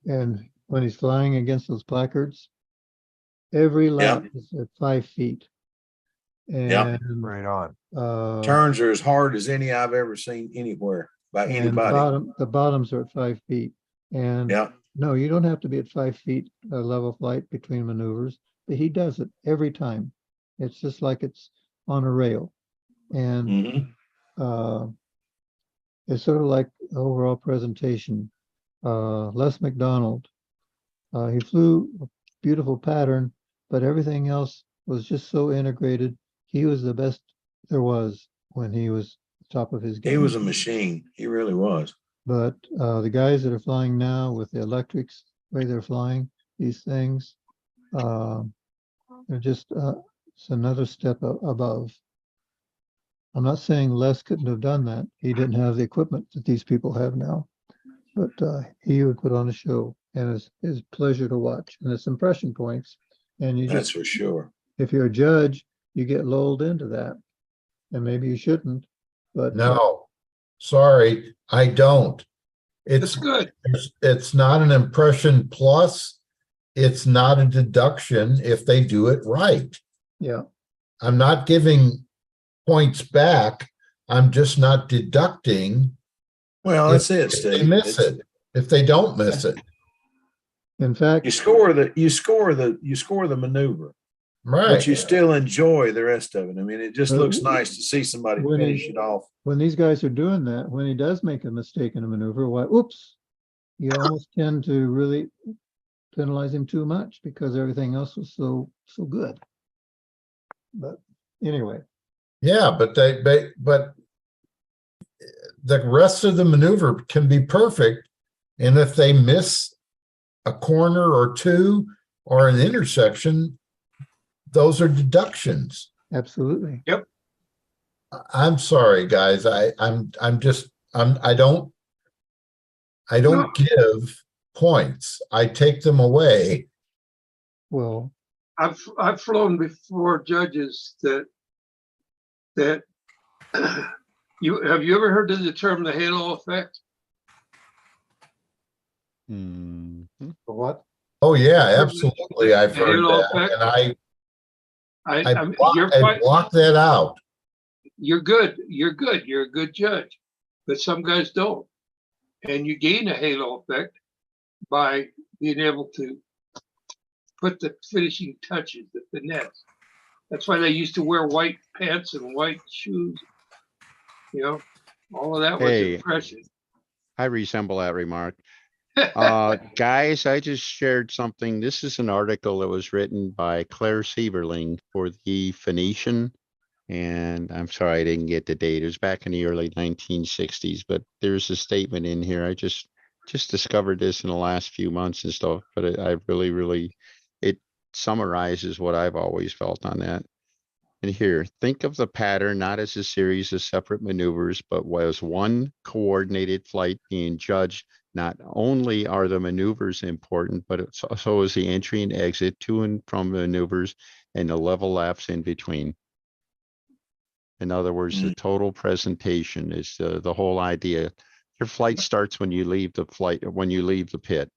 and when he's flying against those placards, every lap is at 5 feet. And right on. Turns are as hard as any I've ever seen anywhere by anybody. The bottoms are at 5 feet. And no, you don't have to be at 5 feet level flight between maneuvers, but he does it every time. It's just like it's on a rail. And it's sort of like the overall presentation. Les McDonald, he flew a beautiful pattern, but everything else was just so integrated. He was the best there was when he was top of his game. He was a machine. He really was. But the guys that are flying now with the electrics, the way they're flying these things, they're just it's another step above. I'm not saying Les couldn't have done that. He didn't have the equipment that these people have now, but he would put on a show, and it's his pleasure to watch, and it's impression points. And you That's just, for sure. if you're a judge, you get lulled into that, and maybe you shouldn't. But No, sorry, I don't. That's good. It's not an impression plus. It's not a deduction if they do it right. yeah, I'm not giving points back. I'm just not deducting. Well, that's it, If they Steve. miss it, if they don't miss it, in fact, You score the maneuver, right? but you still enjoy the rest of it. I mean, it just But looks nice to see somebody when finish he- it off. when these guys are doing that, when he does make a mistake in a maneuver, why, oops, you almost tend to really penalize him too much because everything else was so good. But anyway, Yeah, but the rest of the maneuver can be perfect, and if they miss a corner or two or an intersection, those are deductions. absolutely. Yep. I'm sorry, guys. I don't No. give points. I take them away. Well, I've flown before judges that you ever heard of the term the halo effect? Mhm. what? Oh yeah, absolutely. I've The heard halo that, effect? and I mean, block that out. You're good. You're good. You're a good judge, but some guys don't, and you gain a halo effect by being able to put the finishing touches, the finesse. That's why they used to wear white pants and white shoes. You know, all of that was Hey. impression. I resemble that remark. Guys, I just shared something. This is an article that was written by Claire Sieverling for the Phoenician. And I'm sorry I didn't get the date. It was back in the early 1960s, but there's a statement in here. I just discovered this in the last few months and stuff, but I really, it summarizes what I've always felt on that. And here, think of the pattern not as a series of separate maneuvers, but was one coordinated flight being judged. Not only are the maneuvers important, but so is the entry and exit to and from maneuvers and the level laps in between. In other words, the total presentation is the whole idea. Your flight starts when you leave the pit.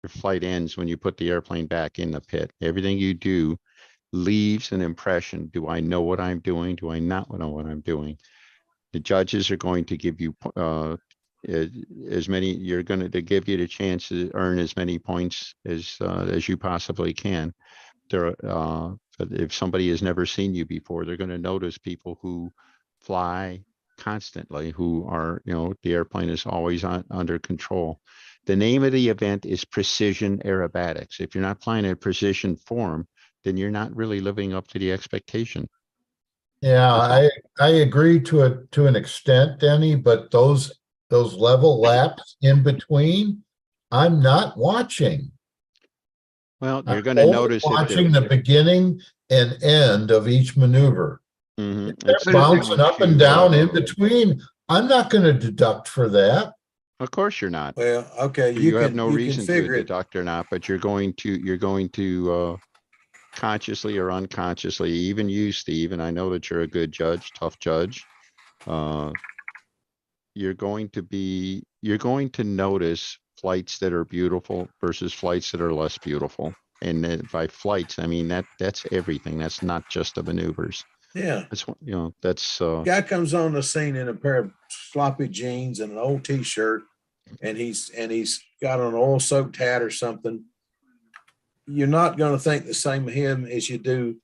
Your flight ends when you put the airplane back in the pit. Everything you do leaves an impression. Do I know what I'm doing? Do I not know what I'm doing? The judges are going to give you as many. You're going to give you the chance to earn as many points as you possibly can. If somebody has never seen you before, they're going to notice people who fly constantly, who are, the airplane is always under control. The name of the event is precision aerobatics. If you're not flying in precision form, then you're not really living up to the expectation. Yeah, I agree to an extent, Denny, but those level laps in between, I'm not watching. Well, you're going to notice watching the beginning and end of each maneuver. Mm-hmm. If they're bouncing up and down in between, I'm not going to deduct for that. Of course you're not. Well, okay, You have no reason to deduct or not, but you're going to consciously or unconsciously, even you, Steve, and I know that you're a good judge, tough judge. You're going to notice flights that are beautiful versus flights that are less beautiful. And by flights, I mean that's everything. That's not just the maneuvers. Yeah. That's that's guy comes on the scene in a pair of sloppy jeans and an old t-shirt, and he's got an oil soaked hat or something. You're not going to think the same of him as you do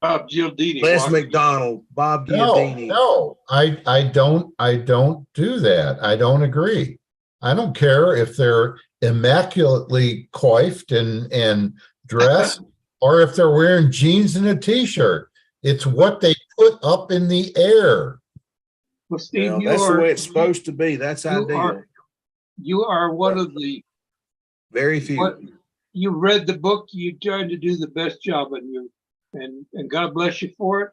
Bob Gialdini. Les McDonald, Bob Gialdini. No, I don't do that. I don't agree. I don't care if they're immaculately coiffed and dressed or if they're wearing jeans and a t-shirt. It's what they put up in the air. Well, Steve, Well, you that's the are way it's supposed to be. That's ideal. You are one of the Very few. what you read the book. You tried to do the best job, and and God bless you for it.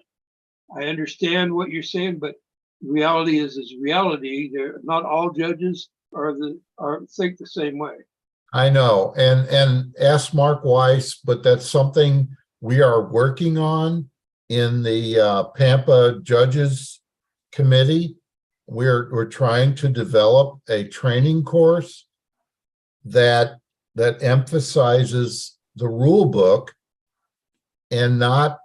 I understand what you're saying, but reality is reality. They're not all judges are think the same way. I know, and ask Mark Weiss, but that's something we are working on in the Pampa Judges Committee. We're trying to develop a training course that emphasizes the rule book and not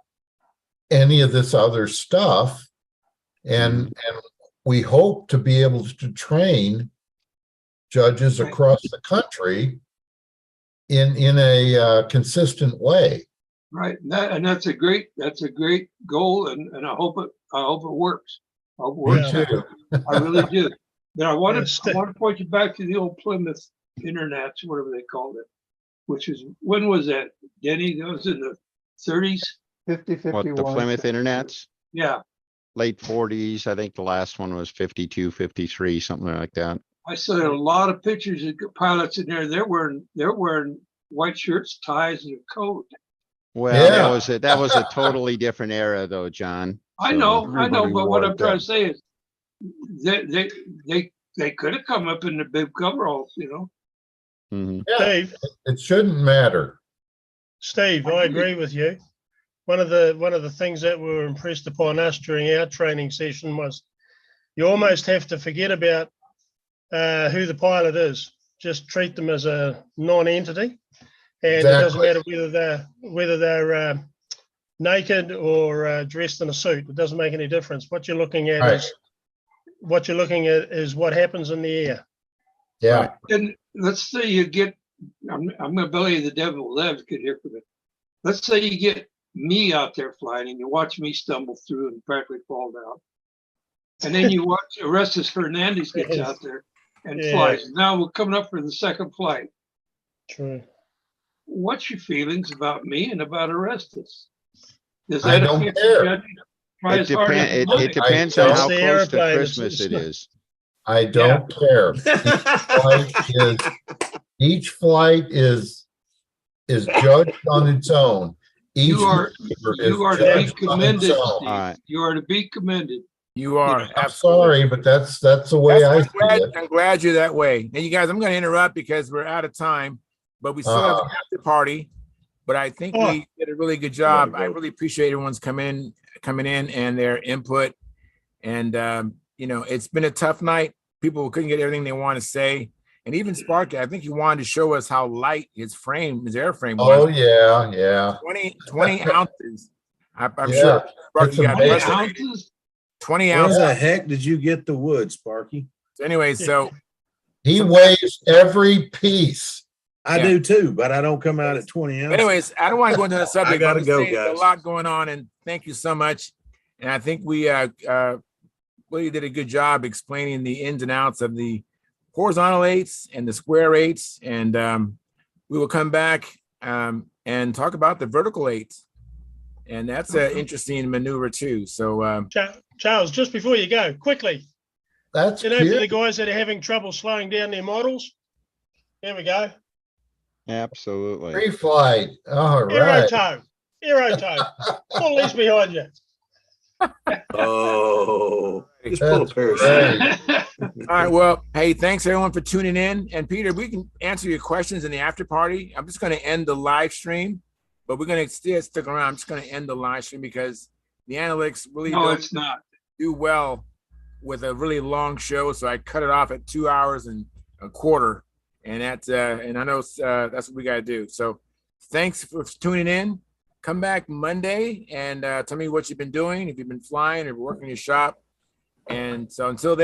any of this other stuff. And we hope to be able to train judges across the country in a consistent way. Right, and that's a great goal, and I hope it works. I hope it works. Me too. I really do. But I want to point you back to the old Plymouth Internets, whatever they called it, which is when was that, Denny? That was in the 30s. 50, What, 51. the Plymouth Internets? Yeah, Late 40s. I think the last one was 52, 53, something like that. I saw a lot of pictures of pilots in there. They're wearing white shirts, ties, and a coat. Well, Yeah. that was a totally different era, though, John. I So know, everybody but what wore I'm trying them. to say is they could have come up in the big coveralls, you know. Mhm. Yeah, Steve, it shouldn't matter. Steve, I agree with you. One of the things that were impressed upon us during our training session was you almost have to forget about who the pilot is. Just treat them as a non-entity, and it doesn't matter whether they're naked or dressed in a suit. It doesn't make any difference. What you're looking at is what happens in the air. Yeah. And let's say you get, I'm going to belly the devil's advocate here for a minute. Let's say you get me out there flying and you watch me stumble through and practically fall down. And then you watch Orestes Fernandez gets out there and flies. Now we're coming up for the second flight. True. What's your feelings about me and about Orestes? Does I that don't affect care. the judging? Try as hard as you It like. depends on how It's the close to airplane. Christmas it is. I don't care. Each flight is judged on its own. Each You are to be commended, Steve. All right. You are to be commended. You are. I'm sorry, but that's the way I see it. I'm glad you're that way. Now, you guys, I'm going to interrupt because we're out of time, but we still have the after party. But I think we did a really good job. I really appreciate everyone's coming in and their input. And it's been a tough night. People couldn't get everything they want to say. And even Sparky, I think he wanted to show us how light his airframe was. Oh yeah. 20 ounces. I'm Yeah, sure Sparky it's got amazing. frustrated. 20 Where ounces. the heck did you get the wood, Sparky? So anyway, so he weighs every piece. I do too, but I don't come out at 20 ounces. anyways, I don't want to go into the subject. I gotta but I'm go, saying there's guys. a lot going on, and thank you so much. And I think we Willie did a good job explaining the ins and outs of the horizontal eights and the square eights, and we will come back and talk about the vertical eights, and that's an interesting maneuver too. So Charles, just before you go, quickly, that's for the guys that are having trouble slowing down their models, there we go. Absolutely. Free flight. All right. Aero toe. Full leash behind you. Oh, just pull a That's parachute. all right, well, hey, thanks everyone for tuning in. And Peter, we can answer your questions in the after party. I'm just going to end the live stream, but we're going to still stick around. I'm just going to end the live stream because the analytics really don't do well with a really long show. So I cut it off at 2 hours and a quarter. And that's and I know that's what we got to do. So thanks for tuning in. Come back Monday and tell me what you've been doing, if you've been flying or working your shop. And so until then.